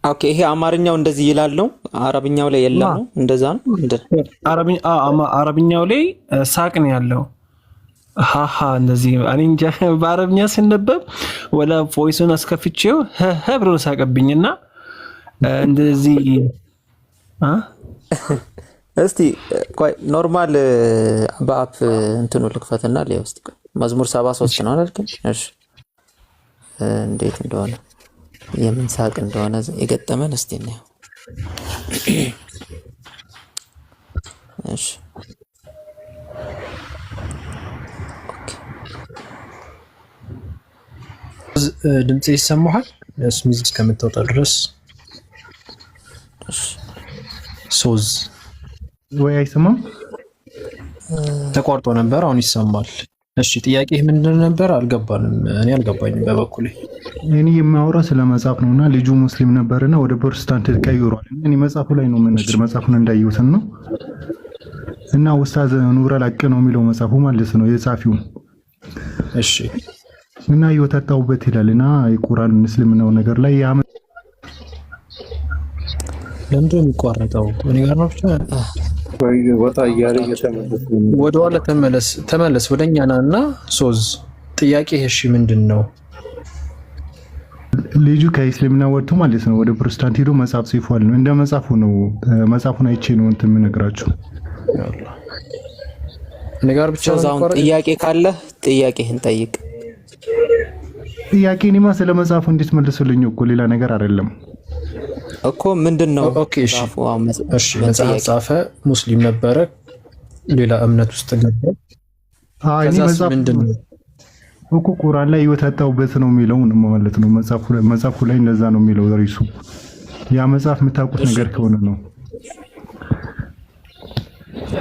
ኦኬ ይሄ አማርኛው እንደዚህ ይላል ነው አረብኛው ላይ የለም ነው እንደዛ ነው እንደ አረብኛው ላይ ሳቅ ነው ያለው ሃሃ እንደዚህ እኔ እንጃ በአረብኛ ሲነበብ ወላ ቮይሱን አስከፍቼው ብሎ ሳቀብኝና እንደዚህ እስቲ ቆይ ኖርማል በአፕ እንትኑ ልክፈትና ለውስጥ መዝሙር 73 ነው አይደል? እሺ እንዴት እንደሆነ የምን ሳቅ እንደሆነ የገጠመን እስቲ ነው። እሺ ድምጽ ይሰማሃል? ስሚዝ እስከምትወጣ ድረስ ሶዝ ወይ አይሰማም? ተቋርጦ ነበር፣ አሁን ይሰማል። እሺ ጥያቄህ ምንድን ነበር? አልገባንም። እኔ አልገባኝም በበኩሌ። እኔ የማወራው ስለ መጽሐፍ ነውና ልጁ ሙስሊም ነበርና ወደ ፕሮቴስታንት ተቀይሯል። እኔ መጽሐፉ ላይ ነው የምነግር፣ መጽሐፉን እንዳየሁትን ነው። እና ኡስታዝ ኑር አልሐቅ ነው የሚለው መጽሐፉ ማለት ነው የጻፊው። እሺ እና ይወጣጣውበት ይላልና የቁርአን እስልምናው ነገር ላይ ለምንድን ነው የሚቋረጠው? እኔ ጋር ነው ብቻ ወጣ እያለ ወደ ኋላ ተመለስ ወደኛ ናና ሶዝ ጥያቄ እሺ ምንድን ነው? ልጁ ከእስልምና ወጥቶ ማለት ነው ወደ ፕሮቴስታንት ሄዶ መጽሐፍ ጽፏል። እንደ መጽሐፉ ነው፣ መጽሐፉን አይቼ ነው እንትን የምነግራችሁ። እኔ ጋር ብቻ ነው። ጥያቄ ካለ ጥያቄህን ጠይቅ። ጥያቄኔማ ስለ መጽሐፉ እንድትመልሱልኝ እኮ ሌላ ነገር አይደለም እኮ ምንድነው? ኦኬ እሺ መጽሐፍ ጻፈ፣ ሙስሊም ነበረ፣ ሌላ እምነት ውስጥ ገባ። እኔ መጽሐፍ እኮ ቁርአን ላይ ይወጣጣውበት ነው የሚለው ማለት ነው። መጽሐፉ ላይ እንደዛ ነው የሚለው ርዕሱ። ያ መጽሐፍ የምታውቁት ነገር ከሆነ ነው።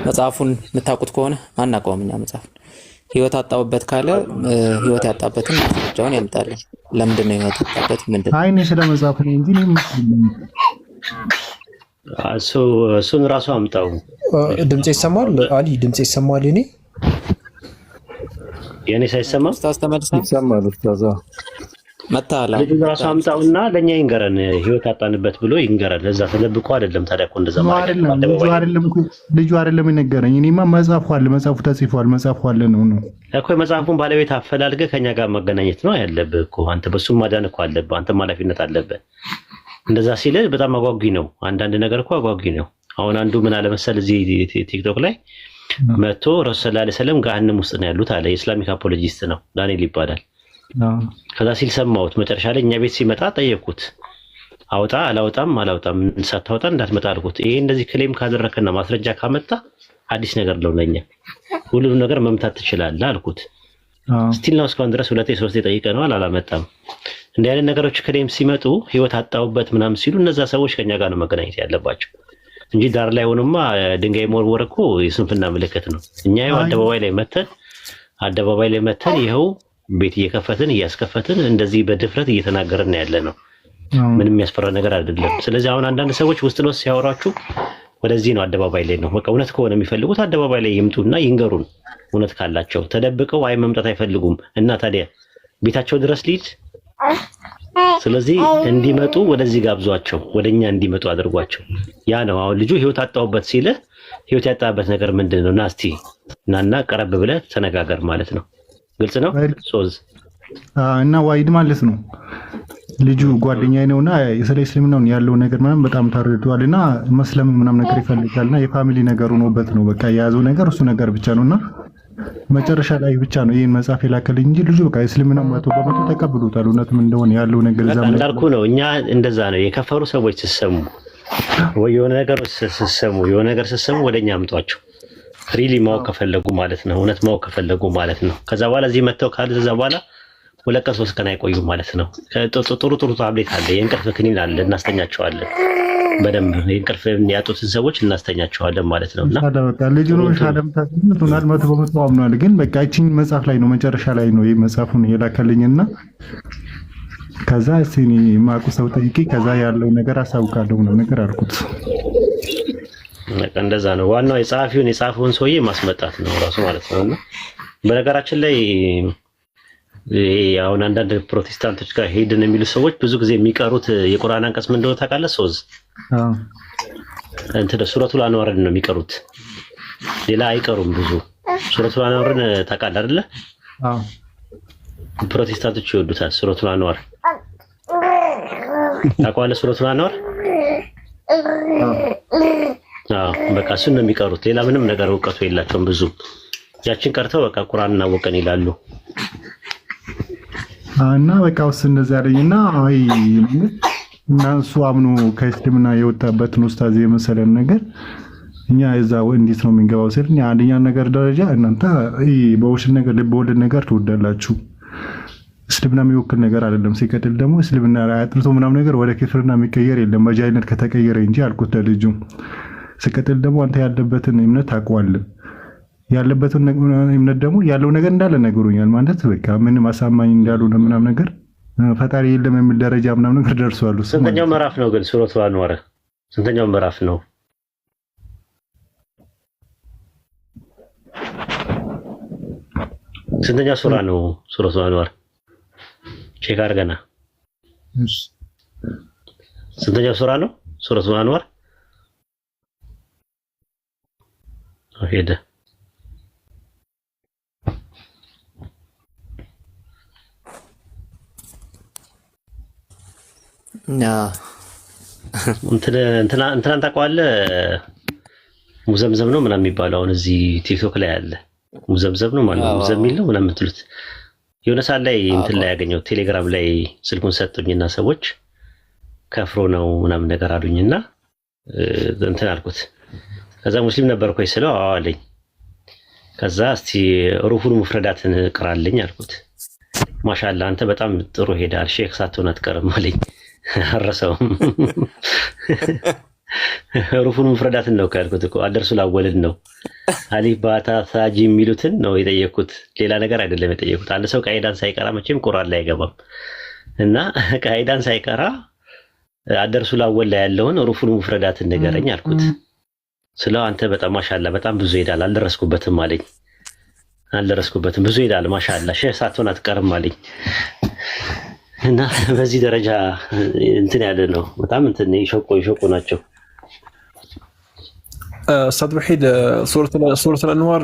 መጽሐፉን የምታውቁት ከሆነ አናውቀውም እኛ መጽሐፍ ህይወት አጣውበት ካለ ህይወት ያጣበትን ማስረጃውን ያምጣልኝ። ለምንድን ነው ህይወት ያጣበት? ምንድነው? አይ እኔ ስለ መጽሐፍ ነው እንጂ እሱን ራሱ አምጣው። ድምጽ ይሰማል? አሊ ድምጽ ይሰማል? የኔ ሳይሰማ ኡስታዝ ተመልሰህ ይሰማል? ኡስታዝ መጣላ ራሱ አምጣውና ለኛ ይንገረን፣ ህይወት አጣንበት ብሎ ይንገረን። ለዛ ተደብቆ አይደለም ታዲያ እኮ እንደዛ ማለት ልጁ አይደለም የነገረኝ። እኔማ መጽሐፉ አለ፣ መጽሐፉ ተጽፏል፣ መጽሐፉ አለ ነው እኮ። የመጽሐፉን ባለቤት አፈላልገህ ከኛ ጋር መገናኘት ነው ያለብህ እኮ። አንተ በሱም ማዳን እኮ አለብህ፣ አንተም ኃላፊነት አለብህ። እንደዛ ሲል በጣም አጓጊ ነው። አንዳንድ ነገር እኮ አጓጊ ነው። አሁን አንዱ ምን አለ መሰል እዚህ ቲክቶክ ላይ መጥቶ ረሱል ሰለላሁ ዐለይሂ ወሰለም ገሃነም ውስጥ ነው ያሉት አለ። የኢስላሚክ አፖሎጂስት ነው፣ ዳንኤል ይባላል። ከዛ ሲል ሰማሁት። መጨረሻ ላይ እኛ ቤት ሲመጣ ጠየቅኩት፣ አውጣ አላውጣም ሳታወጣ እንዳትመጣ አልኩት። ይሄ እንደዚህ ክሌም ካደረከና ማስረጃ ካመጣ አዲስ ነገር ነው ለኛ፣ ሁሉንም ነገር መምታት ትችላለህ አልኩት። ስቲል ነው እስካሁን ድረስ 2-3 ጠይቀነዋል፣ አላመጣም። እንዲህ አይነት ነገሮች ክሌም ሲመጡ ህይወት አጣውበት ምናምን ሲሉ እነዛ ሰዎች ከኛ ጋር ነው መገናኘት ያለባቸው እንጂ ዳር ላይ ሆኖማ ድንጋይ መወርወር እኮ የስንፍና ምልክት ነው። እኛ ይኸው አደባባይ ላይ መተን ይኸው ቤት እየከፈትን እያስከፈትን እንደዚህ በድፍረት እየተናገርን ያለ ነው። ምንም የሚያስፈራ ነገር አይደለም። ስለዚህ አሁን አንዳንድ ሰዎች ውስጥ ለውስጥ ሲያወራችሁ ወደዚህ ነው፣ አደባባይ ላይ ነው። በቃ እውነት ከሆነ የሚፈልጉት አደባባይ ላይ ይምጡና ይንገሩን። እውነት ካላቸው ተደብቀው መምጣት አይፈልጉም እና ታዲያ ቤታቸው ድረስ ሊድ። ስለዚህ እንዲመጡ ወደዚህ ጋብዟቸው፣ ወደኛ እንዲመጡ አድርጓቸው። ያ ነው አሁን ልጁ ህይወት አጣውበት ሲል ህይወት ያጣበት ነገር ምንድነው? ናስቲ ናና ቀረብ ብለህ ተነጋገር ማለት ነው። ግልጽ ነው ሶዝ እና ዋይድ ማለት ነው። ልጁ ጓደኛዬ ነውና ስለ እስልምናው ያለው ነገር ምናምን በጣም ተረድቷልና መስለም ምናምን ነገር ይፈልጋልና የፋሚሊ ነገር ሆኖበት ነው በቃ የያዘው ነገር እሱ ነገር ብቻ ነውና መጨረሻ ላይ ብቻ ነው ይሄን መጽሐፍ የላከልኝ እንጂ ልጁ በቃ እስልምናው መቶ በመቶ ተቀብሎታል። እውነትም እንደሆነ ያለው ነገር እዛም እንዳልኩ ነው። እኛ እንደዛ ነው የከፈሩ ሰዎች ሲሰሙ ወይ የሆነ ነገር ሲሰሙ ወደኛ አምጧቸው። ሪሊ ማወቅ ከፈለጉ ማለት ነው፣ እውነት ማወቅ ከፈለጉ ማለት ነው። ከዛ በኋላ እዚህ መተው ካለ ከዛ በኋላ 2 ቀን 3 ቀን አይቆዩም ማለት ነው። ጥሩ ታብሌት አለ፣ የእንቅልፍ ክኒን አለ፣ እናስተኛቸዋለን። በደንብ የእንቅልፍ ያጡትን ሰዎች እናስተኛቸዋለን ማለት ነውና በቃ ልጁ ነው ሻለም ታስምቱናል መቶ በመቶ አምኗል። ግን በቃ እቺን መጽሐፍ ላይ ነው መጨረሻ ላይ ነው ይሄ መጽሐፉን የላከልኝና ከዛ ሲኒ ማቁ ሰው ጠይቄ ከዛ ያለው ነገር አሳውቃለሁ ነው ነገር አልኩት። እንደዛ ነው። ዋናው የጻፈውን ሰውዬ ማስመጣት ነው ራሱ ማለት ነውና በነገራችን ላይ አሁን አንዳንድ ፕሮቴስታንቶች ጋር ሄድን የሚሉ ሰዎች ብዙ ጊዜ የሚቀሩት የቁርአን አንቀጽ ምን እንደሆነ ታውቃለህ? ሶዝ እንትን ሱረቱል አንዋርን ነው የሚቀሩት፣ ሌላ አይቀሩም። ብዙ ሱረቱል አንዋርን ታውቃለህ አይደለ? ፕሮቴስታንቶች ይወዱታል ሱረቱል አንዋር። ታውቃለህ ሱረቱል አንዋር? በቃ እሱን ነው የሚቀሩት። ሌላ ምንም ነገር እውቀቱ የላቸውም ብዙ። ያችን ቀርተው በቃ ቁርአን እናወቀን ይላሉ። እና በቃ ውስጥ እንደዛ ያለኝና አይ እና እሱ አምኖ ከእስልምና የወጣበትን ኡስታዝ የመሰለን ነገር እኛ እዛ እንዴት ነው የምንገባው ሲል አንደኛ ነገር ደረጃ እናንተ በውሽን ነገር ልቦለድ ነገር ትወዳላችሁ። እስልምና የሚወክል ነገር አይደለም። ሲቀጥል ደግሞ እስልምና አጥንቶ ምናምን ነገር ወደ ክፍርና የሚቀየር የለም በጃይነት ከተቀየረ እንጂ አልኩት ለልጁ። ሲቀጥል ደግሞ አንተ ያለበትን እምነት ታውቀዋለህ። ያለበትን እምነት ደግሞ ያለው ነገር እንዳለ ነገሩኛል ማለት በቃ ምንም አሳማኝ እንዳልሆነ ምናምን ነገር ፈጣሪ የለም የሚል ደረጃ ምናምን ነገር ደርሷል። ስንተኛው ምዕራፍ ነው ግን ሱረቱል አንዋር? ስንተኛው ምዕራፍ ነው? ስንተኛው ሱራ ነው ሱረቱል አንዋር? ቼክ አድርገና። ስንተኛው ሱራ ነው ሱረቱል አንዋር? ሄደ እንትናን ታውቀዋለህ? ሙዘምዘም ነው ምናምን የሚባለው አሁን እዚህ ቲክቶክ ላይ አለ። ሙዘምዘም ነው ማለት ነው ሙዘሚል ነው ምናምን የምትሉት የሆነ ሰዓት ላይ እንትን ላይ ያገኘው ቴሌግራም ላይ ስልኩን ሰጡኝና ሰዎች ከፍሮ ነው ምናምን ነገር አሉኝና እንትን አልኩት። ከዛ ሙስሊም ነበርኩ ስለው አዎ አለኝ። ከዛ እስቲ ሩሁል ሙፍረዳትን ቅራልኝ አልኩት። ማሻአላ አንተ በጣም ጥሩ ሄዳል ሼክ ሳትሆን አትቀርም አለኝ። አረሰውም ሩሁል ሙፍረዳትን ነው ካልኩት እኮ አደርሱል አወልን ነው አሊፍ ባታ ሳጂ የሚሉትን ነው የጠየኩት። ሌላ ነገር አይደለም የጠየኩት። አንድ ሰው ቃይዳን ሳይቀራ መቼም ቁርአን ላይ አይገባም እና ቃይዳን ሳይቀራ አደርሱል አወል ላይ ያለውን ሩሁል ሙፍረዳትን ንገረኝ አልኩት። ስለው አንተ በጣም ማሻአላ በጣም ብዙ ሄዳል አልደረስኩበትም አለኝ። አልደረስኩበትም ብዙ ሄዳል ማሻአላ ሼህ ሳትሆን አትቀርም አለኝ። እና በዚህ ደረጃ እንትን ያለ ነው። በጣም እንትን ይሾቁ ናቸው። ኡስታዝ ወሒድ ሱረቱል አንዋር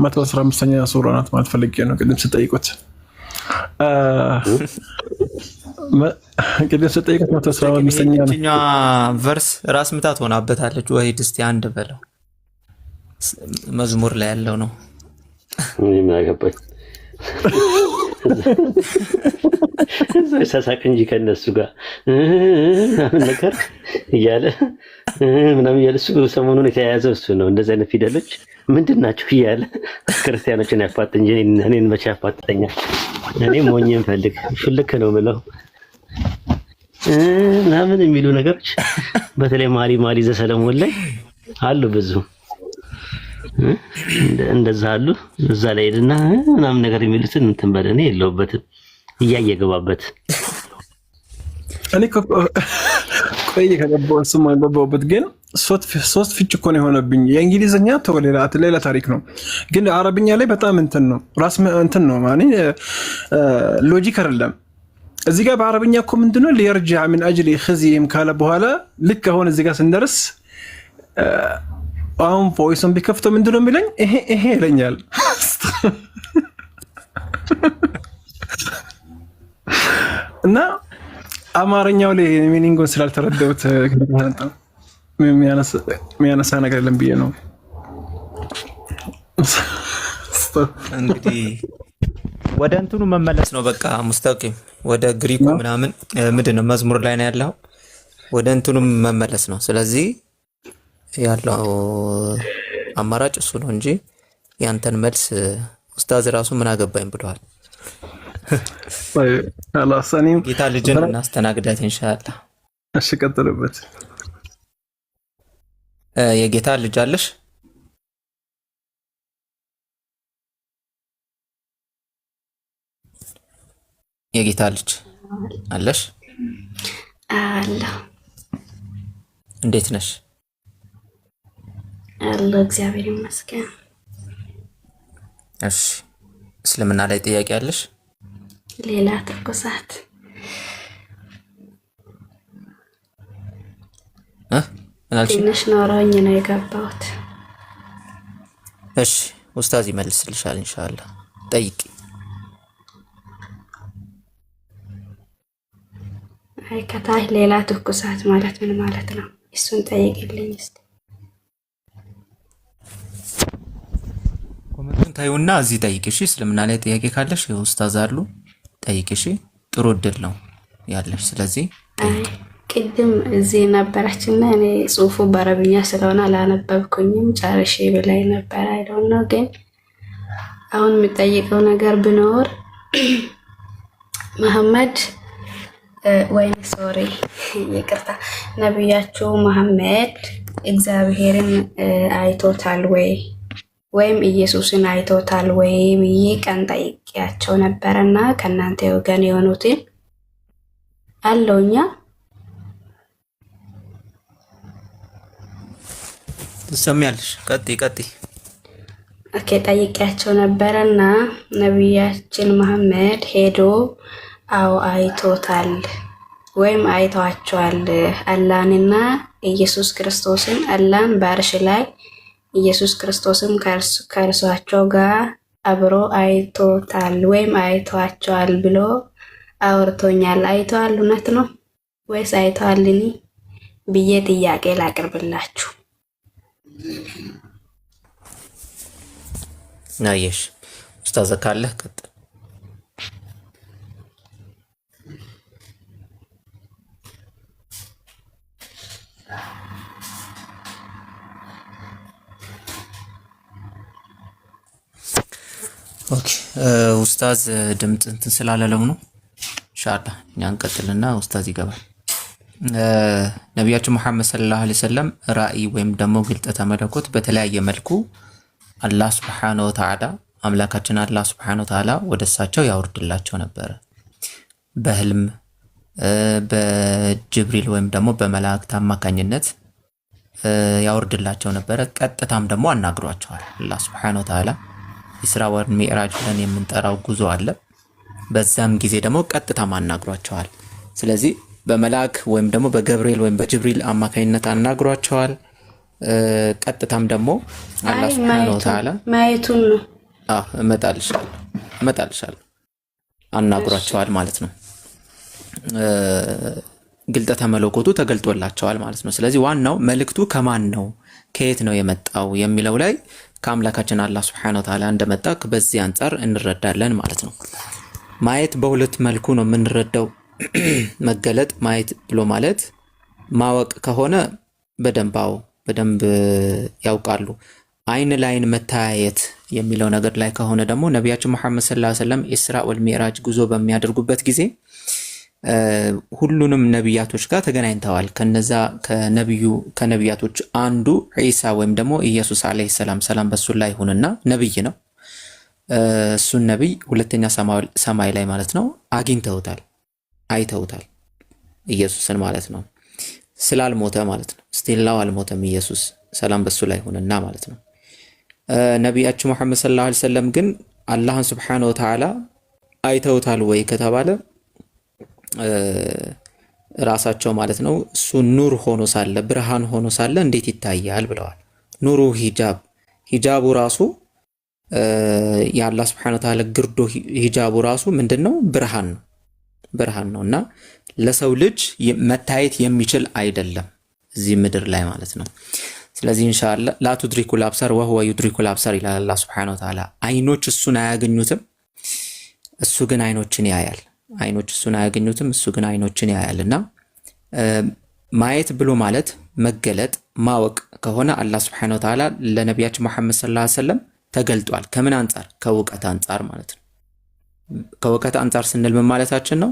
115ኛ ሱራ ናት ማለት ፈልጌ ነው። ቅድም ስጠይቁት 115ኛ ቨርስ ራስ ምታት ሆናበታለች። ወሒድ እስቲ አንድ በለው መዝሙር ላይ ያለው ነው። ምን ያገባኝ ሳሳቅ እንጂ ከነሱ ጋር ነገር እያለ ምናምን እያለ እሱ ሰሞኑን የተያያዘው እሱ ነው። እንደዚህ አይነት ፊደሎች ምንድን ናቸው እያለ ክርስቲያኖችን ያፋጥ እንጂ እኔን መቼ ያፋጥተኛል? እኔ ሞኝም ፈልግ ፍልክ ነው ብለው ምናምን የሚሉ ነገሮች በተለይ ማሊ ዘሰለሞን ላይ አሉ ብዙ እንደዛ አሉ። እዛ ላይ ሄድና ምናምን ነገር የሚሉትን እንትን በለኔ የለውበትም እያየገባበት እኔ ቆይ ከገባው እሱም አልገባሁበት ግን ሶስት ፍች እኮ ነው የሆነብኝ። የእንግሊዝኛ ሌላ ታሪክ ነው ግን አረብኛ ላይ በጣም እንትን ነው ራስ እንትን ነው ማለት ሎጂክ አይደለም። እዚህ ጋር በአረብኛ እኮ ምንድነው ሊርጃ من اجل خزيهم ካለ በኋላ ልክ አሁን እዚህ ጋር ስንደርስ አሁን ቮይስን ቢከፍተው ምንድነው የሚለኝ? ይሄ ይለኛል። እና አማርኛው ላይ ሚኒንጉን ስላልተረዳሁት የሚያነሳ ነገር የለም ብዬ ነው። እንግዲህ ወደ እንትኑ መመለስ ነው በቃ ሙስተቂም ወደ ግሪኩ ምናምን ምንድነው መዝሙር ላይ ነው ያለው። ወደ እንትኑ መመለስ ነው። ስለዚህ ያለው አማራጭ እሱ ነው እንጂ ያንተን መልስ ኡስታዝ ራሱ ምን አገባኝ ብለዋል። አላሳኒም ጌታ ልጅን እናስተናግዳት ኢንሻአላህ። እሺ ቀጥሉበት። የጌታ ልጅ አለሽ? የጌታ ልጅ አለሽ? አለ። እንዴት ነሽ? አለ እግዚአብሔር ይመስገን። እሺ እስልምና ላይ ጥያቄ አለሽ? ሌላ ትኩሳት ትንሽ ኖሮኝ ነው የገባሁት። እሺ ኡስታዝ ይመልስልሻል ኢንሻአላህ። ጠይቂ። አይ ከታች ሌላ ትኩሳት ማለት ምን ማለት ነው? እሱን ጠይቅልኝ እስቲ። ኮመንቱን ታዩና እዚህ ጠይቂ እሺ። እስልምና ላይ ጥያቄ ካለሽ ኡስታዝ አሉ ጠይቂ እሺ። ጥሩ እድል ነው ያለሽ። ስለዚህ ቅድም እዚህ ነበረችና እኔ ጽሁፉ በአረብኛ ስለሆነ አላነበብኩኝም ጨርሼ ብላይ ነበር። አይ ዶንት ኖ ግን አሁን የምጠይቀው ነገር ቢኖር መሐመድ ወይም ሶሪ ይቅርታ ነብያችሁ መሐመድ እግዚአብሔርን አይቶታል ወይ ወይም ኢየሱስን አይቶታል ወይ ብዬ ቀን ጠይቄያቸው ነበርና ከናንተ ወገን የሆኑትን አለውኛ ትሰሚያለሽ። ቀጥይ። ኦኬ ጠይቄያቸው ነበርና ነብያችን መሐመድ ሄዶ አው አይቶታል ወይም አይተዋቸዋል አላህንና ኢየሱስ ክርስቶስን። አላህን በአርሽ ላይ ኢየሱስ ክርስቶስም ከእርሳቸው ጋር አብሮ አይቶታል ወይም አይተዋቸዋል ብሎ አውርቶኛል። አይተዋል እውነት ነው ወይስ አይተዋልኒ ብዬ ጥያቄ ላቅርብላችሁ። ናየሽ ኡስታዝ ካለህ ቀጥል። ኦኬ ኡስታዝ ድምጽ እንትን ስላለለው ነው። ኢንሻአላህ እኛ እንቀጥልና ኡስታዝ ይገባል። ነቢያችን መሐመድ ሰለላሁ ዐለይሂ ወሰለም ራእይ ወይም ደግሞ ግልጠተ መለኮት በተለያየ መልኩ አላህ ሱብሓነሁ ወተዓላ አምላካችን አላህ ሱብሓነሁ ወተዓላ ወደ እሳቸው ያወርድላቸው ነበረ። በህልም በጅብሪል ወይም ደግሞ በመላእክት አማካኝነት ያወርድላቸው ነበረ። ቀጥታም ደግሞ አናግሯቸዋል። አላህ ሱብሓነሁ ወተዓላ ኢስራ ወሚዕራጅ ብለን የምንጠራው ጉዞ አለ። በዛም ጊዜ ደግሞ ቀጥታም አናግሯቸዋል። ስለዚህ በመላእክ ወይም ደግሞ በገብርኤል ወይም በጅብሪል አማካኝነት አናግሯቸዋል። ቀጥታም ደግሞ አላህ ሱብሓነሁ ወተዓላ ማየቱን ነው እመጣልሻለሁ አናግሯቸዋል ማለት ነው። ግልጠተ መለኮቱ ተገልጦላቸዋል ማለት ነው። ስለዚህ ዋናው መልእክቱ ከማን ነው ከየት ነው የመጣው የሚለው ላይ ከአምላካችን አላህ ሱብሓነሁ ወተዓላ እንደመጣ በዚህ አንፃር እንረዳለን ማለት ነው። ማየት በሁለት መልኩ ነው የምንረዳው። መገለጥ ማየት ብሎ ማለት ማወቅ ከሆነ በደንብ ያውቃሉ። አይን ላይን መታየት የሚለው ነገር ላይ ከሆነ ደግሞ ነቢያችን መሐመድ ሰለላሁ ዐለይሂ ወሰለም ኢስራ ወልሚዕራጅ ጉዞ በሚያደርጉበት ጊዜ ሁሉንም ነቢያቶች ጋር ተገናኝተዋል። ከነዛ ከነቢያቶች አንዱ ዒሳ ወይም ደግሞ ኢየሱስ አለይሂ ሰላም በሱ ላይ ይሁንና ነብይ ነው። እሱን ነብይ ሁለተኛ ሰማይ ላይ ማለት ነው አግኝተውታል፣ አይተውታል ኢየሱስን ማለት ነው። ስላልሞተ ማለት ነው። ስቲላው አልሞተም ኢየሱስ ሰላም በሱ ላይ ይሁንና ማለት ነው። ነቢያችን መሐመድ ሰለላሁ ዐለይሂ ወሰለም ግን አላህን ሱብሓነሁ ወተዓላ አይተውታል ወይ ከተባለ ራሳቸው ማለት ነው እሱ ኑር ሆኖ ሳለ ብርሃን ሆኖ ሳለ እንዴት ይታያል ብለዋል። ኑሩ ሂጃቡ ራሱ የአላህ ሱብሓነሁ ወተዓላ ግርዶ ሂጃቡ ራሱ ምንድነው? ብርሃን ነውና ለሰው ልጅ መታየት የሚችል አይደለም እዚህ ምድር ላይ ማለት ነው። ስለዚህ ኢንሻአላህ ላ ቱድሪኩል አብሳር ወሁወ ዩድሪኩል አብሳር ይላል አላህ ሱብሓነሁ ወተዓላ። አይኖች እሱን አያገኙትም፣ እሱ ግን አይኖችን ያያል። አይኖች እሱን አያገኙትም፣ እሱ ግን አይኖችን ያያልና ማየት ብሎ ማለት መገለጥ ማወቅ ከሆነ አላህ ሱብሓነሁ ወተዓላ ለነቢያችን መሐመድ ሰለላሁ ዐለይሂ ወሰለም ተገልጧል። ከምን አንፃር? ከእውቀት አንፃር ማለት ነው። ከእውቀት አንፃር ስንል ምን ማለታችን ነው?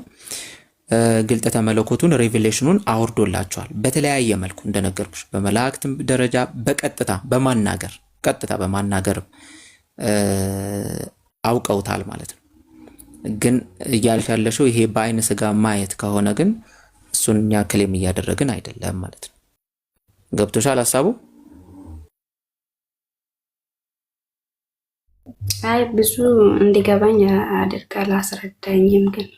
ግልጠተ መለኮቱን ሬቪሌሽኑን አውርዶላቸዋል በተለያየ መልኩ እንደነገርኩሽ፣ በመላእክት ደረጃ በቀጥታ በማናገር አውቀውታል ማለት ነው። ግን እያልሽ ያለሽው ይሄ በአይነ ስጋ ማየት ከሆነ ግን እሱን እኛ ክሌም እያደረግን አይደለም ማለት ነው። ገብቶሻል ሐሳቡ? አይ ብዙ እንዲገባኝ አድርጋ አላስረዳኝም። ግን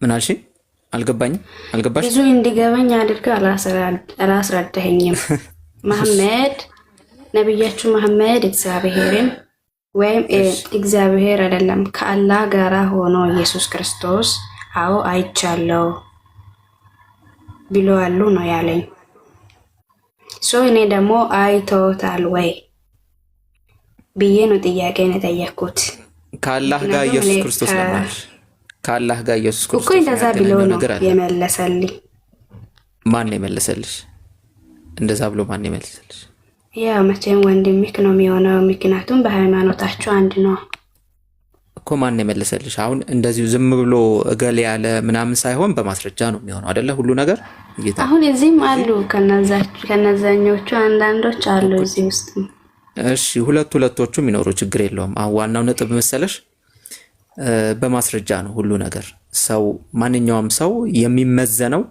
ምን አልሽ? አልገባኝም። አልገባሽ? ብዙ እንዲገባኝ አድርጋ አላስረዳኝም። መሐመድ ነብያችሁ መሐመድ እግዚአብሔርን ወይም እግዚአብሔር አይደለም ከአላህ ጋራ ሆኖ ኢየሱስ ክርስቶስ አዎ አይቻለው ብለዋል ነው ያለኝ። እኔ ደግሞ አይተውታል ወይ ብዬ ነው ጥያቄን የጠየኩት። ከአላህ ጋር ኢየሱስ ክርስቶስ ነው ከአላህ ጋር ኢየሱስ ክርስቶስ እኮ እንደዛ ብለው ነው የመለሰልኝ። ማን የመለሰልሽ? እንደዛ ብሎ ማን የመለሰልሽ? ያው መቼም ወንድምክ ነው የሚሆነው፣ ምክንያቱም በሃይማኖታችሁ አንድ ነው እኮ። ማን የመለሰልሽ? አሁን እንደዚሁ ዝም ብሎ እገሌ ያለ ምናምን ሳይሆን በማስረጃ ነው የሚሆነው አይደለ? ሁሉ ነገር ጌታ። አሁን እዚህም አሉ ከነዛኞቹ አንዳንዶች አሉ እዚህ ውስጥ። እሺ ሁለቶቹ የሚኖሩ ችግር የለውም። አሁን ዋናው ነጥብ መሰለሽ በማስረጃ ነው ሁሉ ነገር። ሰው ማንኛውም ሰው የሚመዘነው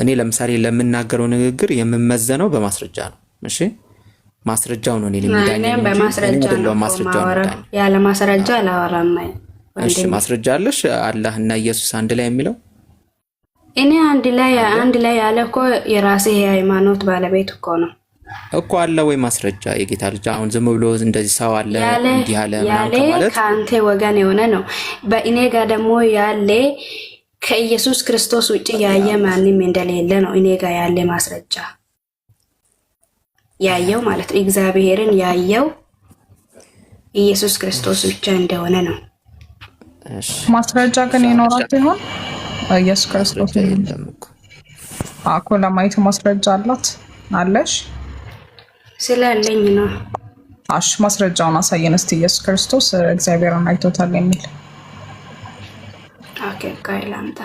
እኔ ለምሳሌ ለምናገረው ንግግር የምመዘነው በማስረጃ ነው። እሺ ማስረጃው ነው እኔ ለሚዳኘው በማስረጃ ነው ማወራው። ያለ ማስረጃ አላወራም። እሺ ማስረጃ አለሽ? አላህ እና ኢየሱስ አንድ ላይ የሚለው እኔ አንድ ላይ ያለ እኮ የራሴ የሃይማኖት ባለቤት እኮ ነው እኮ አለ ወይ ማስረጃ? የጌታ ልጅ አሁን ዝም ብሎ እንደዚህ ሰው አለ እንዲህ አለ ያለ ከአንተ ወገን የሆነ ነው። በእኔ ጋር ደግሞ ያለ ከኢየሱስ ክርስቶስ ውጪ ያየ ማንም እንደሌለ ነው እኔ ጋር ያለ ማስረጃ። ያየው ማለት እግዚአብሔርን ያየው ኢየሱስ ክርስቶስ ብቻ እንደሆነ ነው። እሺ ማስረጃ ግን ይኖራል ይሆን? ኢየሱስ ክርስቶስ አኮ ለማየት ማስረጃ አለሽ? ስላለኝ ነው። አሽ ማስረጃውን አሳየን እስቲ። ኢየሱስ ክርስቶስ እግዚአብሔርን አይቶታል የሚል ኦኬ ካይላንታ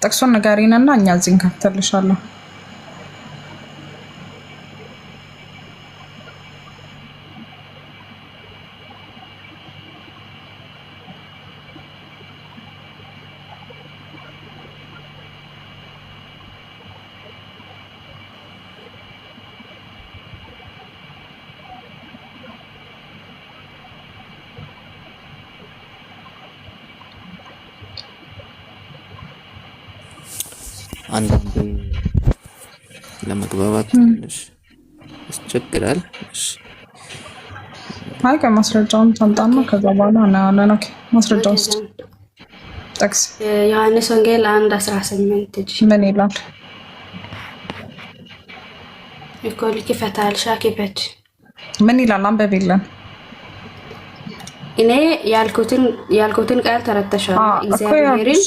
ጥቅሱን ንገሪንና እኛ እዚህ እንከፍትልሻለን። አንዳንዴ ለመግባባት ትንሽ ያስቸግራል። እሺ አይ ከማስረጃውን ታምጣና ከዛ በኋላ እናያለን። ኦኬ ማስረጃው ውስጥ ጥቅስ ዮሐንስ ወንጌል 1:18 ምን ይላል? ይቆል ከፈታል ሻኪበት ምን ይላል? አንበቢልን። እኔ ያልኩትን ቃል ተረተሻል። እግዚአብሔርን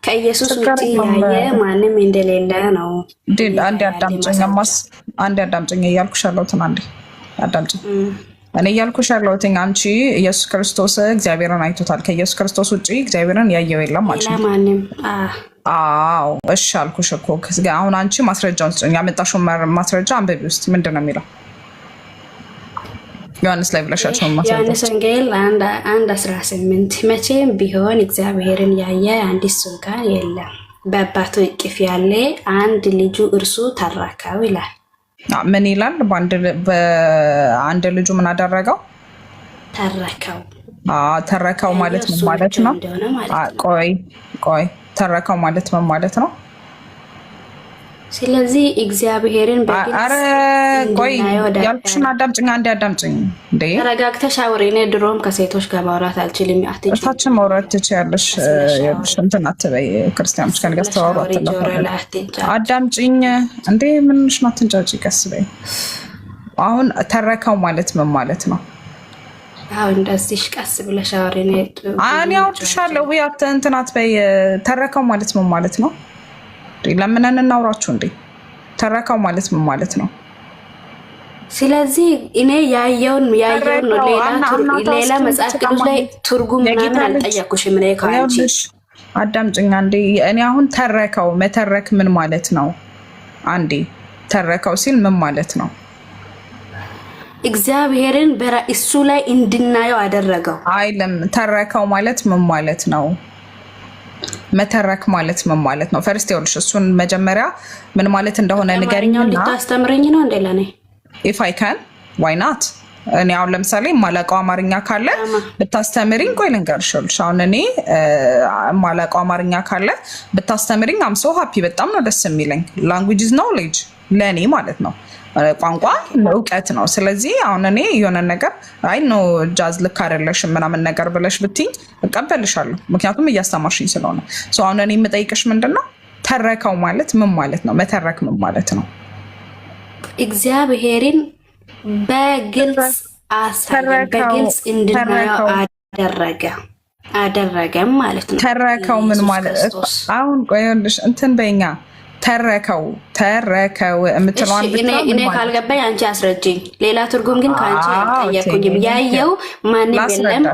ከኢየሱስ ውጪ ያየ ማንም እንደሌለ ነው። አንዴ አዳምጪኝ እያልኩሽ ያለሁትን አንዴ አዳምጪኝ። እኔ እያልኩሽ ያለሁትን አንቺ ኢየሱስ ክርስቶስ እግዚአብሔርን አይቶታል፣ ከኢየሱስ ክርስቶስ ውጪ እግዚአብሔርን ያየው የለም ማለት ነው። ማንም አዎ እሺ አልኩሽ እኮ። አሁን አንቺ ማስረጃውን ስጭኝ። ያመጣሽው ማስረጃ አንበቢ ውስጥ ምንድን ነው የሚለው? ዮሐንስ ላይ ብለሻቸው ማስረጃ ዮሐንስ ወንጌል 1:18 መቼም ቢሆን እግዚአብሔርን ያየ አንዲት እንኳን የለም፣ በአባቱ እቅፍ ያለ አንድ ልጁ እርሱ ተረከው ይላል። ምን ይላል? በአንድ ልጁ ምን አደረገው? ተረከው። ተረከው ማለት ምን ማለት ነው? ቆይ ተረከው ማለት ምን ማለት ነው? ስለዚህ እግዚአብሔርን ቆይ ያልኩሽን አዳምጪኝ፣ አንዴ አዳምጪኝ። እንዴ ተረጋግተሽ አውሪ። እኔ ድሮም ከሴቶች ጋር ማውራት አልችልም። እታችን ማውራት ትችያለሽ። እንትን አትበይ። ክርስቲያኖች ከእኔ ጋር ተዋሩ አዳምጪኝ። እንዴ ምንሽ ነው አትንጫጪ፣ ቀስ በይ። አሁን ተረከው ማለት ምን ማለት ነው? አሁን እንደዚህ ቀስ ብለሽ አውሪ። እኔ አውርሻለሁ ወይ እንትን አትበይ። ተረከው ማለት ምን ማለት ነው? ለምን እናውራችሁ እንዴ? ተረከው ማለት ምን ማለት ነው? ስለዚህ እኔ ያየውን ነው። ሌላ መጽሐፍ ቅዱስ ላይ ትርጉም ምናምን አልጠየኩሽም። እኔ ካንቺ አዳምጪኝ አንዴ። እኔ አሁን ተረከው መተረክ ምን ማለት ነው? አንዴ ተረከው ሲል ምን ማለት ነው? እግዚአብሔርን በራእሱ ላይ እንድናየው አደረገው። አይለም ተረከው ማለት ምን ማለት ነው? መተረክ ማለት ምን ማለት ነው? ፈርስት ይኸውልሽ እሱን መጀመሪያ ምን ማለት እንደሆነ ንገሪኝና ልታስተምረኝ ነው እንዴ? ለኔ if I can why not? እኔ አሁን ለምሳሌ ማላውቀው አማርኛ ካለ ብታስተምሪኝ፣ ቆይ ልንገርሽ። አሁን እኔ ማላውቀው አማርኛ ካለ ብታስተምሪኝ I'm so happy፣ በጣም ነው ደስ የሚለኝ። language is knowledge ለኔ ማለት ነው። ቋንቋ እውቀት ነው። ስለዚህ አሁን እኔ የሆነ ነገር አይ ኖ ጃዝ ልክ አይደለሽም ምናምን ነገር ብለሽ ብትይኝ እቀበልሻለሁ፣ ምክንያቱም እያስተማርሽኝ ስለሆነ። አሁን እኔ የምጠይቅሽ ምንድነው ተረከው ማለት ምን ማለት ነው? መተረክ ምን ማለት ነው? እግዚአብሔርን በግልጽ አሳየን፣ በግልጽ እንድናየው አደረገም ማለት ነው። ተረከው ምን ማለት አሁን ቆይልሽ እንትን በእኛ ተረከው የምትለዋን እኔ ካልገባኝ አንቺ አስረጅኝ። ሌላ ትርጉም ግን ከአንቺ አልጠየኩኝም። ያየው ማንም የለም፣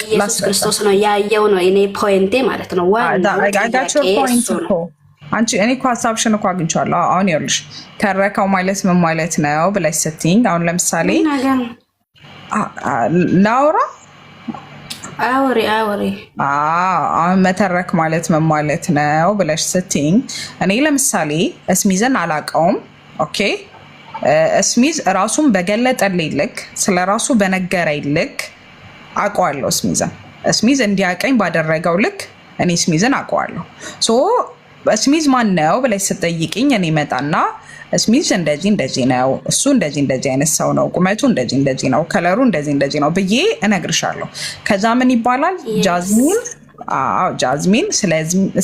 ኢየሱስ ክርስቶስ ነው ያየው ነው እኔ ፖይንቴ ማለት ነው። አንቺ እኔ እኮ ሀሳብሽን እኮ አግኝቼዋለሁ። አሁን ይኸውልሽ ተረከው ማለት ምን ማለት ነው ብለሽ ስትይኝ፣ አሁን ለምሳሌ ላውራ አውሪ አሁን መተረክ ማለት ምን ማለት ነው ብለሽ ስትይኝ፣ እኔ ለምሳሌ እስሚዝን አላውቀውም። ኦኬ እስሚዝ ራሱን በገለጠልኝ ልክ ስለራሱ በነገረኝ ልክ አውቀዋለሁ። እስሚዝ እንዲያቀኝ ባደረገው ልክ እኔ እስሚዝን አውቀዋለሁ። ሶ እስሚዝ ማን ነው ብለሽ ስትጠይቅኝ እኔ መጣና እስሚዝ እንደዚህ ነው፣ እሱ እንደዚህ አይነት ሰው ነው፣ ቁመቱ እንደዚህ ነው፣ ከለሩ እንደዚህ ነው ብዬ እነግርሻለሁ። ከዛ ምን ይባላል? ጃዝሚን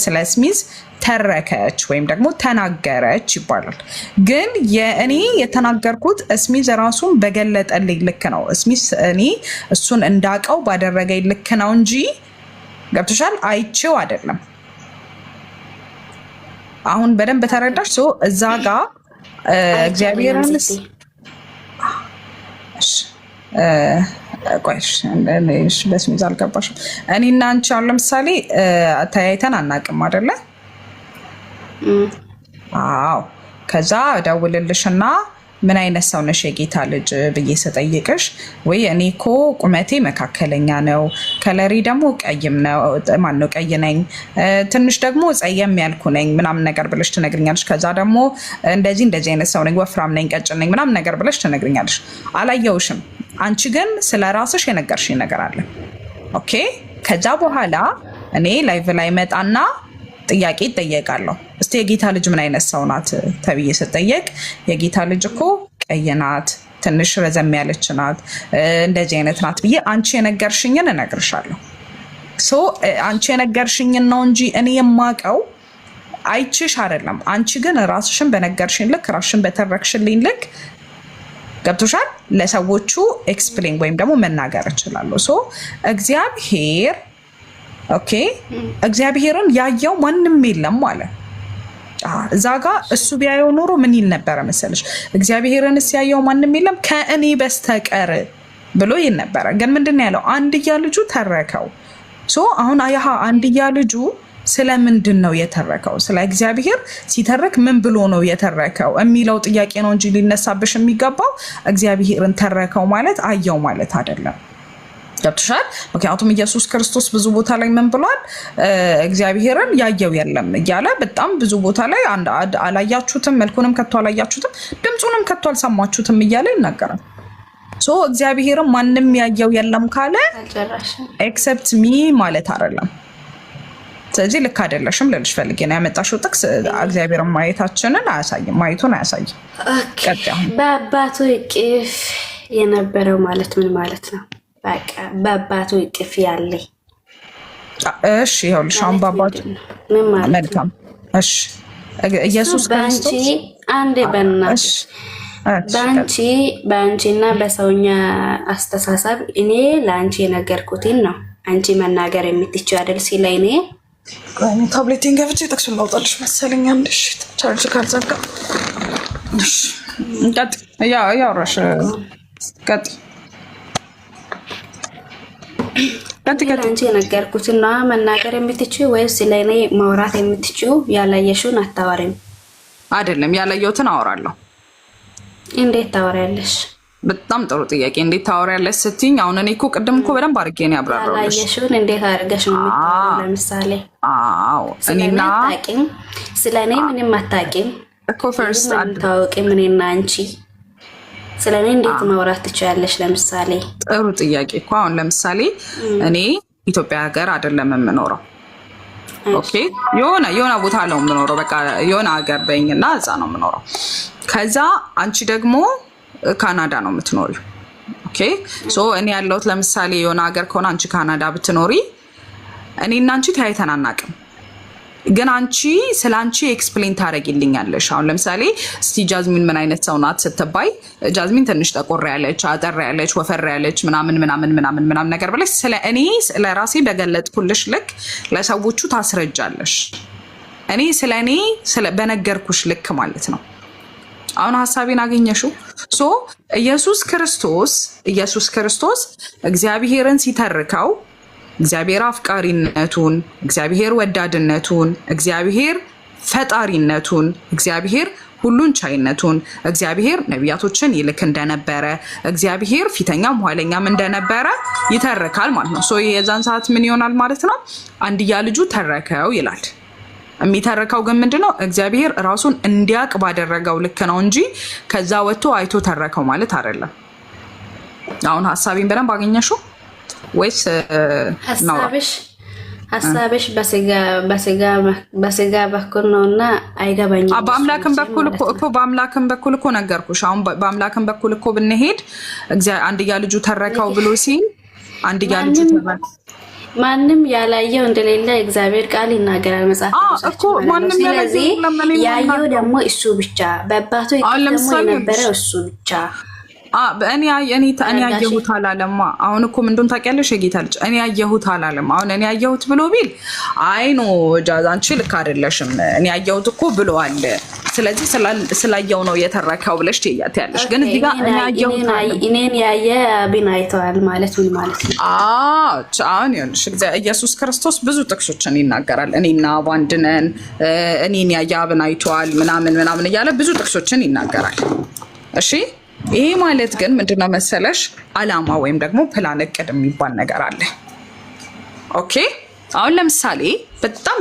ስለ እስሚዝ ተረከች ወይም ደግሞ ተናገረች ይባላል። ግን እኔ የተናገርኩት እስሚዝ ራሱን በገለጠልኝ ልክ ነው። እስሚዝ እኔ እሱን እንዳቀው ባደረገኝ ልክ ነው እንጂ ገብቶሻል? አይቼው አይደለም። አሁን በደንብ ተረዳሽ? እዛ ጋር እግዚአብሔርንስ ቆይሽ በስሚዝ አልገባሽም። እኔና አንቺ አሁን ለምሳሌ ተያይተን አናውቅም አይደለ? አዎ። ከዛ ደውልልሽና ምን አይነት ሰው ነሽ የጌታ ልጅ ብዬ ስጠይቅሽ፣ ወይ እኔ እኮ ቁመቴ መካከለኛ ነው፣ ከለሪ ደግሞ ቀይም ነው፣ ማነው ቀይ ነኝ፣ ትንሽ ደግሞ ጸየም ያልኩ ነኝ ምናምን ነገር ብለሽ ትነግሪኛለሽ። ከዛ ደግሞ እንደዚህ አይነት ሰው ነኝ፣ ወፍራም ነኝ፣ ቀጭን ነኝ ምናምን ነገር ብለሽ ትነግሪኛለሽ። አላየውሽም። አንቺ ግን ስለ ራስሽ የነገርሽኝ ነገር አለ። ኦኬ። ከዛ በኋላ እኔ ላይቭ ላይ መጣና ጥያቄ ይጠየቃለሁ። እስቲ የጌታ ልጅ ምን አይነት ሰው ናት ተብዬ ስጠየቅ የጌታ ልጅ እኮ ቀይ ናት፣ ትንሽ ረዘም ያለች ናት፣ እንደዚህ አይነት ናት ብዬ አንቺ የነገርሽኝን እነግርሻለሁ። አንቺ የነገርሽኝን ነው እንጂ እኔ የማውቀው አይችሽ አይደለም። አንቺ ግን ራስሽን በነገርሽኝ ልክ ራስሽን በተረክሽልኝ ልክ ገብቶሻል። ለሰዎቹ ኤክስፕሌን ወይም ደግሞ መናገር እችላለሁ። እግዚአብሔር ኦኬ እግዚአብሔርን ያየው ማንም የለም ማለት እዛ ጋ እሱ ቢያየው ኖሮ ምን ይል ነበረ መሰለሽ? እግዚአብሔርን ሲያየው ማንም የለም ከእኔ በስተቀር ብሎ ይል ነበረ። ግን ምንድን ነው ያለው? አንድያ ልጁ ተረከው። አሁን አያሃ አንድያ ልጁ ስለምንድን ነው የተረከው? ስለ እግዚአብሔር ሲተረክ ምን ብሎ ነው የተረከው የሚለው ጥያቄ ነው እንጂ ሊነሳብሽ የሚገባው እግዚአብሔርን ተረከው ማለት አየው ማለት አይደለም። ገብቶሻል? ምክንያቱም ኢየሱስ ክርስቶስ ብዙ ቦታ ላይ ምን ብሏል? እግዚአብሔርን ያየው የለም እያለ በጣም ብዙ ቦታ ላይ አላያችሁትም፣ መልኩንም ከቶ አላያችሁትም፣ ድምፁንም ከቶ አልሰማችሁትም እያለ ይናገራል። እግዚአብሔርን ማንም ያየው የለም ካለ ኤክሰፕት ሚ ማለት አይደለም። ስለዚህ ልክ አይደለሽም ልልሽ ፈልጌ ነው። ያመጣሽው ጥቅስ እግዚአብሔርን ማየታችንን አያሳይም፣ ማየቱን አያሳይም። በአባቱ እቅፍ የነበረው ማለት ምን ማለት ነው? በቃ በአባቱ እቅፍ ያለ። እሺ ይኸውልሽ አሁን በአባቱ ምን ማለት ነው? መልካም። እሺ ኢየሱስ ክርስቶስ አንዴ በአንቺና በሰውኛ አስተሳሰብ እኔ ለአንቺ የነገርኩትን ነው አንቺ መናገር የምትችይው አይደል? ሲለኝ እኔ ታብሌቴን ገብቼ ጥቅሱን ላውጣልሽ መሰለኝ። አንድ እሺ ቻርጅ ካልዘጋ እሺ ቀጥ ያወራሽ ቀጥ አንቺ የነገርኩትን ነው መናገር የምትችይው ወይስ ስለኔ ማውራት የምትችይው? ያላየሽውን አታወሪም? አይደለም ያላየሁትን አወራለሁ። እንዴት ታወሪያለሽ? በጣም ጥሩ ጥያቄ። እንዴት ታወሪያለሽ ስትይኝ አሁን እኔ እኮ ቅድም እኮ በደንብ አድርጌ ነው ያብራራሁልሽ። ያላየሽውን እንዴት አድርገሽ ነው የምታወሪው? ለምሳሌ እኔና ስለኔ ምንም አታውቂም እኮ ፈርስት አንታውቂም። እኔና አንቺ ስለኔ እንዴት ማውራት ትችያለሽ? ለምሳሌ ጥሩ ጥያቄ እኮ አሁን ለምሳሌ እኔ ኢትዮጵያ ሀገር አይደለም የምኖረው። ኦኬ የሆነ ቦታ ነው የምኖረው። በቃ የሆነ ሀገር በይኝና እዛ ነው የምኖረው። ከዛ አንቺ ደግሞ ካናዳ ነው የምትኖሪው። ኦኬ ሶ እኔ ያለሁት ለምሳሌ የሆነ ሀገር ከሆነ አንቺ ካናዳ ብትኖሪ እኔና አንቺ ተያይተን አናውቅም። ግን አንቺ ስላንቺ ኤክስፕሌን ታደርጊልኛለሽ። አሁን ለምሳሌ እስቲ ጃዝሚን ምን አይነት ሰው ናት ስትባይ ጃዝሚን ትንሽ ጠቆር ያለች፣ አጠር ያለች፣ ወፈር ያለች ምናምን ነገር ብለሽ ስለ እኔ ለራሴ በገለጥኩልሽ ልክ ለሰዎቹ ታስረጃለሽ። እኔ ስለኔ በነገርኩሽ ልክ ማለት ነው። አሁን ሐሳቤን አገኘሽው? ሶ ኢየሱስ ክርስቶስ እግዚአብሔርን ሲተርከው እግዚአብሔር አፍቃሪነቱን፣ እግዚአብሔር ወዳድነቱን፣ እግዚአብሔር ፈጣሪነቱን፣ እግዚአብሔር ሁሉን ቻይነቱን፣ እግዚአብሔር ነቢያቶችን ይልክ እንደነበረ፣ እግዚአብሔር ፊተኛም ኋለኛም እንደነበረ ይተርካል ማለት ነው። ሶ የዛን ሰዓት ምን ይሆናል ማለት ነው? አንድያ ልጁ ተረከው ይላል። የሚተርከው ግን ምንድነው? እግዚአብሔር ራሱን እንዲያቅ ባደረገው ልክ ነው እንጂ ከዛ ወጥቶ አይቶ ተረከው ማለት አይደለም። አሁን ሐሳቤን በደንብ አገኘሽው ወይስ ሐሳብሽ በስጋ በኩል ነውና አይገባኝም። በአምላክም በኩል እኮ ነገርኩሽ። አሁን በአምላክም በኩል እኮ ብንሄድ አንድያ ልጁ ተረከው ብሎ ሲል አንድያ ልጁ ተረከው ማንም ያላየው እንደሌለ እግዚአብሔር ቃል ይናገራል መጽሐፍ ቅዱሳችን። ስለዚህ ያየው ደግሞ እሱ ብቻ በአባቱ ደግሞ የነበረው እሱ ብቻ። እኔ ያየሁት አላለማ። አሁን እኮ ምን እንደሆነ ታውቂያለሽ? የጌታ ልጅ እኔ ያየሁት አላለም። አሁን እኔ ያየሁት ብሎ ቢል አይ ኖ ጃዝ አንቺ ልክ አይደለሽም፣ እኔ ያየሁት እኮ ብለዋል፣ ስለዚህ ስላየው ነው የተረከው ብለሽ ትያለሽ። ግን እዚህ ጋር እኔ ያየሁት እኔን ያየ አብን አይተዋል ማለት ምን ማለት ነው? አሁን ይኸውልሽ ኢየሱስ ክርስቶስ ብዙ ጥቅሶችን ይናገራል። እኔና አብ አንድ ነን፣ እኔን ያየ አብን አይተዋል ምናምን እያለ ብዙ ጥቅሶችን ይናገራል። እሺ ይሄ ማለት ግን ምንድነው መሰለሽ አላማ ወይም ደግሞ ፕላን እቅድ የሚባል ነገር አለ። ኦኬ አሁን ለምሳሌ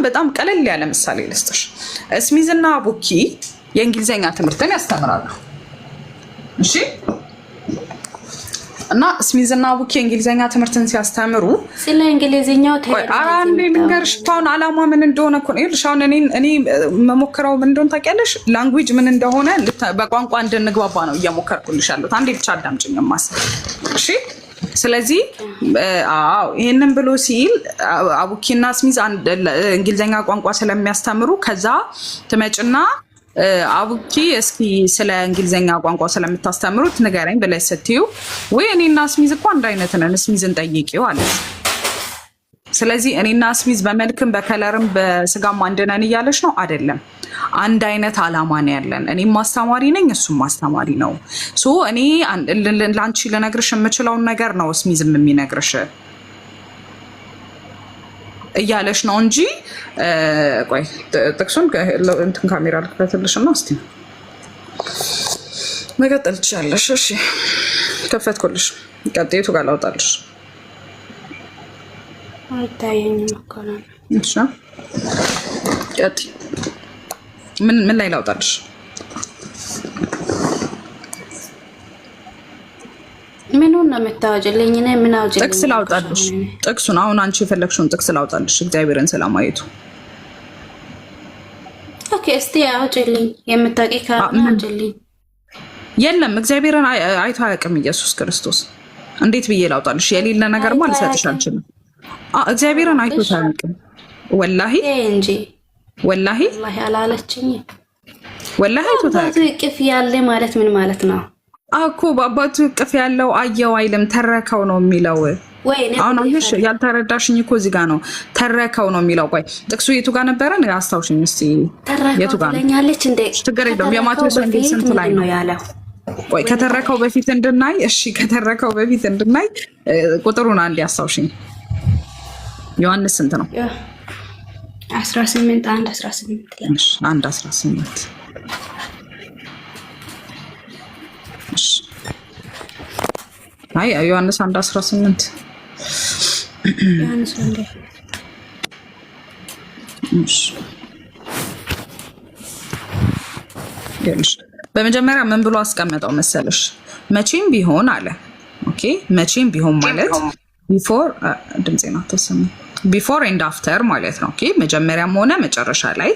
በጣም ቀለል ያለ ምሳሌ ልስጥሽ። ስሚዝና ቡኪ የእንግሊዘኛ ትምህርትን ያስተምራሉ። እሺ እና ስሚዝና ቡኪ የእንግሊዘኛ ትምህርትን ሲያስተምሩ ስለ እንግሊዘኛው አንዴ ልንገርሽ አሁን አላማ ምን እንደሆነ እኮ ነው። ይኸውልሽ አሁን እኔ መሞከረው ምን እንደሆነ ታውቂያለሽ? ላንጉዌጅ ምን እንደሆነ በቋንቋ እንድንግባባ ነው እየሞከርኩልሽ ያለሁት። አንዴ ብቻ አዳምጪኝማ። እሺ ስለዚህ ይሄንን ብሎ ሲል አቡኪና ስሚዝ እንግሊዘኛ ቋንቋ ስለሚያስተምሩ ከዛ ትመጭና አቡኪ እስኪ ስለ እንግሊዘኛ ቋንቋ ስለምታስተምሩት ንገረኝ ብለሽ ስትዩ ወይ እኔና ስሚዝ እኮ አንድ አይነት ነን ስሚዝን ጠይቂው አለ። ስለዚህ እኔና ስሚዝ በመልክም በከለርም በስጋም አንድ ነን እያለች ነው አይደለም። አንድ አይነት አላማ ነው ያለን። እኔም ማስተማሪ ነኝ እሱም ማስተማሪ ነው። ሶ እኔ ላንቺ ልነግርሽ የምችለውን ነገር ነው ስሚዝም የሚነግርሽ እያለሽ ነው እንጂ ቆይ ጥቅሱን እንትን ካሜራ ልክፈትልሽና እስቲ መቀጠል ትችላለሽ። እሺ ከፈትኩልሽ። ቀጥይቱ ጋር ላውጣልሽ። አይታየኝም እኮ ነው። እሺ ቀጥይ። ምን ላይ ላውጣልሽ? ምኑን ነው የምታወጪልኝ? እኔ ምን አውጪልኝ? ጥቅስ ላውጣልሽ። ጥቅሱን አሁን አንቺ የፈለግሽውን ጥቅስ ላውጣልሽ እግዚአብሔርን ስለማየቱ። ኦኬ እስቲ አውጪልኝ። የምታውቂ ካለ አውጪልኝ። የለም እግዚአብሔርን አይቶ አያውቅም ኢየሱስ ክርስቶስ። እንዴት ብዬ ላውጣልሽ? የሌለ ነገር ማለት ልሰጥሽ አልችልም። እግዚአብሔርን አይቶ አያውቅም ወላሂ እንጂ ወላሂ አላለችኝ። ወላሂ አይቶ አያውቅም። እቅፍ ያለ ማለት ምን ማለት ነው? እኮ በአባቱ እቅፍ ያለው አየው አይልም፣ ተረከው ነው የሚለው። አሁን አየሽ ያልተረዳሽኝ እኮ እዚህ ጋር ነው ተረከው ነው የሚለው። ቆይ ጥቅሱ የቱ ጋር ነበረ? አስታውሽኝ እስቲ የቱ ጋር ለኛለች እንደ ችግር የለውም። የማቴዎስ ወንጌል ስንት ላይ ነው ያለው? ቆይ ከተረከው በፊት እንድናይ እሺ፣ ከተረከው በፊት እንድናይ ቁጥሩን አንዴ አስታውሽኝ። ዮሐንስ ስንት ነው? 18 1 18 አይ ዮሐንስ 1:18 ዮሐንስ ወንጌል በመጀመሪያ ምን ብሎ አስቀመጠው መሰለሽ? መቼም ቢሆን አለ። ኦኬ መቼም ቢሆን ማለት ቢፎር ድምጼና ተሰማ ቢፎር ኤንድ አፍተር ማለት ነው። ኦኬ መጀመሪያም ሆነ መጨረሻ ላይ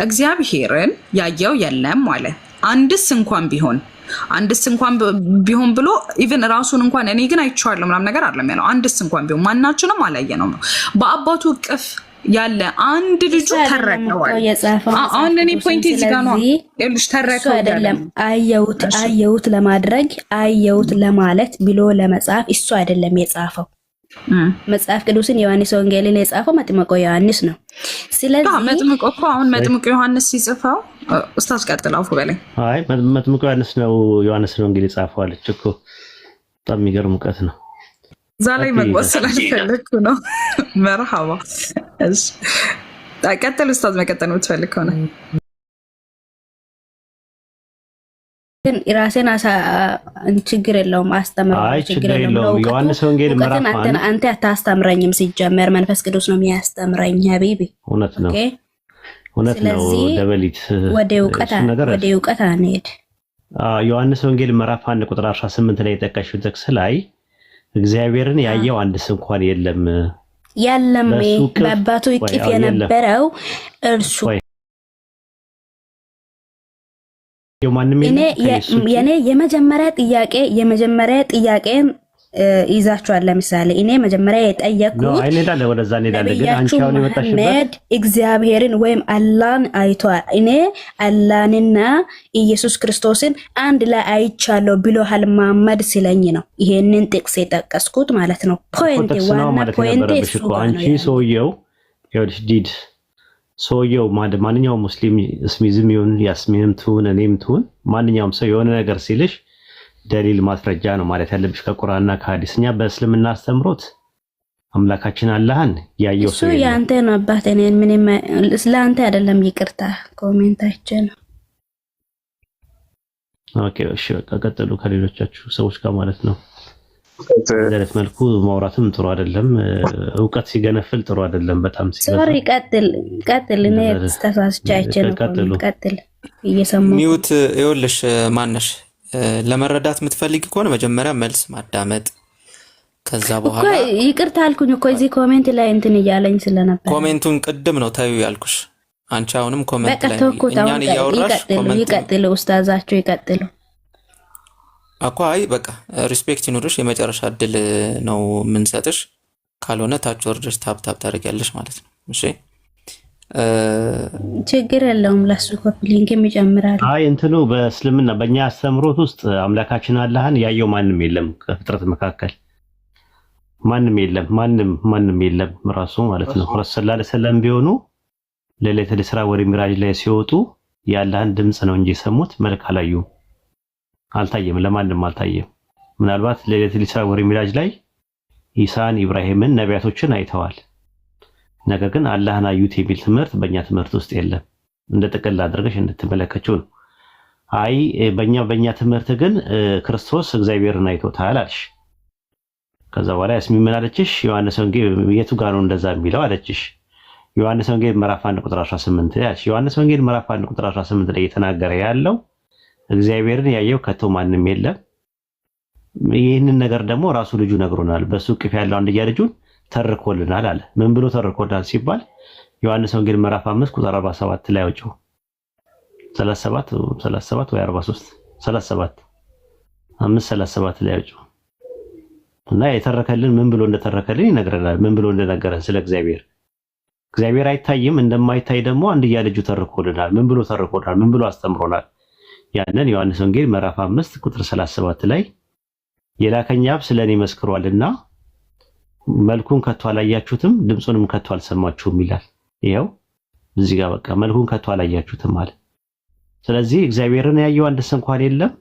እግዚአብሔርን ያየው የለም ማለት አንድስ እንኳን ቢሆን ብሎ ኢቭን ራሱን እንኳን እኔ ግን አይቼዋለሁ ምናምን ነገር አይደለም ያለው። አንድስ እንኳን ቢሆን ማናችንም አላየነው ነው። በአባቱ እቅፍ ያለ አንድ ልጁ ተረከዋል። አሁን እኔ ፖይንት እዚህ ጋር ነው። ልጅ ተረከው አይደለም አየሁት ለማድረግ አየሁት ለማለት ብሎ ለመጻፍ እሱ አይደለም የጻፈው። መጽሐፍ ቅዱስን ዮሐንስ ወንጌልን የጻፈው መጥምቁ ዮሐንስ ነው። ስለዚህ መጥምቁ እኮ አሁን መጥምቁ ዮሐንስ ሲጽፈው ኡስታዝ ቀጥል አፉ በላይ አይ መጥምቁ ዮሐንስ ነው ወንጌል የጻፈው አለች እኮ። በጣም የሚገርም እውቀት ነው። ዛሬ መግባት ስለፈለኩ ነው። መርሐባ እሺ ቀጥል ኡስታዝ መቀጠል የምትፈልግ ከሆነ ግን ራሴን ችግር የለውም አስተምረው ችግር የለውም። ዮሐንስ ወንጌል ምዕራፍ አንተ አታስተምረኝም ሲጀመር መንፈስ ቅዱስ ነው የሚያስተምረኝ ሀቢቢ። እውነት ነው ደበሊት ወደ እውቀት አንሄድ። ዮሐንስ ወንጌል ምዕራፍ 1 ቁጥር 18 ላይ የጠቀሽው ጥቅስ ላይ እግዚአብሔርን ያየው አንድስ እንኳን የለም በአባቱ እቅፍ የነበረው እርሱ የኔ የመጀመሪያ ጥያቄን ይዛችኋል። ለምሳሌ እኔ መጀመሪያ የጠየቅኩት እግዚአብሔርን ወይም አላህን አይቷል። እኔ አላህንና ኢየሱስ ክርስቶስን አንድ ላይ አይቻለሁ ብሎሃል መሐመድ ሲለኝ ነው ይሄንን ጥቅስ የጠቀስኩት ማለት ነው። ፖይንት ዋና ፖይንት እሱ አንቺ ሰውየው ማንኛውም ሙስሊም እስሚዝም ይሁን ያስሚንም ትሁን እኔም ትሁን ማንኛውም ሰው የሆነ ነገር ሲልሽ ደሊል ማስረጃ ነው ማለት ያለብሽ ከቁርአንና ከሐዲስ። እኛ በእስልምና አስተምሮት አምላካችን አላህን ያየው ሰው ያንተ ነው አባት እኔ ምንም ስለአንተ አይደለም ይቅርታ ኮሜንታችን ነው። ኦኬ እሺ ቀጥሉ ከሌሎቻችሁ ሰዎች ጋር ማለት ነው። በዚህ መልኩ ማውራትም ጥሩ አይደለም። እውቀት ሲገነፍል ጥሩ አይደለም። በጣም ሲገነፍል ሶሪ ቀጥል እኔ ተሳስቻችሁ ነው። ቀጥል እየሰማሁ ሚውት ይኸውልሽ ማነሽ ለመረዳት የምትፈልጊ ከሆነ መጀመሪያ መልስ ማዳመጥ ከዛ በኋላ ይቅርታ አልኩኝ እኮ እዚህ ኮሜንት ላይ እንትን እያለኝ ስለነበር ኮሜንቱን ቅድም ነው ታዩ ያልኩሽ። አንቺ አሁንም ኮሜንት ላይ እኛን እያወራሽ ይቀጥሉ ኡስታዛቸው ይቀጥሉ እኮ። አይ በቃ ሪስፔክት ይኑርሽ። የመጨረሻ እድል ነው የምንሰጥሽ። ካልሆነ ታች ወርደሽ ታፕ ታደርጊያለሽ ማለት ነው። እሺ ችግር የለውም። ለሱ ኮፒ ሊንክም ይጨምራል። አይ እንትኑ በእስልምና በእኛ አስተምሮት ውስጥ አምላካችን አላህን ያየው ማንም የለም ከፍጥረት መካከል ማንም የለም ራሱ ማለት ነው። ረሱል ሰለላሁ ዐለይሂ ወሰለም ቢሆኑ ለሌሊት ለስራ ወደ ሚራጅ ላይ ሲወጡ የአላህን ድምጽ ነው እንጂ ሰሙት መልክ አላዩም። አልታየም፣ ለማንም አልታየም። ምናልባት ለሌሊት ለስራ ወደ ሚራጅ ላይ ኢሳን ኢብራሂምን ነቢያቶችን አይተዋል። ነገር ግን አላህን አዩት የሚል ትምህርት በእኛ ትምህርት ውስጥ የለም። እንደ ጥቅል አድርገሽ እንድትመለከችው ነው። አይ በእኛ ትምህርት ግን ክርስቶስ እግዚአብሔርን አይቶታል አልሽ። ከዛ በኋላ ያስሚን ምን አለችሽ? ዮሐንስ ወንጌል የቱ ጋር ነው እንደዛ የሚለው አለችሽ። ዮሐንስ ወንጌል ምዕራፍ 1 ቁጥር 18 ያልሽ። ዮሐንስ ወንጌል ምዕራፍ 1 ቁጥር 18 ላይ እየተናገረ ያለው እግዚአብሔርን ያየው ከቶ ማንም የለም። ይህንን ነገር ደግሞ ራሱ ልጁ ነግሮናል። በሱ እቅፍ ያለው አንድያ ልጁን ተርኮልናል አለ። ምን ብሎ ተርኮልናል ሲባል ዮሐንስ ወንጌል ምዕራፍ 5 ቁጥር 47 ላይ አውጪው 37 ወይ 43 5:37 ላይ አውጪው እና የተረከልን ምን ብሎ እንደተረከልን ይነግረናል። ምን ብሎ እንደነገረን ስለ እግዚአብሔር አይታይም፣ እንደማይታይ ደግሞ አንድያ ልጁ ተርኮልናል። ምን ብሎ ተርኮልናል? ምን ብሎ አስተምሮናል? ያንን ዮሐንስ ወንጌል ምዕራፍ 5 ቁጥር 37 ላይ የላከኝ አብ ስለኔ መስክሯልና መልኩን ከቶ አላያችሁትም ድምጹንም ከቶ አልሰማችሁም ይላል። ይሄው እዚህ ጋር በቃ መልኩን ከቶ አላያችሁትም ማለት። ስለዚህ እግዚአብሔርን ያየው አንድስ እንኳን የለም።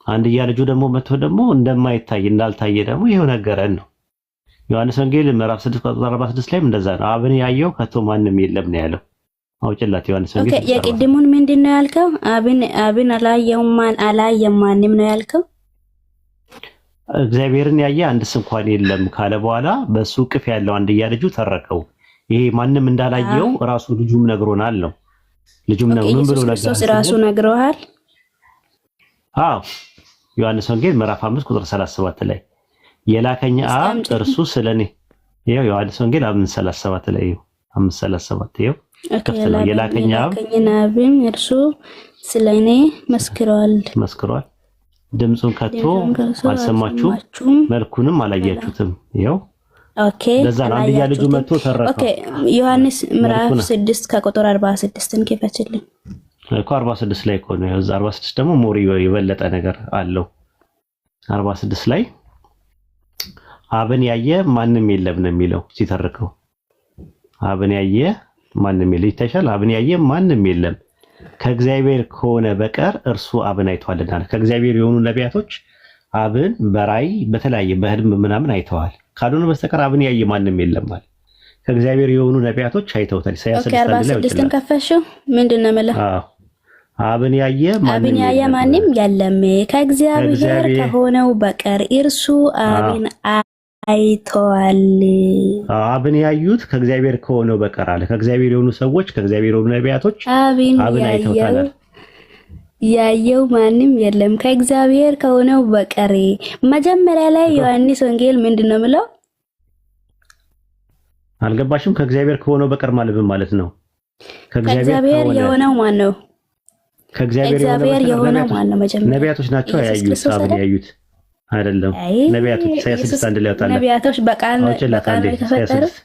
አንድያ ልጁ ደግሞ መጥቶ ደግሞ እንደማይታይ እንዳልታየ ደግሞ ይሄው ነገረን ነው። ዮሐንስ ወንጌል ምዕራፍ 6 ቁጥር 46 ላይም እንደዛ ነው። አብን ያየው ከቶ ማንም የለም ነው ያለው። አውጭላት ዮሐንስ ወንጌል። ኦኬ የቅድሙን ምንድነው ያልከው? አብን አላየም ማንም ነው ያልከው? እግዚአብሔርን ያየ አንድስ እንኳን የለም ካለ በኋላ በሱ እቅፍ ያለው አንድያ ልጁ ተረከው። ይሄ ማንም እንዳላየው ራሱ ልጁም ነግሮናል ነው። ልጁም ነው ምን ብሎ ነገር ራሱ ነግሮሃል? አዎ ዮሐንስ ወንጌል ምዕራፍ 5 ቁጥር 37 ላይ የላከኝ አብ እርሱ ስለኔ ይሄው ዮሐንስ ወንጌል 5:37 ላይ 5:37 ይሄው ከፍተኛ የላከኝ አብ እርሱ ስለኔ መስክሯል። ድምጹን ከቶ አልሰማችሁም፣ መልኩንም አላያችሁትም። ይሄው ኦኬ ለዛ አንድያ ልጁ መጥቶ ተረከው። ኦኬ ዮሐንስ ምዕራፍ 6 ከቁጥር 46ን ከፈችልኝ እኮ 46 ላይ እኮ ነው። 46 ደግሞ ሞሪ የበለጠ ነገር አለው። 46 ላይ አብን ያየ ማንም የለም ነው የሚለው ሲተርከው። አብን ያየ ማንም የለም ይታሻል። አብን ያየ ማንም የለም ከእግዚአብሔር ከሆነ በቀር እርሱ አብን አይቷልና። ከእግዚአብሔር የሆኑ ነቢያቶች አብን በራእይ በተለያየ በህልም ምናምን አይተዋል። ካልሆነ በስተቀር አብን ያየ ማንም የለም ማለት ከእግዚአብሔር የሆኑ ነቢያቶች አይተውታል። ኢሳይያስ 6:6 ከፈሽው ምንድነው ማለት? አብን ያየ ማንም የለም ከእግዚአብሔር ከሆነው በቀር እርሱ አብን አይተዋል። አብን ያዩት ከእግዚአብሔር ከሆነው በቀር አለ። ከእግዚአብሔር የሆኑ ሰዎች ከእግዚአብሔር የሆኑ ነቢያቶች አብን አይተውታል። ያየው ማንም የለም ከእግዚአብሔር ከሆነው በቀር። መጀመሪያ ላይ ዮሐንስ ወንጌል ምንድነው የሚለው? አልገባሽም? ከእግዚአብሔር ከሆነው በቀር ማለት ነው። ከእግዚአብሔር የሆነው ማን ነው? ከእግዚአብሔር የሆነው ማን ነው? መጀመሪያ ነቢያቶች ናቸው ያዩት። አብን ያዩት አይደለም ነቢያቶች። ኢሳይያስ 6:1 ላይ ወጣለ። ነቢያቶች በቃል የተፈጠሩት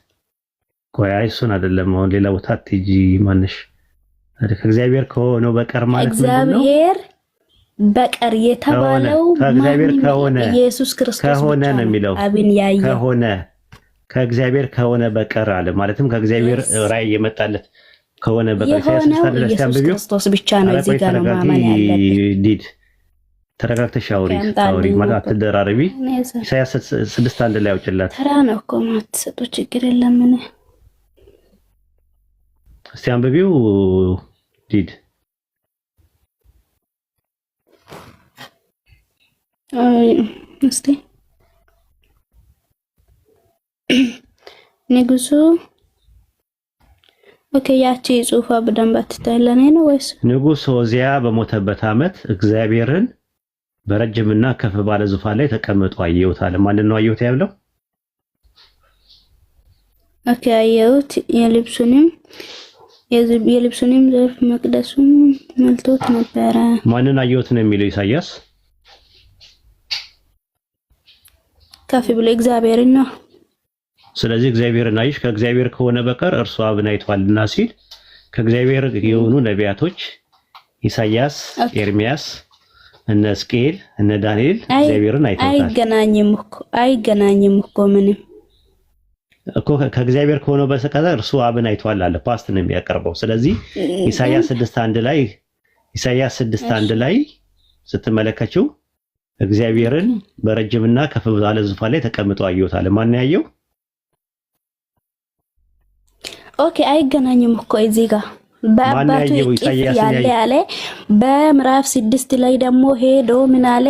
ቆይ እሱን አይደለም። አሁን ሌላ ቦታ አትጂ ማንሽ ከእግዚአብሔር ከሆነው በቀር ማለት ነው። እግዚአብሔር በቀር የተባለው ከእግዚአብሔር ከሆነ ኢየሱስ ክርስቶስ ከሆነ ነው የሚለው። አብን ያየ ከሆነ ከእግዚአብሔር ከሆነ በቀር አለ። ማለትም ከእግዚአብሔር ራእይ የመጣለት ከሆነ በቀር ኢየሱስ ክርስቶስ ብቻ ነው። እዚህ ጋር ነው ማመን ያለበት። ዲድ ተረጋግተሽ አውሪ ማለት አትደራረቢ። ኢሳይያስ 6:1 ላይ አውጭላት። ተራ ነው እኮ ማትሰጡ ችግር የለም። እስቲ አንብቢው ዲድ እስቲ ንጉሱ ኦኬ ያቺ ጽሁፋ በደንብ አትታይለኔ ነው ወይስ? ንጉስ ሆዚያ በሞተበት ዓመት እግዚአብሔርን በረጅምና ከፍ ባለ ዙፋን ላይ ተቀምጦ አየሁት አለ። ማንን ነው አየሁት ያለው? ኦኬ አየሁት የልብሱንም ዘርፍ መቅደሱን መልቶት ነበረ። ማንን አየሁት ነው የሚለው ኢሳይያስ? ከፍ ብሎ እግዚአብሔርን ነው። ስለዚህ እግዚአብሔርን አይሽ ከእግዚአብሔር ከሆነ በቀር እርሱ አብን አይቷልና ሲል ከእግዚአብሔር የሆኑ ነቢያቶች ኢሳይያስ፣ ኤርሚያስ፣ እነ ሕዝቅኤል፣ እነ ዳንኤል እግዚአብሔርን አይተውታል። አይገናኝም እኮ ምንም እኮ ከእግዚአብሔር ከሆነው በስተቀር እርሱ አብን አይቷል አለ። ፓስት ነው የሚያቀርበው። ስለዚህ ኢሳይያስ 6:1 ላይ ስትመለከችው እግዚአብሔርን በረጅምና ከፍ ባለ ዙፋን ላይ ተቀምጦ አየሁት አለ። ማን ያየው? ኦኬ አይገናኝም እኮ እዚህ ጋር በአባቱ ያለ በምዕራፍ 6 ላይ ደግሞ ሄዶ ምን አለ?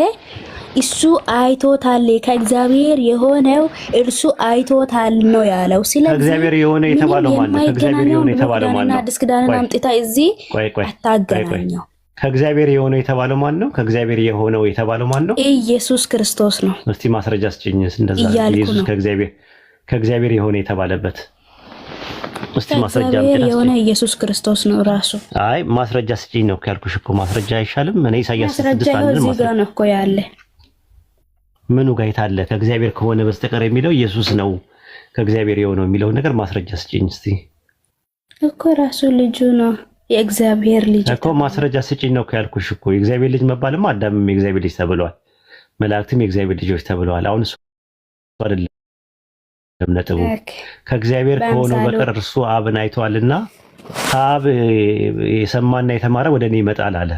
እሱ አይቶታል ከእግዚአብሔር የሆነው እርሱ አይቶታል ነው ያለው። ስለዚህ ከእግዚአብሔር የሆነ የተባለው ማን ነው? ከእግዚአብሔር የሆነ የተባለው ማን ነው? አዲስ ኪዳንን አምጥታ እዚህ አታገናኘው። ከእግዚአብሔር የሆነው የተባለው ማን ነው? ከእግዚአብሔር የሆነው የተባለው ማን ነው? ኢየሱስ ክርስቶስ ነው። እስቲ ማስረጃ ስጭኝ። እንደዛ ኢየሱስ ከእግዚአብሔር የሆነ የተባለበት እስቲ ማስረጃ የሆነ ኢየሱስ ክርስቶስ ነው ራሱ። አይ ማስረጃ ስጭኝ ነው ያልኩሽ እኮ። ማስረጃ አይሻልም? እኔ ኢሳይያስ 6:1 ማስረጃ ነው እኮ ያለ። ምኑ ጋር የታለ? ከእግዚአብሔር ከሆነ በስተቀር የሚለው ኢየሱስ ነው። ከእግዚአብሔር የሆነው የሚለው ነገር ማስረጃ ስጭኝ እስቲ። እኮ ራሱ ልጁ ነው የእግዚአብሔር ልጅ እኮ። ማስረጃ ስጭኝ ነው ያልኩሽ እኮ። የእግዚአብሔር ልጅ መባልማ አዳምም የእግዚአብሔር ልጅ ተብሏል፣ መላእክትም የእግዚአብሔር ልጆች ተብለዋል። አሁን እሱ አይደለም ነጥቡ። ከእግዚአብሔር ከሆነው በቀር እርሱ አብን አይቷልና ከአብ የሰማና የተማረ ወደ እኔ ይመጣል አለ።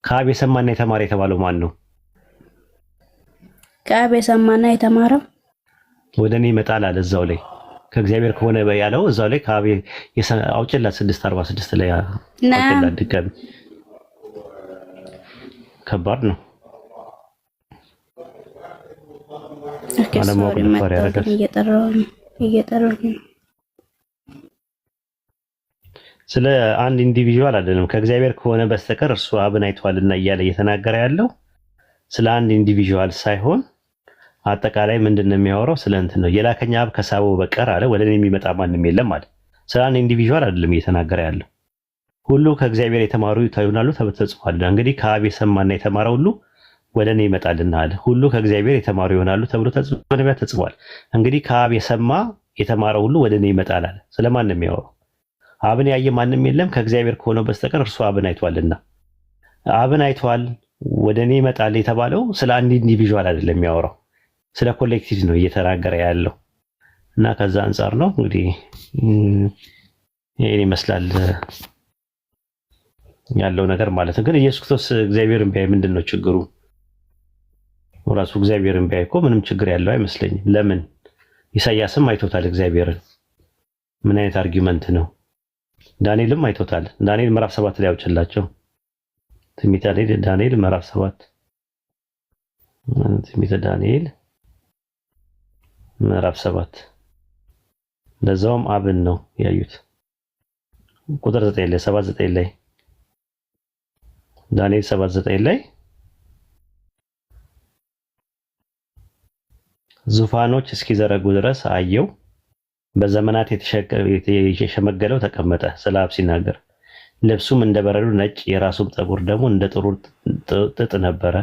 ከአብ የሰማና የተማረ የተባለው ማን ነው? ከአብ የሰማና የተማረው ወደ እኔ ይመጣል አለ። እዛው ላይ ከእግዚአብሔር ከሆነ ያለው እዛው ላይ ከአብ አውጭላት 6:46 ላይ አውጭላት። ድጋሚ ከባድ ነው። አለማወቅ ደፋር ያደርጋል። እየጠራሁኝ ስለ አንድ ኢንዲቪጁዋል አይደለም ከእግዚአብሔር ከሆነ በስተቀር እርሱ አብን አይቷልና እያለ እየተናገረ ያለው ስለ አንድ ኢንዲቪጁዋል ሳይሆን አጠቃላይ ምንድነው የሚያወራው? ስለ እንትን ነው። የላከኝ አብ ከሳበው በቀር አለ ወደ እኔ የሚመጣ ማንም የለም አለ። ስለ አንድ ኢንዲቪጁዋል አይደለም እየተናገረ ያለው። ሁሉ ከእግዚአብሔር የተማሩ ይሆናሉ ተጽፏል። እንግዲህ ከአብ የሰማና የተማረ ሁሉ ወደ እኔ ይመጣልና አለ። ሁሉ ከእግዚአብሔር የተማሩ ይሆናሉ ተብሎ ተጽፏል። እንግዲህ ከአብ የሰማ የተማረ ሁሉ ወደ እኔ ይመጣል አለ። ስለማን ነው የሚያወራው? አብን ያየ ማንም የለም ከእግዚአብሔር ከሆነው በስተቀር እርሱ አብን አይቷልና። አብን አይቷል ወደ እኔ ይመጣል የተባለው ስለ አንድ ኢንዲቪጁዋል አይደለም የሚያወራው፣ ስለ ኮሌክቲቭ ነው እየተናገረ ያለው እና ከዛ አንፃር ነው እንግዲህ ይሄን ይመስላል ያለው ነገር ማለት ነው። ግን ኢየሱስ ክርስቶስ እግዚአብሔርን ቢያይ ምንድን ነው ችግሩ? ራሱ እግዚአብሔርን ቢያይ እኮ ምንም ችግር ያለው አይመስለኝም። ለምን? ኢሳያስም አይቶታል እግዚአብሔርን። ምን አይነት አርጊመንት ነው? ዳንኤልም አይቶታል። ዳንኤል ምዕራፍ 7 ላይ አውጭላቸው። ትንቢተ ዳንኤል ምዕራፍ 7 ትንቢተ ዳንኤል ምዕራፍ 7 ለዛውም አብን ነው ያዩት። ቁጥር 9 ላይ 7:9 ላይ ዳንኤል 7:9 ላይ ዙፋኖች እስኪዘረጉ ድረስ አየው፣ በዘመናት የተሸመገለው ተቀመጠ። ስለ አብ ሲናገር ልብሱም እንደ በረዶ ነጭ፣ የራሱም ጠጉር ደግሞ እንደ ጥሩር ጥጥ ነበረ።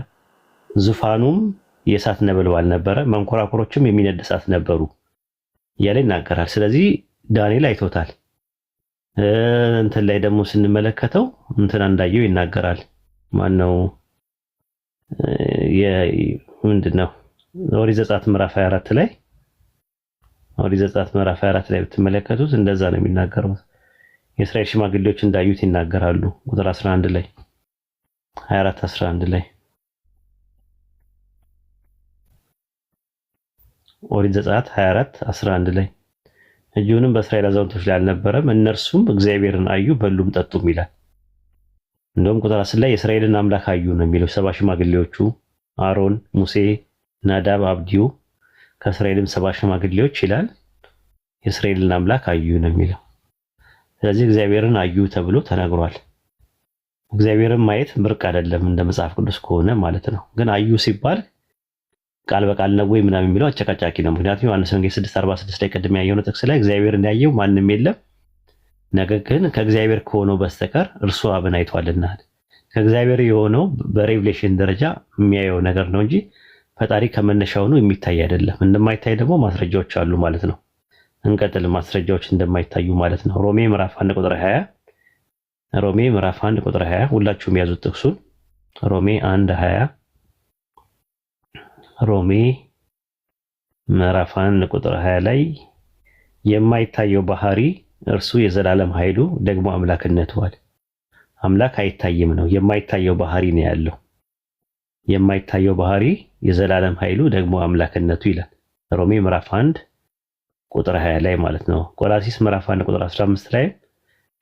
ዙፋኑም የእሳት ነበልባል ነበረ፣ መንኮራኩሮችም የሚነድ እሳት ነበሩ እያለ ይናገራል። ስለዚህ ዳንኤል አይቶታል። እንትን ላይ ደግሞ ስንመለከተው እንትን እንዳየው ይናገራል። ማነው ምንድነው ኦሪት ዘጸአት ምዕራፍ 24 ላይ ኦሪት ዘጸአት ምዕራፍ 24 ላይ ብትመለከቱት እንደዛ ነው የሚናገረው። የእስራኤል ሽማግሌዎች እንዳዩት ይናገራሉ። ቁጥር 11 ላይ 24:11 ላይ ኦሪት ዘጸአት 24:11 ላይ እጁንም በእስራኤል አዛውንቶች ላይ አልነበረም፣ እነርሱም እግዚአብሔርን አዩ በሉም ጠጡም ይላል። እንደውም ቁጥር 10 ላይ የእስራኤልን አምላክ አዩ ነው የሚለው። 70 ሽማግሌዎቹ አሮን፣ ሙሴ፣ ናዳብ፣ አብዲዩ ከእስራኤልም 70 ሽማግሌዎች ይላል የእስራኤልን አምላክ አዩ ነው የሚለው። ስለዚህ እግዚአብሔርን አዩ ተብሎ ተነግሯል። እግዚአብሔርን ማየት ብርቅ አይደለም እንደ መጽሐፍ ቅዱስ ከሆነ ማለት ነው። ግን አዩ ሲባል ቃል በቃል ነው ወይ ምናምን የሚለው አጨቃጫቂ ነው። ምክንያቱም ዮሐንስ ወንጌል 6:46 ላይ ቀድም ያየው ጥቅስ ላይ እግዚአብሔርን ያየው ማንም የለም፣ ነገር ግን ከእግዚአብሔር ከሆነው በስተቀር እርሱ አብን አይቷልና። ከእግዚአብሔር የሆነው በሬቭሌሽን ደረጃ የሚያየው ነገር ነው እንጂ ፈጣሪ ከመነሻው ነው የሚታይ አይደለም። እንደማይታይ ደግሞ ማስረጃዎች አሉ ማለት ነው። እንቀጥል። ማስረጃዎች እንደማይታዩ ማለት ነው። ሮሜ ምዕራፍ 1 ቁጥር 20 ሮሜ ምዕራፍ 1 ቁጥር 20 ሁላችሁም ያዙት ጥቅሱን። ሮሜ 1:20 ሮሜ ምዕራፍ 1 ቁጥር 20 ላይ የማይታየው ባህሪ እርሱ የዘላለም ኃይሉ ደግሞ አምላክነቱ አለ። አምላክ አይታይም ነው፣ የማይታየው ባህሪ ነው ያለው። የማይታየው ባህሪ የዘላለም ኃይሉ ደግሞ አምላክነቱ ይላል። ሮሜ ምዕራፍ 1 ቁጥር 20 ላይ ማለት ነው። ቆላሲስ ምዕራፍ 1 ቁጥር 15 ላይ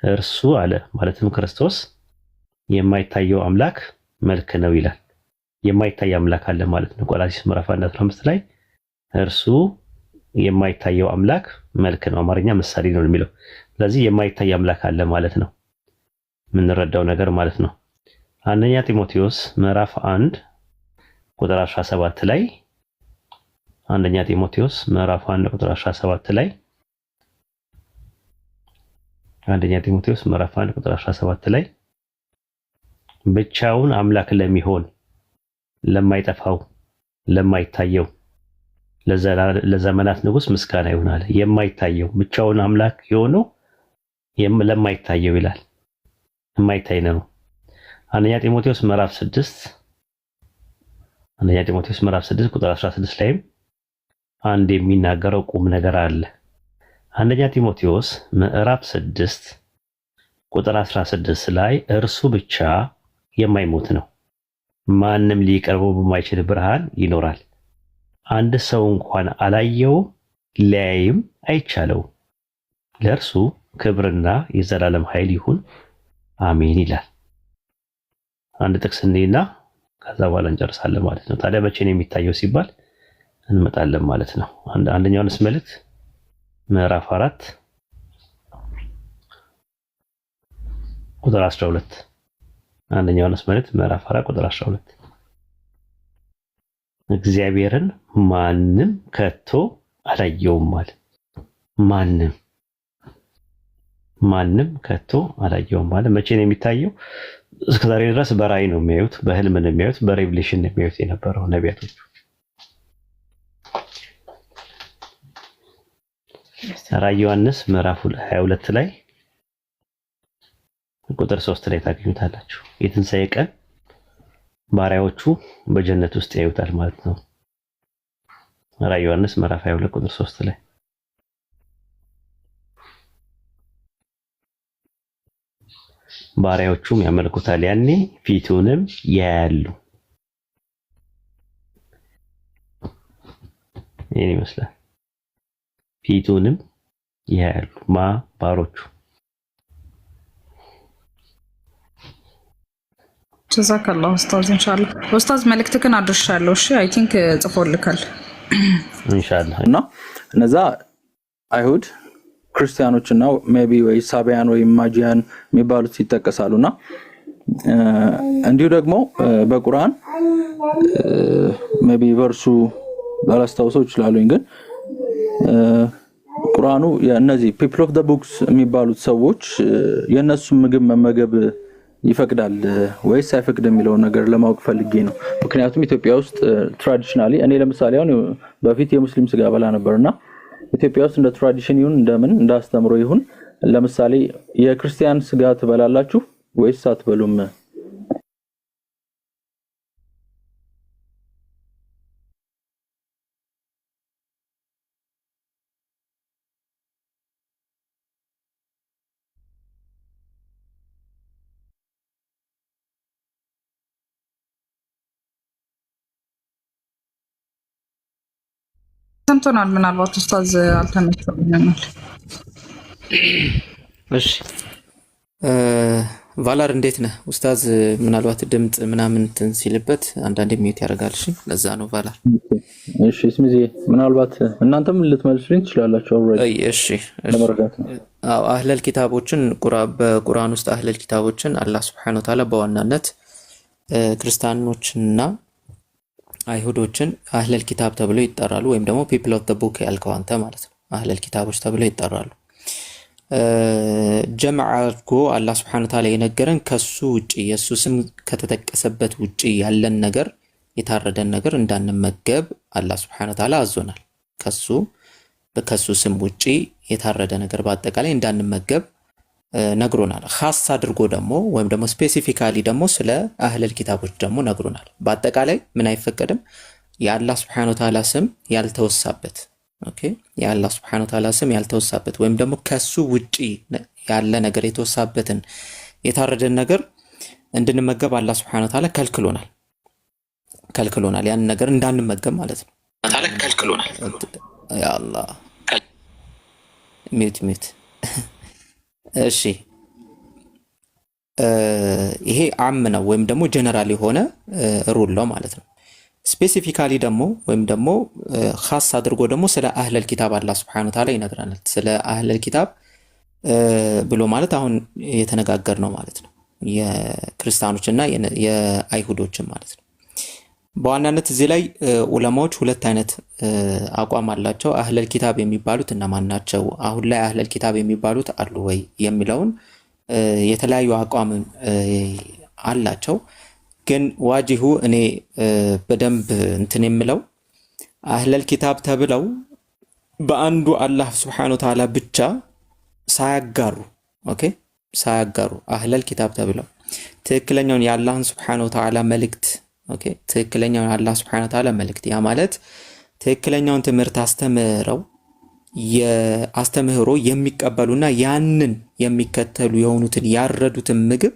እርሱ አለ ማለትም ክርስቶስ የማይታየው አምላክ መልክ ነው ይላል። የማይታይ አምላክ አለ ማለት ነው። ቆላሲስ ምዕራፍ 1:15 ላይ እርሱ የማይታየው አምላክ መልክ ነው፣ አማርኛ ምሳሌ ነው የሚለው። ስለዚህ የማይታይ አምላክ አለ ማለት ነው፣ የምንረዳው ነገር ማለት ነው። አንደኛ ጢሞቴዎስ ምዕራፍ 1 ቁጥር 17 ላይ አንደኛ ጢሞቴዎስ ምዕራፍ 1 ቁጥር 17 ላይ አንደኛ ጢሞቴዎስ ምዕራፍ 1 ቁጥር 17 ላይ ብቻውን አምላክ ለሚሆን ለማይጠፋው ለማይታየው ለዘመናት ንጉስ ምስጋና ይሆናል። የማይታየው ብቻውን አምላክ የሆነው ለማይታየው ይላል። የማይታይ ነው። አንደኛ ጢሞቴዎስ ምዕራፍ 6 ቁጥር 16 ላይም አንድ የሚናገረው ቁም ነገር አለ። አንደኛ ጢሞቴዎስ ምዕራፍ 6 ቁጥር 16 ላይ እርሱ ብቻ የማይሞት ነው፣ ማንም ሊቀርበው በማይችል ብርሃን ይኖራል። አንድ ሰው እንኳን አላየው ሊያይም አይቻለው። ለእርሱ ክብርና የዘላለም ኃይል ይሁን አሜን ይላል። አንድ ጥቅስ እንዲና ከዛ በኋላ እንጨርሳለን ማለት ነው። ታዲያ መቼ ነው የሚታየው ሲባል እንመጣለን ማለት ነው። አንደኛው ዮሐንስ መልእክት ምዕራፍ 4 ቁጥር 12 አንደኛው ዮሐንስ መልእክት ምዕራፍ 4 ቁጥር 12 እግዚአብሔርን ማንም ከቶ አላየውም ማለት ማንም ከቶ አላየውም ማለት መቼ ነው የሚታየው? እስከዛሬ ድረስ በራእይ ነው የሚያዩት፣ በህልም ነው የሚያዩት፣ በሬቭሌሽን ነው የሚያዩት የነበረው ነቢያቶች። ራእይ ዮሐንስ ምዕራፍ 22 ላይ ቁጥር 3 ላይ ታገኙታላችሁ። የትንሣኤ ቀን ባሪያዎቹ በጀነት ውስጥ ያዩታል ማለት ነው። ራእይ ዮሐንስ ምዕራፍ 22 ቁጥር 3 ላይ ባሪያዎቹም ያመልኩታል፣ ያኔ ፊቱንም ያያሉ። ይሄን ይመስላል። ፊቱንም ያያሉ ባሮቹ። ጀዛከላህ ኡስታዝ። ኢንሻአላህ ኡስታዝ መልእክትህን አድርሻለሁ። እሺ አይ ቲንክ ጽፎልካል ኢንሻአላህ። እና እነዛ አይሁድ ክርስቲያኖችና ሜቢ ወይ ሳቢያን ወይ ማጂያን የሚባሉት ይጠቀሳሉና እንዲሁ ደግሞ በቁርአን ሜቢ ቨርሱ ላላስታውሰው ይችላልኝ፣ ግን ቁርአኑ የእነዚህ ፒፕል ኦፍ ዘ ቡክስ የሚባሉት ሰዎች የነሱ ምግብ መመገብ ይፈቅዳል ወይስ አይፈቅድ የሚለው ነገር ለማወቅ ፈልጌ ነው። ምክንያቱም ኢትዮጵያ ውስጥ ትራዲሽናሊ እኔ ለምሳሌ አሁን በፊት የሙስሊም ስጋ በላ ነበርና ኢትዮጵያ ውስጥ እንደ ትራዲሽን ይሁን እንደምን እንዳስተምሮ ይሁን ለምሳሌ የክርስቲያን ስጋ ትበላላችሁ ወይስ አትበሉም? ሰምቶናል። ምናልባት ኡስታዝ አልተመቸውም ይሆናል። እሺ ቫላር እንዴት ነህ ኡስታዝ? ምናልባት ድምጽ ምናምን እንትን ሲልበት አንዳንዴ ሚዩት ያደርጋል። እሺ ለዛ ነው ቫላር። እሺ ስሚዜ ምናልባት እናንተም ልትመልሱልኝ ትችላላችሁ። ኦልሬዲ እሺ ለመረዳት ነው። አዎ አህለል ኪታቦችን በቁርአን ውስጥ አህለል ኪታቦችን አላህ Subhanahu Wa Ta'ala በዋናነት ክርስቲያኖችንና አይሁዶችን አህለል ኪታብ ተብለው ይጠራሉ፣ ወይም ደግሞ ፒፕል ኦፍ ዘ ቡክ ያልከው አንተ ማለት ነው። አህለል ኪታቦች ተብለው ይጠራሉ። ጀምዓ አድርጎ አላህ Subhanahu Wa Ta'ala የነገረን ከሱ ውጪ የሱ ስም ከተጠቀሰበት ውጪ ያለን ነገር የታረደን ነገር እንዳንመገብ አላህ Subhanahu Wa Ta'ala አዞናል። ከሱ ስም ውጪ የታረደ ነገር በአጠቃላይ እንዳንመገብ ነግሮናል። ኻስ አድርጎ ደግሞ ወይም ደግሞ ስፔሲፊካሊ ደግሞ ስለ አህለል ኪታቦች ደግሞ ነግሮናል። በአጠቃላይ ምን አይፈቀድም? የአላህ Subhanahu Wa Ta'ala ስም ያልተወሳበት ኦኬ፣ የአላህ Subhanahu Wa Ta'ala ስም ያልተወሳበት ወይም ደግሞ ከሱ ውጪ ያለ ነገር የተወሳበትን የታረደን ነገር እንድንመገብ አላህ Subhanahu Wa Ta'ala ከልክሎናል። ያን ነገር እንዳንመገብ ማለት ነው። ታላ ከልክሎናል። ያ አላህ ሚት እሺ ይሄ አም ነው ወይም ደግሞ ጀነራል የሆነ ሩል ነው ማለት ነው። ስፔሲፊካሊ ደግሞ ወይም ደግሞ ኻስ አድርጎ ደግሞ ስለ አህለል ኪታብ አላህ Subhanahu Wa Ta'ala ይነግረናል። ስለ አህለል ኪታብ ብሎ ማለት አሁን የተነጋገር ነው ማለት ነው። የክርስቲያኖችና የአይሁዶችን ማለት ነው። በዋናነት እዚህ ላይ ዑለማዎች ሁለት አይነት አቋም አላቸው። አህለል ኪታብ የሚባሉት እነማን ናቸው? አሁን ላይ አህለል ኪታብ የሚባሉት አሉ ወይ የሚለውን የተለያዩ አቋም አላቸው። ግን ዋጂሁ እኔ በደንብ እንትን የምለው አህለል ኪታብ ተብለው በአንዱ አላህ Subhanahu Wa Ta'ala ብቻ ሳያጋሩ ሳያጋሩ አህለል ኪታብ ተብለው ትክክለኛውን የአላህን Subhanahu Wa Ta'ala መልእክት ትክክለኛውን አላህ Subhanahu Wa Ta'ala መልእክት ያ ማለት ትክክለኛውን ትምህርት አስተምህሮ የሚቀበሉና ያንን የሚከተሉ የሆኑትን ያረዱትን ምግብ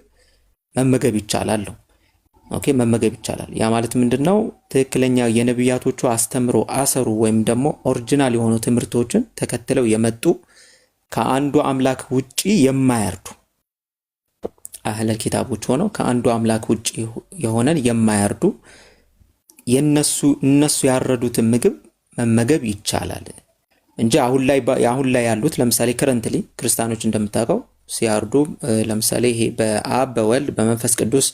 መመገብ ይቻላል። መመገብ ይቻላል። ያ ማለት ምንድነው? ትክክለኛ የነብያቶቹ አስተምሮ አሰሩ ወይም ደግሞ ኦሪጂናል የሆኑ ትምህርቶችን ተከትለው የመጡ ከአንዱ አምላክ ውጪ የማያርዱ አህለል ኪታቦች ሆነው ከአንዱ አምላክ ውጪ የሆነን የማያርዱ እነሱ ያረዱትን ምግብ መመገብ ይቻላል እንጂ አሁን ላይ ያሉት ለምሳሌ ከረንትሊ ክርስቲያኖች እንደምታውቀው ሲያርዱ ለምሳሌ ይሄ በአብ በወልድ በመንፈስ ቅዱስ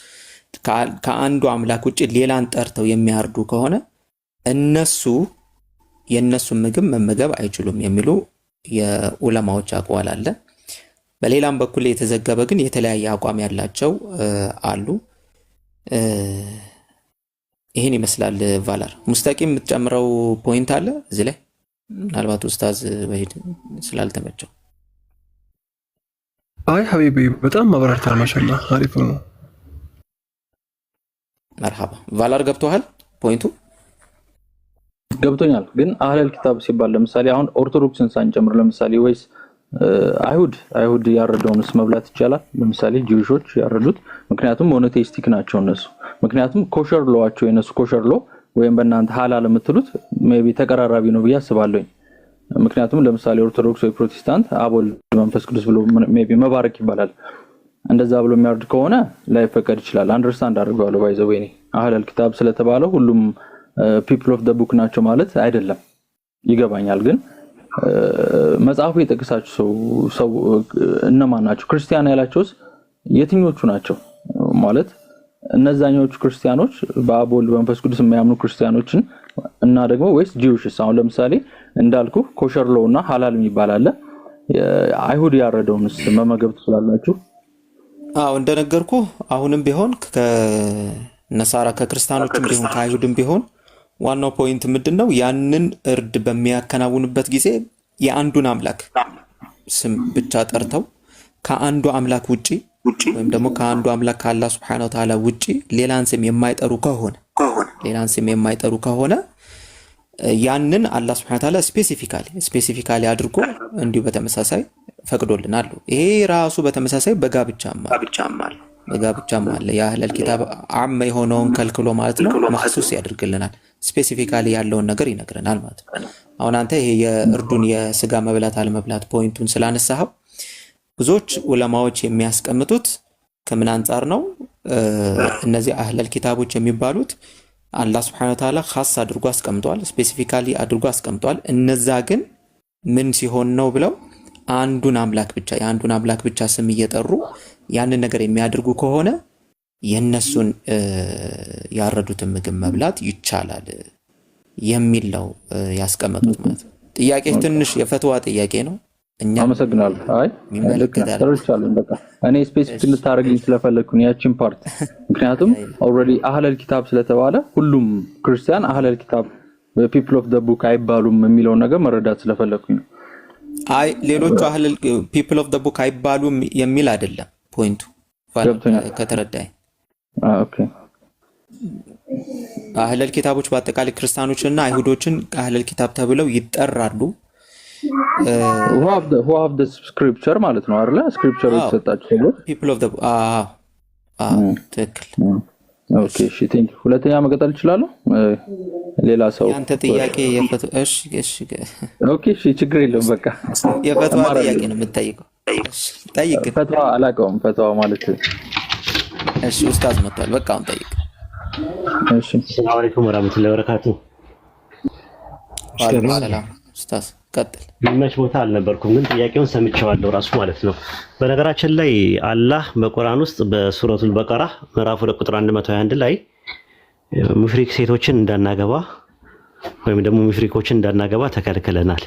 ከአንዱ አምላክ ውጪ ሌላን ጠርተው የሚያርዱ ከሆነ የነሱን ምግብ መመገብ አይችሉም የሚሉ የዑለማዎች አቋም አለ። በሌላም በኩል የተዘገበ ግን የተለያየ አቋም ያላቸው አሉ። ይሄን ይመስላል። ቫላር ሙስታቂም የምትጨምረው ፖይንት አለ እዚህ ላይ ምናልባት ኡስታዝ ወሂድ ስላልተመቸው። አይ ሀቢቢ በጣም ማብራርታ ማሻአላህ አሪፍ ነው። መርሐባ ቫላር ገብቶሃል? ፖይንቱ ገብቶኛል። ግን አህለል ኪታብ ሲባል ለምሳሌ አሁን ኦርቶዶክስን ሳንጨምር ለምሳሌ ወይስ አይሁድ ያረደውንስ መብላት ይቻላል? ለምሳሌ ጂውሾች ያረዱት ምክንያቱም ሞኖቴይስቲክ ናቸው እነሱ። ምክንያቱም ኮሸር ሎዋቸው የነሱ ኮሸር ሎ ወይም በእናንተ ሐላል የምትሉት ሜቢ ተቀራራቢ ነው ብዬ አስባለሁ። ምክንያቱም ለምሳሌ ኦርቶዶክስ ወይ ፕሮቴስታንት አብ ወልድ መንፈስ ቅዱስ ብሎ ሜቢ መባረክ ይባላል። እንደዛ ብሎ የሚያርድ ከሆነ ላይፈቀድ ይችላል። አንደርስታንድ አድርገዋለሁ። ባይዘው ወይኔ አህለል ኪታብ ስለተባለው ሁሉም ፒፕል ኦፍ ዘ ቡክ ናቸው ማለት አይደለም፣ ይገባኛል። ግን መጽሐፉ የጠቀሳቸው ሰው እነማን ናቸው? ክርስቲያን ያላቸውስ የትኞቹ ናቸው? ማለት እነዛኞቹ ክርስቲያኖች በአብ ወልድ መንፈስ ቅዱስ የሚያምኑ ክርስቲያኖችን እና ደግሞ ወይስ ጂውሽስ? አሁን ለምሳሌ እንዳልኩ ኮሸር ሎው እና ሐላል የሚባል አለ። አይሁድ ያረደውንስ መመገብ ትችላላችሁ? አዎ እንደነገርኩ አሁንም ቢሆን ከነሳራ ከክርስቲያኖችም ቢሆን ከአይሁድም ቢሆን ዋናው ፖይንት ምንድነው? ያንን እርድ በሚያከናውኑበት ጊዜ የአንዱን አምላክ ስም ብቻ ጠርተው ከአንዱ አምላክ ውጪ ወይም ደግሞ ከአንዱ አምላክ ከአላህ Subhanahu Wa Ta'ala ውጪ ሌላን ስም የማይጠሩ ከሆነ ያንን አላህ Subhanahu Wa Ta'ala ስፔሲፊካሊ አድርጎ እንዲሁ በተመሳሳይ ፈቅዶልናል። ይሄ ራሱ በተመሳሳይ በጋብቻም አለ። የአህለል ኪታብ አም የሆነውን ከልክሎ ማለት ነው መخصوص ያድርግልናል። ስፔሲፊካሊ ያለውን ነገር ይነግረናል ማለት ነው። አሁን አንተ ይሄ የእርዱን የስጋ መብላት አለመብላት ፖይንቱን ስላነሳኸው ብዙዎች ዑለማዎች የሚያስቀምጡት ከምን አንፃር ነው? እነዚህ አህለል ኪታቦች የሚባሉት አላህ Subhanahu Wa Ta'ala ኻስ አድርጎ አስቀምጧል፣ ስፔሲፊካሊ አድርጎ አስቀምጧል። እነዛ ግን ምን ሲሆን ነው ብለው የአንዱን አምላክ ብቻ ስም እየጠሩ ያንን ነገር የሚያደርጉ ከሆነ የነሱን ያረዱትን ምግብ መብላት ይቻላል የሚል ነው ያስቀመጡት ማለት ነው። ጥያቄ ትንሽ የፈትዋ ጥያቄ ነው። እኛ አመሰግናለሁ። አይ ተርቻለሁ። በቃ እኔ ስፔሲፊክ ልታረግልኝ ስለፈለኩኝ ያቺን ፓርት ምክንያቱም ኦልሬዲ አህለል ኪታብ ስለተባለ ሁሉም ክርስቲያን አህለል ኪታብ ፒፕል ኦፍ ዘ ቡክ አይባሉም የሚለው ነገር መረዳት ስለፈለኩኝ ነው። አይ ሌሎቹ አህለል ፒፕል ኦፍ ዘ ቡክ አይባሉም የሚል አይደለም ፖይንቱ ከተረዳኝ። ኦኬ አህለል ኪታቦች በአጠቃላይ ክርስቲያኖችና አይሁዶችን አህለል ኪታብ ተብለው ይጠራሉ። who have the scripture ማለት ነው አይደል? ስክሪፕቸሩ የተሰጣቸው people of the ትክክል። ኦኬ እሺ ቴንክ ዩ። ሁለተኛ መቀጠል ይችላል? ሌላ ሰው ያንተ ጥያቄ እሺ ኦኬ እሺ ችግር የለውም። በቃ የፈትዋ ጥያቄ ነው የምትጠይቀው? ጠይቅ። ፈትዋ አላውቀውም። ፈትዋ ማለት እሺ ኡስታዝ መጥቷል። በቃ አሁን ጠይቅ። እሺ ሰላም አለይኩም ወራህመቱላሂ ወበረካቱ። ሰላም ኡስታዝ ቀጥል። መች ቦታ አልነበርኩም ግን ጥያቄውን ሰምቼዋለሁ ራሱ ማለት ነው። በነገራችን ላይ አላህ በቁርአን ውስጥ በሱረቱል በቀራ ምዕራፍ 2 ቁጥር 121 ላይ ሙሽሪክ ሴቶችን እንዳናገባ ወይም ደግሞ ሙሽሪኮችን እንዳናገባ ተከልክለናል።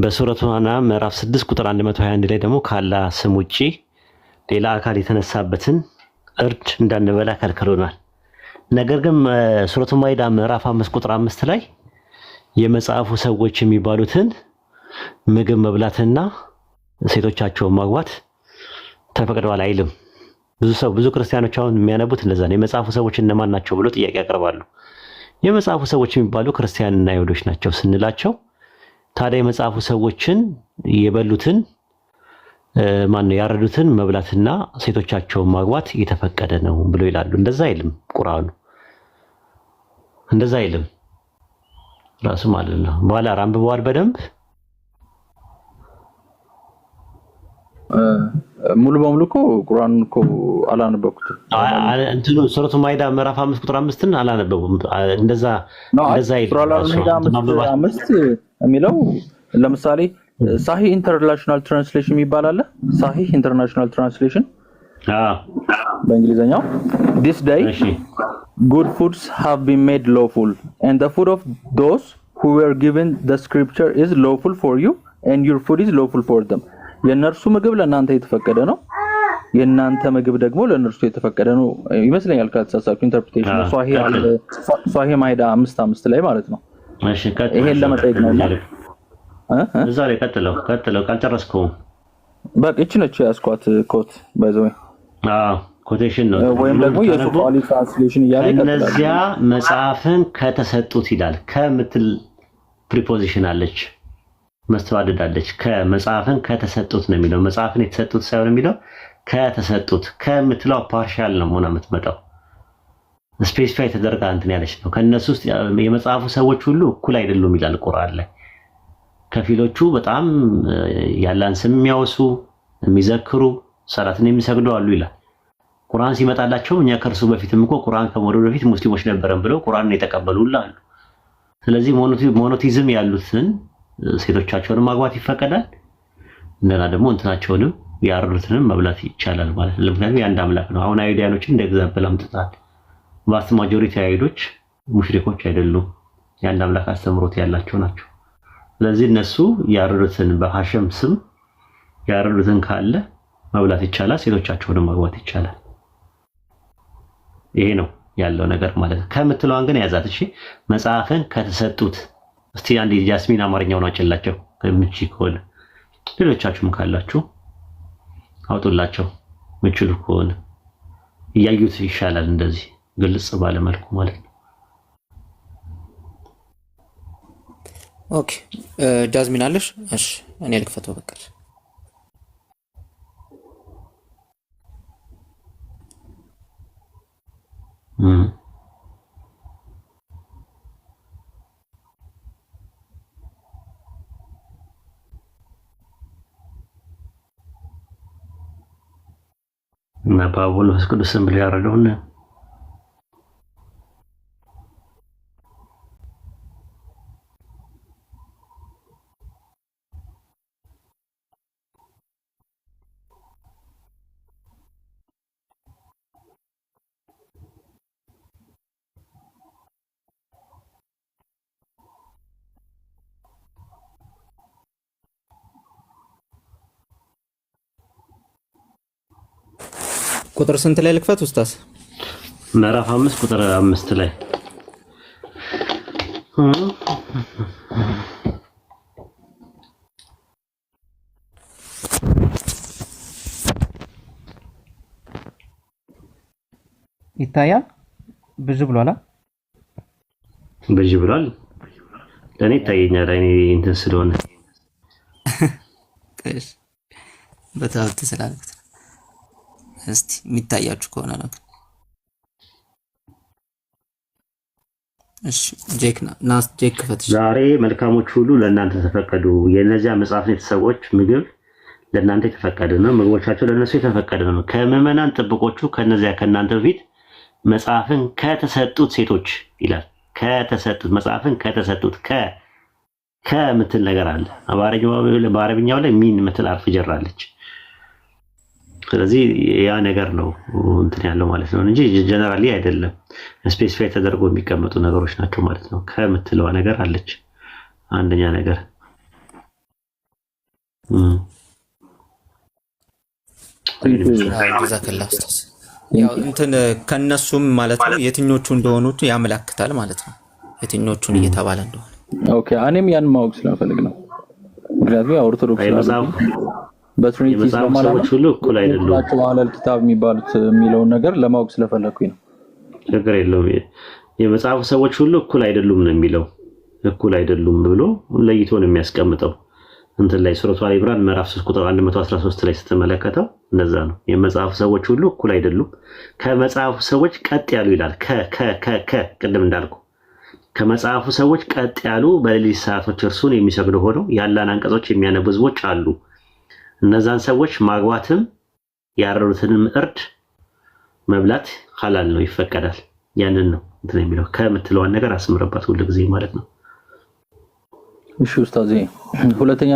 በሱረቱ አናም ምዕራፍ 6 ቁጥር 121 ላይ ደግሞ ከአላህ ስም ውጪ ሌላ አካል የተነሳበትን እርድ እንዳንበላ ከልክሎናል። ነገር ግን ሱረቱ ማይዳ ምዕራፍ 5 ቁጥር 5 ላይ የመጽሐፉ ሰዎች የሚባሉትን ምግብ መብላትና ሴቶቻቸውን ማግባት ተፈቅደዋል አይልም። ብዙ ክርስቲያኖች አሁን የሚያነቡት እንደዛ ነው። የመጽሐፉ ሰዎች እነማን ናቸው ብሎ ጥያቄ ያቀርባሉ። የመጽሐፉ ሰዎች የሚባሉ ክርስቲያንና አይሁዶች ናቸው ስንላቸው ታዲያ የመጽሐፉ ሰዎችን የበሉትን ያረዱትን መብላትና ሴቶቻቸውን ማግባት የተፈቀደ ነው ብሎ ይላሉ። እንደዛ አይልም ቁርአኑ፣ እንደዛ አይልም ራሱ ማለት ነው። በኋላ አንብበዋል በደንብ ሙሉ በሙሉ እኮ ቁርአን እኮ አላነበብኩትም። እንትኑ ሱረቱ ማይዳ ምዕራፍ 5 ቁጥር 5ን አላነበብኩም። እንደዛ ሱረቱ 5 የሚለው ለምሳሌ ሳሂህ ኢንተርናሽናል ትራንስሌሽን የሚባል አለ። ሳሂህ ኢንተርናሽናል ትራንስሌሽን በእንግሊዘኛው this day good foods have been made lawful and the food of those who were given the scripture is lawful for you and your food is lawful for them. የነርሱ ምግብ ለእናንተ የተፈቀደ ነው፣ የእናንተ ምግብ ደግሞ ለነርሱ የተፈቀደ ነው ይመስለኛል ከተሳሳትኩ ኢንተርፕሬቴሽን ሷሂህ ማይዳ 5:5 ላይ ማለት ነው። እሺ ይሄን ለመጠየቅ ነው። እዛ ላይ ቀጥለው ካልጨረስከው በቃ እቺ ነች ያስኳት ኮት ባይዘው ኮቴሽን ነው ወይም ደግሞ የሱፋሊ ትራንስሌሽን ይያለ እነዚያ መጽሐፍን ከተሰጡት ይላል። ከምትል ፕሪፖዚሽን አለች መስተዋደዳለች። ከመጽሐፍን ከተሰጡት ነው የሚለው። መጽሐፍን የተሰጡት ሳይሆን የሚለው ከተሰጡት ከምትለው ፓርሻል ነው ሆነ የምትመጣው። ስፔሲፋይ ተደርጋ እንትን ያለች ነው። ከነሱ ውስጥ የመጽሐፉ ሰዎች ሁሉ እኩል አይደሉም ይላል ቁርአን ላይ። ከፊሎቹ በጣም ያላን ስም የሚያወሱ የሚዘክሩ ሰላትን የሚሰግዱ አሉ ይላል። ቁርአን ሲመጣላቸው እኛ ከርሱ በፊትም እኮ ቁርአን ከመውረዱ በፊት ሙስሊሞች ነበረን ብለው ቁርአንን የተቀበሉላ አሉ። ስለዚህ ሞኖቲዝም ያሉትን ሴቶቻቸውን ማግባት ይፈቀዳል። እንደና ደግሞ እንትናቸውንም ያረሩትንም መብላት ይቻላል ማለት ነው። ምክንያቱም የአንድ አምላክ ነው። አሁን አይሁዳኖችን እንደ ኤግዛምፕል አምጥታል። ቫስት ማጆሪቲ አይሁዶች ሙሽሪኮች አይደሉም፣ የአንድ አምላክ አስተምሮት ያላቸው ናቸው። ስለዚህ እነሱ ያረሩትን በሐሸም ስም ያረሩትን ካለ መብላት ይቻላል፣ ሴቶቻቸውንም ማግባት ይቻላል። ይሄ ነው ያለው ነገር ማለት ነው። ከምትለዋን ግን ያዛት። እሺ መጽሐፍን ከተሰጡት እስቲ አንድ ጃስሚን አማርኛውን አጭላቸው ከምቺ ከሆነ ሌሎቻችሁም ካላችሁ አውጡላቸው ምችሉ ከሆነ እያዩት ይሻላል። እንደዚህ ግልጽ ባለ መልኩ ማለት ነው። ኦኬ ጃስሚን አለሽ? እሺ እኔ ልክፈተው በቃ። እና ጳውሎስ ቅዱስን ብሎ ያረደውና ቁጥር ስንት ላይ ልክፈት ኡስታዝ? ምዕራፍ 5 ቁጥር 5 ላይ ይታያል። ብዙ ብሏል። ብዙ ብሏል። ለኔ ይታየኛል። እኔ እንትን ስለሆነ እሺ በታውት ስላልኩት እስቲ የሚታያችሁ ከሆነ ነው። እሺ ጄክ ፈትሽ። ዛሬ መልካሞች ሁሉ ለእናንተ ተፈቀዱ፣ የነዚያ መጽሐፍት ሰዎች ምግብ ለእናንተ የተፈቀደ ነው፣ ምግቦቻቸው ለነሱ የተፈቀደ ነው። ከምዕመናን ጥብቆቹ ከነዚያ ከእናንተ በፊት መጽሐፍን ከተሰጡት ሴቶች ይላል። ከተሰጡት መጽሐፍን ከተሰጡት ከምትል ነገር አለ። በአረብኛው ላይ ሚን ምትል አርፍ ጀራለች። ስለዚህ ያ ነገር ነው እንትን ያለው ማለት ነው እንጂ ጀነራሊ አይደለም። ስፔሲፋይ ተደርጎ የሚቀመጡ ነገሮች ናቸው ማለት ነው። ከምትለዋ ነገር አለች አንደኛ ነገር ያው እንትን ከነሱም ማለት ነው የትኞቹ እንደሆኑት ያመላክታል ማለት ነው። የትኞቹን እየተባለ እንደሆነ ኦኬ። እኔም ያን ማወቅ ስለፈልግ ነው። ምክንያቱም ኦርቶዶክስ በትሪኒቲ ሰዎች ሁሉ እኩል አይደሉም ናቸው አለል ኪታብ የሚባሉት የሚለውን ነገር ለማወቅ ስለፈለኩኝ ነው። ችግር የለውም። የመጽሐፉ ሰዎች ሁሉ እኩል አይደሉም ነው የሚለው። እኩል አይደሉም ብሎ ለይቶ ነው የሚያስቀምጠው። እንትን ላይ ሱረቱ አሊ ኢምራን ምዕራፍ 3 ቁጥር 113 ላይ ስትመለከተው እንደዛ ነው። የመጽሐፉ ሰዎች ሁሉ እኩል አይደሉም፣ ከመጽሐፉ ሰዎች ቀጥ ያሉ ይላል። ቅድም እንዳልኩ ከመጽሐፉ ሰዎች ቀጥ ያሉ በሌሊት ሰዓቶች እርሱን የሚሰግዱ ሆነው ያላን አንቀጾች የሚያነቡ ሕዝቦች አሉ። እነዛን ሰዎች ማግባትም ያረሩትንም እርድ መብላት ሐላል ነው ይፈቀዳል። ያንን ነው እንትን የሚለው ከምትለዋን ነገር አስምረባት ሁሉ ጊዜ ማለት ነው። እሺ ኡስታዝ፣ ሁለተኛ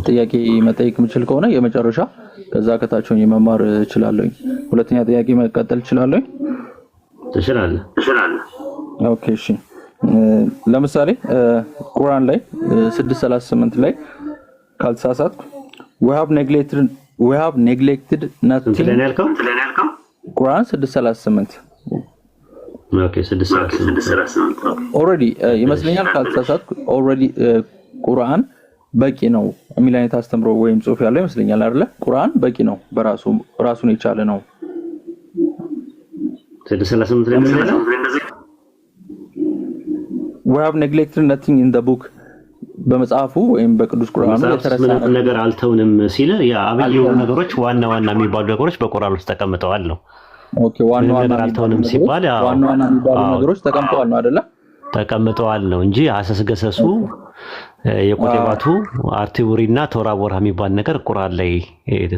ጥያቄ መጠየቅ የምችል ከሆነ የመጨረሻ ከዛ ከታችሁኝ መማር እችላለሁ። ሁለተኛ ጥያቄ መቀጠል እችላለሁ? ትችላለህ። ኦኬ እሺ። ለምሳሌ ቁርአን ላይ 6:38 ላይ ካልተሳሳትኩ we have neglected nothing ቁርአን 6:38 ኦኬ 6:38 ኦሬዲ ይመስለኛል ካልተሳሳትኩ ኦሬዲ ቁርአን በቂ ነው የሚል አይነት አስተምሮ ወይም ጽሑፍ ያለው ይመስለኛል አይደለ? ቁርአን በቂ ነው ራሱን የቻለ ነው 6:38 ላይ ነው we have neglected nothing in the book በመጽሐፉ ወይም በቅዱስ ቁርአኑ የተረሳ ነገር አልተውንም ሲል ያ አብይ ነገሮች ዋና የሚባሉ ነገሮች በቁርአን ውስጥ ተቀምጠዋል ነው። ኦኬ ዋና ነገር አልተውንም ሲባል ዋና የሚባሉ ነገሮች ተቀምጠዋል ነው አይደለ? ተቀምጠዋል ነው እንጂ አሰስገሰሱ የቁጥባቱ አርቲቡሪና ቶራቦራ የሚባል ነገር ቁርአን ላይ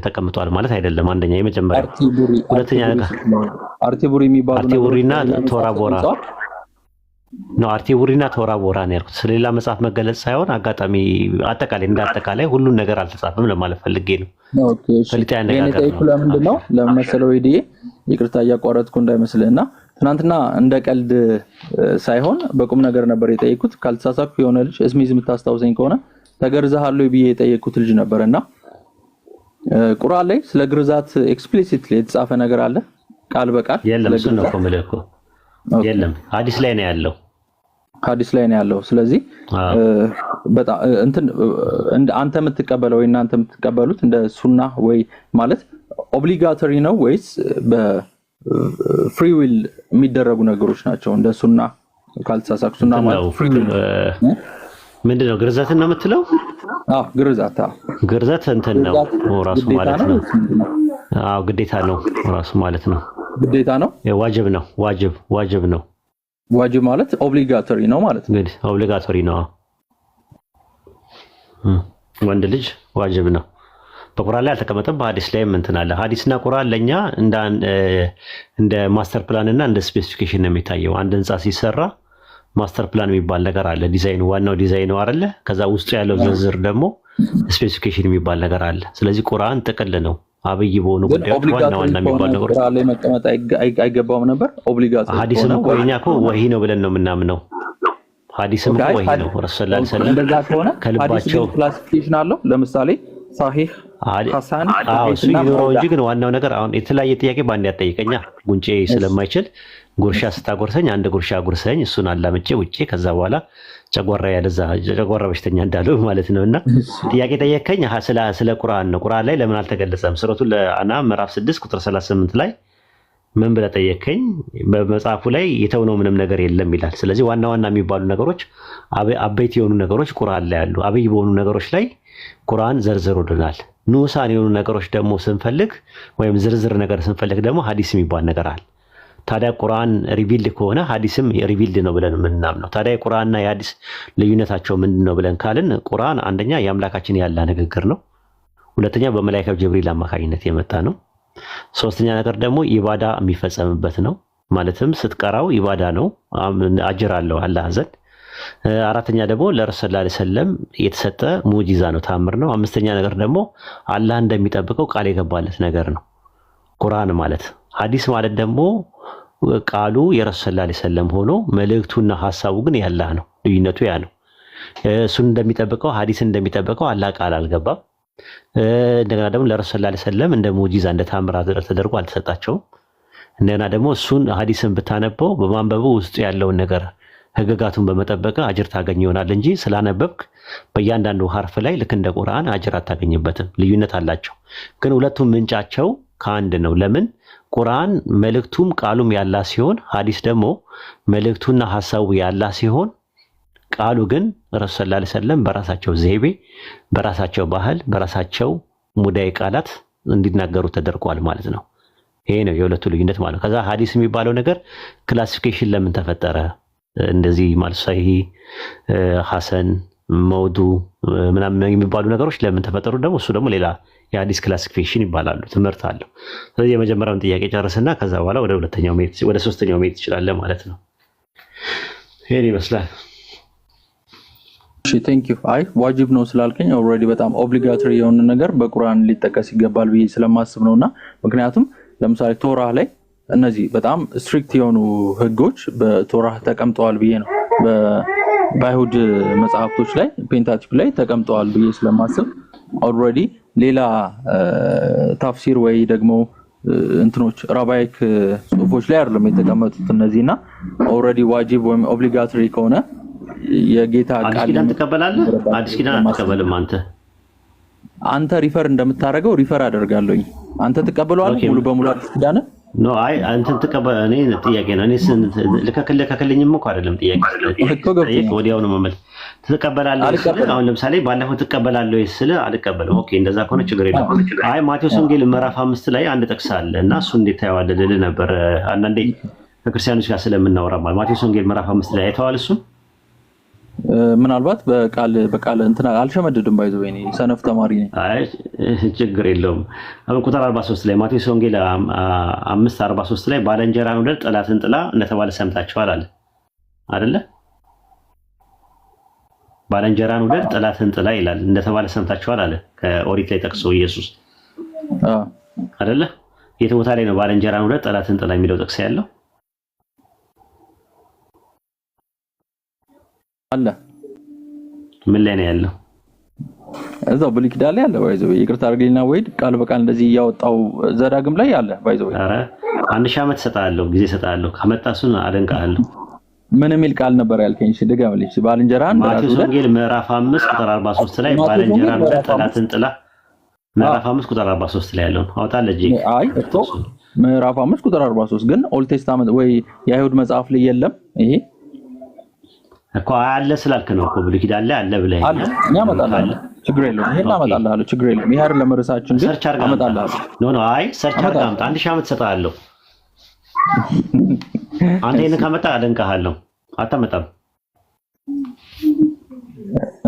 ተቀምጠዋል ማለት አይደለም። አንደኛ የመጀመሪያ ሁለተኛ ነገር አርቲቡሪ የሚባሉ አርቲቡሪና ቶራቦራ ነው። አርቲቡሪና ቶራቦራ ነው ያልኩት ስለሌላ መጽሐፍ መገለጽ ሳይሆን አጋጣሚ አጠቃላይ ሁሉን ነገር አልተጻፈም ለማለት ፈልጌ ነው። ኦኬ እሺ ለምንድነው ለመሰለው ቪዲዮ ይቅርታ እያቋረጥኩ እንዳይመስልና ትናንትና እንደ ቀልድ ሳይሆን በቁም ነገር ነበር የጠየኩት። ካልተሳሳትኩ የሆነ ልጅ እስሚዝ የምታስታውሰኝ ከሆነ ተገርዛሃሉ ብዬ የጠየኩት ልጅ ነበርና ቁርአን ላይ ስለ ግርዛት ኤክስፕሊሲትሊ የተጻፈ ነገር አለ ቃል በቃል የለም። እሱ ነው ኮምለኮ የለም ሐዲስ ላይ ነው ያለው። ስለዚህ በጣም እንደ አንተ የምትቀበለው ወይ እናንተ የምትቀበሉት እንደ ሱና ወይ ማለት ኦብሊጋቶሪ ነው ወይስ በፍሪ ዊል የሚደረጉ ነገሮች ናቸው? እንደ ሱና ካልተሳሳኩ ሱና ማለት ፍሪ ዊል ምንድነው? ግርዛትን ነው የምትለው? ግርዛት እንትን ነው ራሱ ማለት ነው። ግዴታ ነው ራሱ ማለት ነው። ግዴታ ነው ዋጅብ ነው። ዋጅብ ማለት ኦብሊጋቶሪ ነው ማለት ነው። እንግዲህ ኦብሊጋቶሪ ነው ወንድ ልጅ ዋጅብ ነው። በቁርአን ላይ አልተቀመጠም፣ በሐዲስ ላይም እንትን አለ። ሐዲስና ቁርአን ለኛ እንደ ማስተር ፕላን እና እንደ ስፔሲፊኬሽን ነው የሚታየው። አንድ ህንጻ ሲሰራ ማስተር ፕላን የሚባል ነገር አለ። ዲዛይኑ ዋናው ዲዛይኑ አይደለ? ከዛ ውስጡ ያለው ዝርዝር ደግሞ ስፔሲፊኬሽን የሚባል ነገር አለ። ስለዚህ ቁርአን ጥቅል ነው። አብይ በሆኑ ጉዳዮች ዋና የሚባሉ ነገሮች ቁርአን ላይ መቀመጥ አይገባውም ነበር። ኦብሊጋቶሪ ሐዲስም እኮ እኛ እኮ ወሂ ነው ብለን ነው የምናምነው። ሐዲስም እኮ ወሂ ነው። ረሱላህ ሰለላሁ ዐለይሂ ወሰለም እንደዛ ከሆነ ከልባቸው ክላሲፊኬሽን አለው። ለምሳሌ ሳሂህ ሐሰን እሱ ይኖረው እንጂ ግን ዋናው ነገር አሁን የተለያየ ጥያቄ ባንድ ያጠይቀኛ ጉንጬ ስለማይችል ጉርሻ ስታጎርሰኝ አንድ ጉርሻ ጉርሰኝ እሱን አላምጬ ውጪ ከዛ በኋላ ጨጓራ በሽተኛ እንዳለው ማለት ነውና ጥያቄ ጠየቀኝ። ስለ ቁርአን ነው። ቁርአን ላይ ለምን አልተገለጸም? ሱረቱል አንዓም ምዕራፍ 6 ቁጥር 38 ላይ ምን ብለህ ጠየቀኝ? በመጽሐፉ ላይ የተውነው ምንም ነገር የለም ይላል። ስለዚህ ዋና የሚባሉ ነገሮች አበይት የሆኑ ነገሮች ቁርአን ላይ አሉ። አብይ በሆኑ ነገሮች ላይ ቁርአን ዘርዝሮልናል። ንዑሳን የሆኑ ነገሮች ደግሞ ስንፈልግ ወይም ዝርዝር ነገር ስንፈልግ ደግሞ ሐዲስ የሚባል ነገር አለ። ታዲያ ቁርአን ሪቪልድ ከሆነ ሐዲስም ሪቪልድ ነው ብለን የምናምነው። ታዲያ የቁርአንና የሐዲስ ልዩነታቸው ምንድነው ብለን ካልን ቁርአን አንደኛ የአምላካችን ያለ ንግግር ነው። ሁለተኛ በመላእክቱ ጅብሪል አማካኝነት የመጣ ነው። ሶስተኛ ነገር ደግሞ ኢባዳ የሚፈጸምበት ነው። ማለትም ስትቀራው ኢባዳ ነው፣ አጅር አለው አላህ ዘንድ። አራተኛ ደግሞ ለረሱል ሰለላሁ ዐለይሂ ወሰለም የተሰጠ ሙጂዛ ነው፣ ታምር ነው። አምስተኛ ነገር ደግሞ አላህ እንደሚጠብቀው ቃል የገባለት ነገር ነው ቁርአን ማለት። ሐዲስ ማለት ደግሞ ቃሉ የረሱል ሰለላሁ ዐለይሂ ወሰለም ሆኖ መልእክቱና ሐሳቡ ግን ያላህ ነው። ልዩነቱ ያ ነው። እሱን እንደሚጠብቀው ሐዲስን እንደሚጠብቀው አላህ ቃል አልገባም። እንደገና ደግሞ ለረሱል ሰለላሁ ዐለይሂ ወሰለም እንደ ሙጂዛ እንደ ታምራት ተደርጎ አልተሰጣቸውም። እንደገና ደግሞ እሱን ሐዲስን ብታነበው በማንበቡ ውስጡ ያለውን ነገር ህግጋቱን በመጠበቅ አጅር ታገኝ ይሆናል እንጂ ስላነበብክ በእያንዳንዱ ሐርፍ ላይ ልክ እንደ ቁርአን አጅር አታገኝበትም። ልዩነት አላቸው፣ ግን ሁለቱም ምንጫቸው ከአንድ ነው። ለምን? ቁርአን መልእክቱም ቃሉም ያላህ ሲሆን ሐዲስ ደግሞ መልእክቱና ሐሳቡ ያላህ ሲሆን ቃሉ ግን ረሱል ሰለላሁ ዐለይሂ ወሰለም በራሳቸው ዘይቤ፣ በራሳቸው ባህል፣ በራሳቸው ሙዳይ ቃላት እንዲናገሩ ተደርጓል ማለት ነው። ይሄ ነው የሁለቱ ልዩነት ማለት ነው። ከዛ ሐዲስ የሚባለው ነገር ክላሲፊኬሽን ለምን ተፈጠረ? እንደዚህ ማለት ሰሂህ፣ ሐሰን፣ መውዱ ምናምን የሚባሉ ነገሮች ለምን ተፈጠሩ ደግሞ እሱ ደግሞ ሌላ የሐዲስ ክላሲፊኬሽን ይባላሉ፣ ትምህርት አለው። ስለዚህ የመጀመሪያውን ጥያቄ ጨርስና ከዛ በኋላ ወደ ሶስተኛው መሄድ ትችላለህ ማለት ነው። ይሄን ይመስላል። እሺ ቴንክ ዩ። አይ ዋጅብ ነው ስላልከኝ ኦልሬዲ በጣም ኦብሊጋቶሪ የሆነ ነገር በቁርአን ሊጠቀስ ይገባል ብዬ ስለማስብ ነውና ምክንያቱም ለምሳሌ ቶራህ ላይ እነዚህ በጣም ስትሪክት የሆኑ ህጎች በቶራህ ተቀምጠዋል ብዬ ነው። በአይሁድ መጽሐፍቶች ላይ ፔንታቲክ ላይ ተቀምጠዋል ብዬ ስለማስብ ኦልሬዲ ሌላ ታፍሲር ወይ ደግሞ እንትኖች ራባይክ ጽሁፎች ላይ አይደለም የተቀመጡት እነዚህና ኦልሬዲ ዋጅብ ወይም ኦብሊጋቶሪ ከሆነ የጌታ ቃል አዲስ ኪዳን ትቀበላለህ? አዲስ ኪዳን አትቀበልም አንተ ሪፈር እንደምታደርገው ሪፈር አደርጋለሁ። አንተ ትቀበለዋለህ ሙሉ በሙሉ አዲስ ኪዳን? ኖ አይ አንተ ተቀበል። እኔ ጥያቄ ነው። እኔ ልከከልኝም እኮ አይደለም ጥያቄ ወዲያው ነው መመለስ። ትቀበላለህ? አሁን ለምሳሌ ባለፈው ትቀበላለህ ስለ አልቀበልም። ኦኬ እንደዛ ከሆነ ችግር የለም። አይ ማቴዎስ ወንጌል ምዕራፍ 5 ላይ አንድ ጥቅስ አለ እና እሱ እንዴት ታየዋለህ ልልህ ነበር። አንዳንዴ ከክርስቲያኖች ጋር ስለምናወራ ማለት ማቴዎስ ወንጌል ምዕራፍ 5 ላይ አይተዋል እሱ ምናልባት በቃል እንትና አልሸመድድም ባይዘው እኔ ሰነፍ ተማሪ ነኝ። አይ ችግር የለውም። አሁን ቁጥር 43 ላይ ማቴዎስ ወንጌል 5:43 ላይ ባልንጀራህን ውደድ ጠላትህን ጥላ እንደተባለ ሰምታችኋል አለ አይደለ? ባልንጀራህን ውደድ ጠላትህን ጥላ ይላል እንደተባለ ሰምታችኋል አለ ከኦሪት ላይ ጠቅሶ ኢየሱስ አይደለ? የት ቦታ ላይ ነው ባልንጀራህን ውደድ ጠላትህን ጥላ የሚለው ጥቅስ ያለው? አለ ምን ላይ ነው ያለው? እዛው ብሉይ ኪዳን ላይ አለ ባይዘው ይቅርታ አድርግልኝና ወይድ ቃል በቃል እንደዚህ ያወጣው ዘዳግም ላይ አለ ባይዘው። አረ 1000 ዓመት ሰጣለሁ ጊዜ ሰጣለሁ ከመጣሱን አደንቃለሁ። ምን የሚል ቃል ነበር ያልከኝ? እሺ ድገምልኝ። ባልንጀራህን ማቴዎስ ወንጌል ምዕራፍ 5 ቁጥር 43 ላይ ባልንጀራህን ጠላትን ጥላ ምዕራፍ 5 ቁጥር 43 ላይ ያለው አውጣለህ እጂ። አይ እኮ ምዕራፍ 5 ቁጥር 43 ግን ኦልድ ቴስታመንት ወይ የአይሁድ መጽሐፍ ላይ የለም ይሄ እኮ አለ ስላልክ ነው እኮ ብሉይ ኪዳን ላይ አለ ብለህ አለ። እኛ አመጣልሃለሁ ችግር የለውም። ይሄን አመጣልሃለሁ ችግር የለውም። ይሄ አይደለም ርዕሳችን ግን አመጣልሃለሁ። ኖ አይ ሰርች አድርገህ አምጣ። 1000 ዓመት ሰጣለሁ። አንተ ይሄን ካመጣ አደንቅሃለሁ። አታመጣም?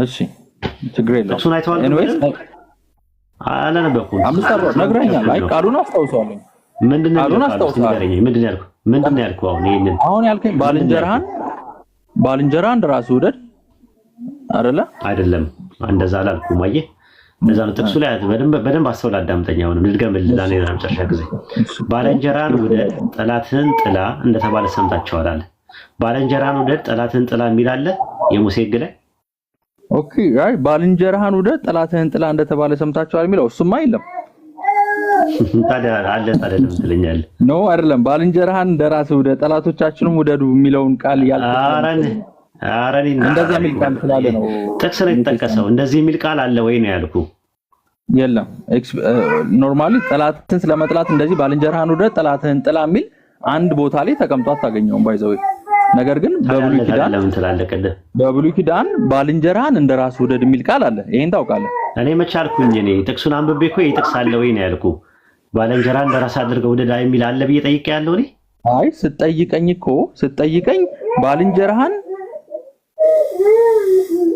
እሺ ችግር የለውም። እሱን አይተዋል። ኤኒዌይስ አላነበብኩም። አምስት ነግረኛል። አይ ቃሉን አስታውሰዋለሁ። ምንድነው ቃሉን አስታውሰዋለሁ? ምንድነው ያልኩህ? አሁን ያልከኝ ባልንጀራህን እንደራስህ ውደድ አይደለ? አይደለም እንደዛ አላልኩም። አየህ እንደዛ ነው ጥቅሱ ላይ በደንብ አስተውል አዳምጠኝ። አሁንም ልድገምልህ ለኔ ለመጨረሻ ጊዜ ባልንጀራህን ውደድ ጠላትህን ጥላ እንደተባለ ሰምታችኋል አለ። ባልንጀራህን ውደድ ጠላትህን ጥላ የሚል አለ የሙሴ ሕግ ላይ። ኦኬ አይ ባልንጀራህን ውደድ ጠላትህን ጥላ እንደተባለ ሰምታችኋል የሚለው እሱማ የለም። ታዲያ አለ አይደለም ትለኛለህ? ኖ አይደለም። ባልንጀራህን እንደራስህ ውደድ ጠላቶቻችንም ውደዱ የሚለውን ቃል አረኒ እንደዛ የሚል ቃል ስላለ ነው ጥቅስ ነው የተጠቀሰው። እንደዚህ የሚል ቃል አለ ወይ ነው ያልኩህ? የለም። ኖርማሊ ጠላትን ስለመጥላት እንደዚህ ባልንጀራህን ውደድ ጠላትህን ጥላ የሚል አንድ ቦታ ላይ ተቀምጦ አታገኘውም ባይዘው። ነገር ግን በብሉይ ኪዳን ባልንጀራህን እንደራስህ ውደድ የሚል ቃል አለ። ይሄን ታውቃለህ? እኔ መች አልኩኝ? እኔ ጥቅሱን አንብቤ እኮ ይጥቅስ አለ ወይ ነው ያልኩህ። ባልንጀራህን እንደራስህ አድርገው ውደድ የሚል አለ ብዬ ጠይቄያለሁ እኔ። አይ ስትጠይቀኝ ባልንጀራህን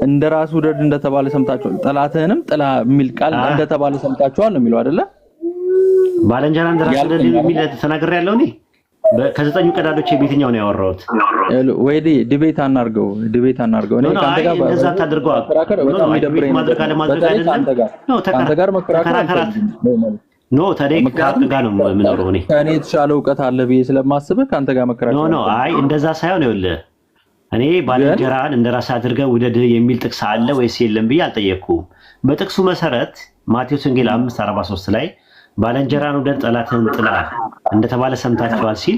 እንደራስህ ውደድ እንደተባለ ሰምታችኋል፣ ጠላትህንም ጥላ የሚል ቃል እንደተባለ ሰምታችኋል ነው የሚለው አይደለ? ባልንጀራህን እንደራስህ ውደድ የሚል ተናግሬያለሁ እኔ። ከዘጠኙ ቀዳዶች የቤትኛው ነው ያወራሁት? ወይ ዲቤት አናርገው እኔ ካንተ ጋር እንደዛ ታድርገው ካንተ ጋር መከራከር ኖ ታዲያ ከአንተ ጋር ነው የምኖረው እኔ። ከእኔ የተሻለ እውቀት አለ ብዬ ስለማስብህ ካንተ ጋር መከራከር ኖ አይ እንደዛ ሳይሆን ይኸውልህ እኔ ባልንጀራህን እንደራስህ አድርገህ ውደድ የሚል ጥቅስ አለ ወይስ የለም ብዬ አልጠየቅኩም። በጥቅሱ መሰረት ማቴዎስ ወንጌል 5:43 ላይ ባልንጀራህን ውደድ ጠላትህን ጥላ እንደተባለ ሰምታችኋል ሲል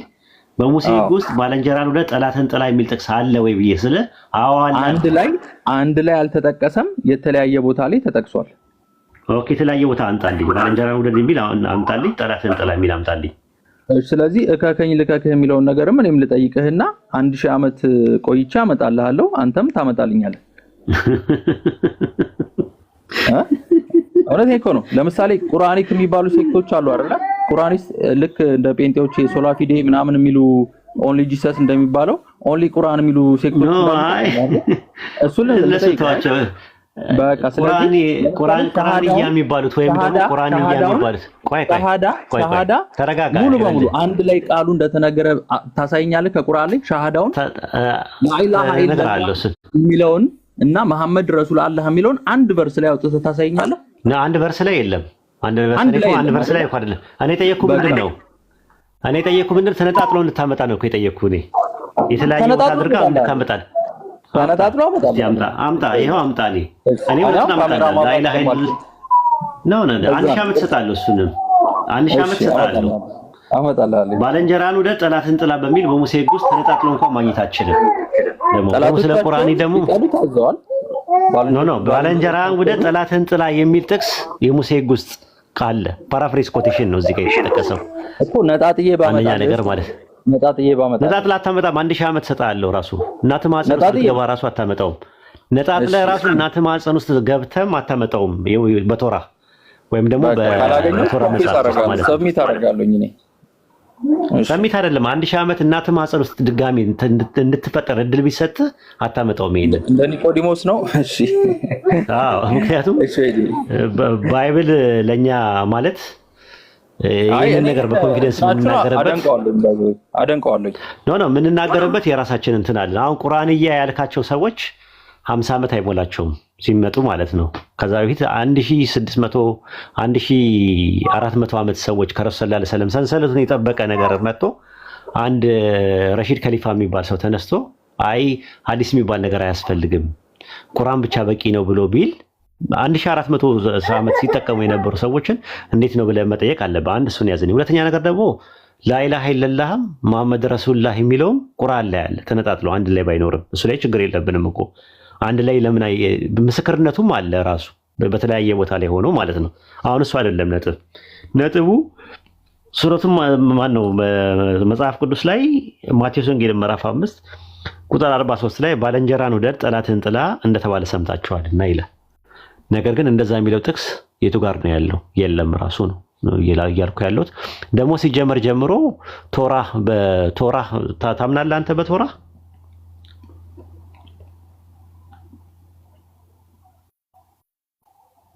በሙሴ ሕግ ውስጥ ባልንጀራህን ውደድ ጠላትህን ጥላ የሚል ጥቅስ አለ ወይ ብዬ ስለ አዋላ አንድ ላይ አልተጠቀሰም፣ የተለያየ ቦታ ላይ ተጠቅሷል። ኦኬ የተለያየ ቦታ አምጣልኝ። ባልንጀራህን ውደድ የሚል አምጣልኝ፣ ጠላትህን ጥላ የሚል አምጣልኝ። ስለዚህ እከከኝ ልከክህ የሚለውን ነገርም እኔም ልጠይቅህና 1000 ዓመት ቆይቼ አመጣልሃለሁ፣ አንተም ታመጣልኛለህ። እውነት እኮ ነው። ለምሳሌ ቁርአኒክ የሚባሉ ሴክቶች አሉ አይደል? ቁርአኒስ ልክ እንደ ጴንጤዎች ሶላፊዴ ምናምን የሚሉ ኦንሊ ጂሰስ እንደሚባለው ኦንሊ ቁርአን የሚሉ ሴክቶች እሱ ለነሰይታቸው በቃ ስለዚህ ቁርአንያ የሚባሉት ወይም ደግሞ ቁርአንያ የሚባሉት ሻሃዳ ተረጋጋ ሙሉ በሙሉ አንድ ላይ ቃሉ እንደተነገረ ታሳይኛለህ ከቁርአን ላይ ሻሃዳውን ላኢላሃ ኢላላህ የሚለውን እና መሐመድ ረሱል አላህ የሚለውን አንድ ቨርስ ላይ አውጥተህ ታሳይኛለህ? አንድ ቨርስ ላይ የለም። አንድ ቨርስ ላይ አይደለም። እኔ ጠየቅኩህ ምንድነው? ተነጣጥሎ እንድታመጣ ነው እኮ የጠየቅኩህ እኔ የተለያየ ቦታ አድርጋ እንድታመጣ ተነጣጥሎ አምጣ ይሄው አምጣ እኔ ወጥና አምጣ ላኢላሃ ኢላላህ ነው አንድ ሺህ ዓመት እሰጥሃለሁ። እሱንም አንድ ሺህ ዓመት እሰጥሃለሁ። አመጣልሃለሁ። ባልንጀራን ውደድ ጠላትን ጥላ በሚል በሙሴ ሕግ ውስጥ ተነጣጥሎ እንኳን ማግኘት አትችልም። ደግሞ ስለ ቁርአን ደግሞ ታዘዋል። ባልንጀራን ውደድ ጠላትን ጥላ የሚል ጥቅስ የሙሴ ሕግ ውስጥ ቃል ፓራፍሬዝ ኮቴሽን ነው እዚህ ጋር የተጠቀሰው እኮ ነጣጥዬ ባመጣ ነገር ማለት ነጣጥላ አታመጣም። አንድ ሺህ ዓመት እሰጥሃለሁ። ራሱ እናትህ ማህፀን ውስጥ ገባ ራሱ አታመጣውም። ነጣጥላ ራሱ እናትህ ማህፀን ውስጥ ገብተም አታመጣውም። በቶራ ወይም ደግሞ በቶራ መጽሐፍ ማለት ነው። ሰሚት አደርጋለሁኝ እኔ ሰሚት አይደለም። አንድ ሺህ ዓመት እናትህ ማህፀን ውስጥ ድጋሚ እንድትፈጠር እድል ቢሰጥ አታመጣውም። ይሄንን እንደ ኒቆዲሞስ ነው። እሺ ምክንያቱም ባይብል ለኛ ማለት ይሄን ነገር በኮንፊደንስ አደንቀዋለሁ። የምንናገርበት የራሳችን እንትን አለ። አሁን ቁርአንያ ያልካቸው ሰዎች 50 ዓመት አይሞላቸውም ሲመጡ ማለት ነው። ከዛ በፊት 1600 1400 ዓመት ሰዎች ከረሱል ሰለላሁ ዐለይሂ ወሰለም ሰንሰለቱን የጠበቀ ነገር መጥቶ አንድ ረሺድ ከሊፋ የሚባል ሰው ተነስቶ አይ ሐዲስ የሚባል ነገር አያስፈልግም ቁርአን ብቻ በቂ ነው ብሎ ቢል 1400 ዓመት ሲጠቀሙ የነበሩ ሰዎችን እንዴት ነው ብለህ መጠየቅ አለብህ። አንድ እሱን ያዝኝ። ሁለተኛ ነገር ደግሞ ላኢላሃ ኢላላህ መሐመድ ረሱሉላህ የሚለውም ቁርአን ላይ አለ ተነጣጥሎ አንድ ላይ ባይኖርም እሱ ላይ ችግር የለብንም እኮ አንድ ላይ ለምን ምስክርነቱም አለ ራሱ በተለያየ ቦታ ላይ ሆኖ ማለት ነው። አሁን እሱ አይደለም ነጥቡ ሱረቱም ማን ነው መጽሐፍ ቅዱስ ላይ ማቴዎስ ወንጌል ምዕራፍ 5 ቁጥር 43 ላይ ባልንጀራን ውደድ ጠላትን ጥላ እንደተባለ ሰምታችኋልና ይላል። ነገር ግን እንደዛ የሚለው ጥቅስ የቱ ጋር ነው ያለው? የለም ራሱ ነው እያልኩ ያለሁት። ደግሞ ሲጀመር ጀምሮ በቶራ ታምናለህ አንተ?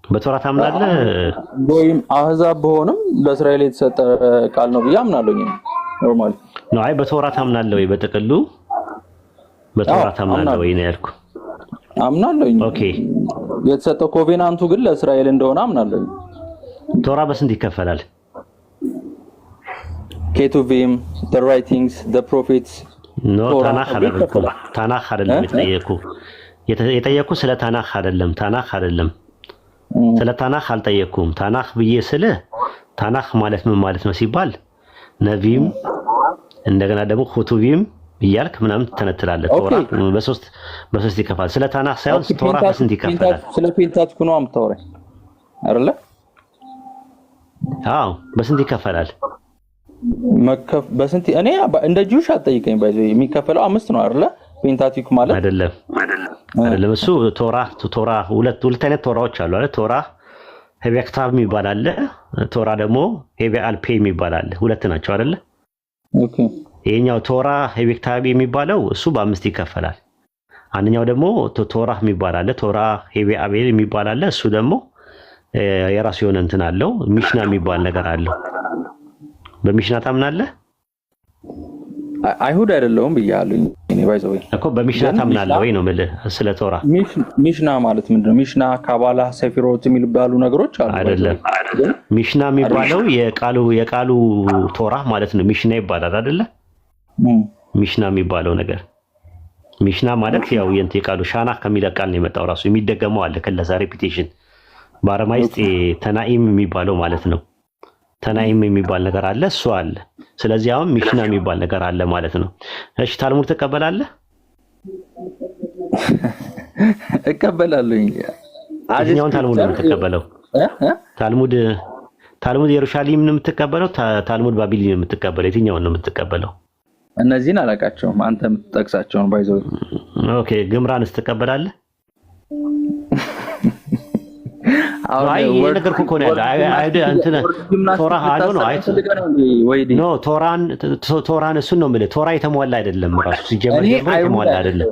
በቶራ ታምናለህ? ወይም አህዛብ በሆነም ለእስራኤል የተሰጠ ቃል ነው ብዬ አምናለሁ። ኖርማሊ ነው። አይ በቶራ ታምናለህ ወይ? በጥቅሉ በቶራ ታምናለህ ወይ ነው ያልኩህ። አምናለሁ። ኦኬ የተሰጠው ኮቬናንቱ ግን ለእስራኤል እንደሆነ አምናለሁ። ቶራ በስንት ይከፈላል? ኬቱቪም the writings the prophets ታናህ አይደለም የጠየኩህ ስለ ታናህ አይደለም ስለ ታናህ አልጠየኩም። ታናህ ብዬ ስለ ታናህ ማለት ምን ማለት ነው ሲባል ነቢይም እንደገና ደግሞ ኩቱቢም እያልክ ምናምን ተነትላለህ። ቶራ በሶስት ይከፋል። ስለ ታናህ ሳይሆን ቶራ በስንት ይከፈላል? ስለ ፔንታቱክ ነው የምታወራኝ አይደለ? አዎ በስንት ይከፈላል? በስንት እኔ እንደ ጁሽ አትጠይቀኝ። ባይዘው የሚከፈለው 5 ነው አይደለ? ፔንታቱክ ማለት አይደለም። እሱ ቶራ ሁለት አይነት ቶራዎች አሉ አይደል? ቶራ ሄቤክታብ የሚባል አለ። ቶራ ደግሞ ሄቤአልፔ የሚባል አለ። ሁለት ናቸው አይደለ? ኦኬ ይሄኛው ቶራ ሄቤክታብ የሚባለው እሱ በ5 ይከፈላል። አንደኛው ደግሞ ቶራ የሚባል አለ። ቶራ ሄቤአቤል የሚባል አለ። እሱ ደግሞ የራሱ የሆነ እንትን አለው። ሚሽና የሚባል ነገር አለው። በሚሽና ታምናለህ? አይሁድ አይደለሁም ብያለሁ እኔ ባይዘው እኮ በሚሽና ታምናለህ ወይ ነው የምልህ። ስለ ቶራ ሚሽና ማለት ምንድነው? ሚሽና ካባላ ሰፊሮት የሚባሉ ነገሮች አሉ አይደለም? ሚሽና የሚባለው የቃሉ ቶራ ማለት ነው። ሚሽና ይባላል አይደለ? ሚሽና የሚባለው ነገር ሚሽና ማለት ያው የቃሉ ሻና ከሚለው ቃል ነው የመጣው። ራሱ የሚደገመው አለ ከለዛ ሪፒቲሽን በአረማይስጥ ተናኢም የሚባለው ማለት ነው። ተናኢም የሚባል ነገር አለ፣ እሱ አለ። ስለዚህ አሁን ሚሽና የሚባል ነገር አለ ማለት ነው። እሺ ታልሙድ ትቀበላለህ? እቀበላለሁ። የትኛውን ታልሙድ ነው የምትቀበለው? ታልሙድ ኢየሩሳሌም ነው የምትቀበለው? ታልሙድ ባቢሎን ነው የምትቀበለው? የትኛውን ነው የምትቀበለው? እነዚህን አላውቃቸውም። አንተ የምትጠቅሳቸውን ባይዘው። ኦኬ ግምራንስ ትቀበላለህ? አይ የነገርኩህ እኮ ነው ያለው እንትን ቶራ አዶ ነው ኖ ቶራን እሱን ነው የምልህ። ቶራ የተሟላ አይደለም ራሱ ሲጀመር የተሟላ አይደለም።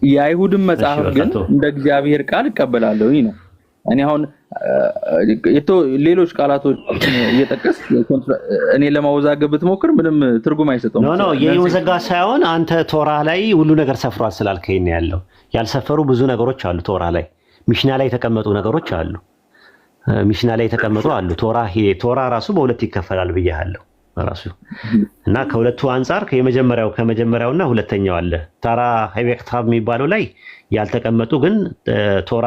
የአይሁድን መጽሐፍ ግን እንደ እግዚአብሔር ቃል እቀበላለሁ ነው። እኔ አሁን ሌሎች ቃላቶች እየጠቀስ እኔ ለማወዛገብ ብትሞክር ምንም ትርጉም አይሰጠውም። ኖ የይወዘጋ ሳይሆን አንተ ቶራ ላይ ሁሉ ነገር ሰፍሯል ስላልከኝ ነው ያለው። ያልሰፈሩ ብዙ ነገሮች አሉ ቶራ ላይ። ሚሽና ላይ የተቀመጡ ነገሮች አሉ። ሚሽና ላይ የተቀመጡ አሉ። ቶራ ራሱ በሁለት ይከፈላል ብያለሁ ራሱ እና ከሁለቱ አንፃር ከመጀመሪያውና ሁለተኛው አለ። ታራ ሄቤክታብ የሚባለው ላይ ያልተቀመጡ ግን ቶራ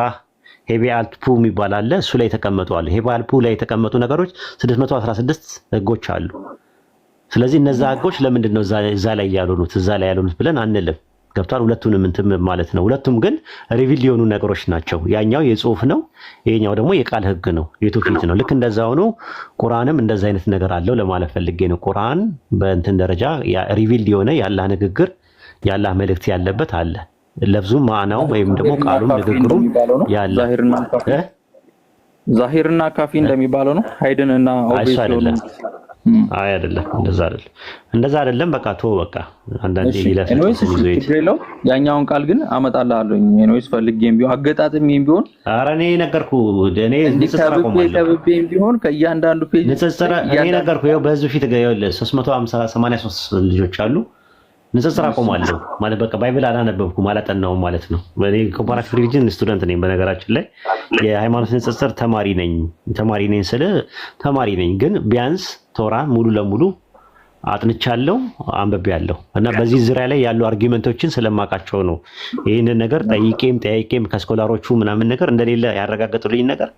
ሄቤአልፑ የሚባል አለ። እሱ ላይ የተቀመጡ አለ። ሄቤአልፑ ላይ የተቀመጡ ነገሮች 616 ህጎች አሉ። ስለዚህ እነዛ ህጎች ለምንድን ነው እዛ ላይ ያሉት ብለን አንልም። ገብቷል? ሁለቱንም እንትን ማለት ነው። ሁለቱም ግን ሪቪል የሆኑ ነገሮች ናቸው። ያኛው የጽሁፍ ነው፣ ይሄኛው ደግሞ የቃል ህግ ነው፣ የትውፊት ነው። ልክ እንደዛ ሆኖ ቁርአንም እንደዛ አይነት ነገር አለው ለማለት ፈልጌ ነው። ቁርአን በእንትን ደረጃ ሪቪል የሆነ ያላህ ንግግር ያላህ መልእክት ያለበት አለ። ለብዙም ማዕናው ወይም ደግሞ ቃሉም ንግግሩም ያለ ዛሂርና ካፊ እንደሚባለው ነው። ሃይድንና ኦብቪየስ ነው። አይ አይደለም፣ እንደዛ አይደለም። በቃ በቃ አንዳንዴ ይለፍ ነው። ያኛውን ቃል ግን አመጣልሃለሁ። ኤኒዌይስ ፈልጌም ቢሆን አገጣጥሜም ቢሆን ኧረ እኔ ነገርኩህ። እኔ ንጽጽር አቆማለሁ ቢሆን ከእያንዳንዱ ፔጅ ንጽጽር እኔ ነገርኩህ። ይኸው በህዝብ ፊት 383 ልጆች አሉ። ንጽጽር አቆማለሁ ማለት በቃ ባይብል አላነበብኩም አላጠናውም ማለት ነው። እኔ ኮምፓራቲቭ ሪሊጅን ስቱደንት ነኝ። በነገራችን ላይ የሃይማኖት ንጽጽር ተማሪ ነኝ ስለ ተማሪ ነኝ። ግን ቢያንስ ቶራ ሙሉ ለሙሉ አጥንቻለሁ፣ አንብቤያለሁ እና በዚህ ዙሪያ ላይ ያሉ አርጊመንቶችን ስለማውቃቸው ነው ይህንን ነገር ጠይቄም ከስኮላሮቹ ምናምን ነገር እንደሌለ ያረጋገጡልኝ ነገር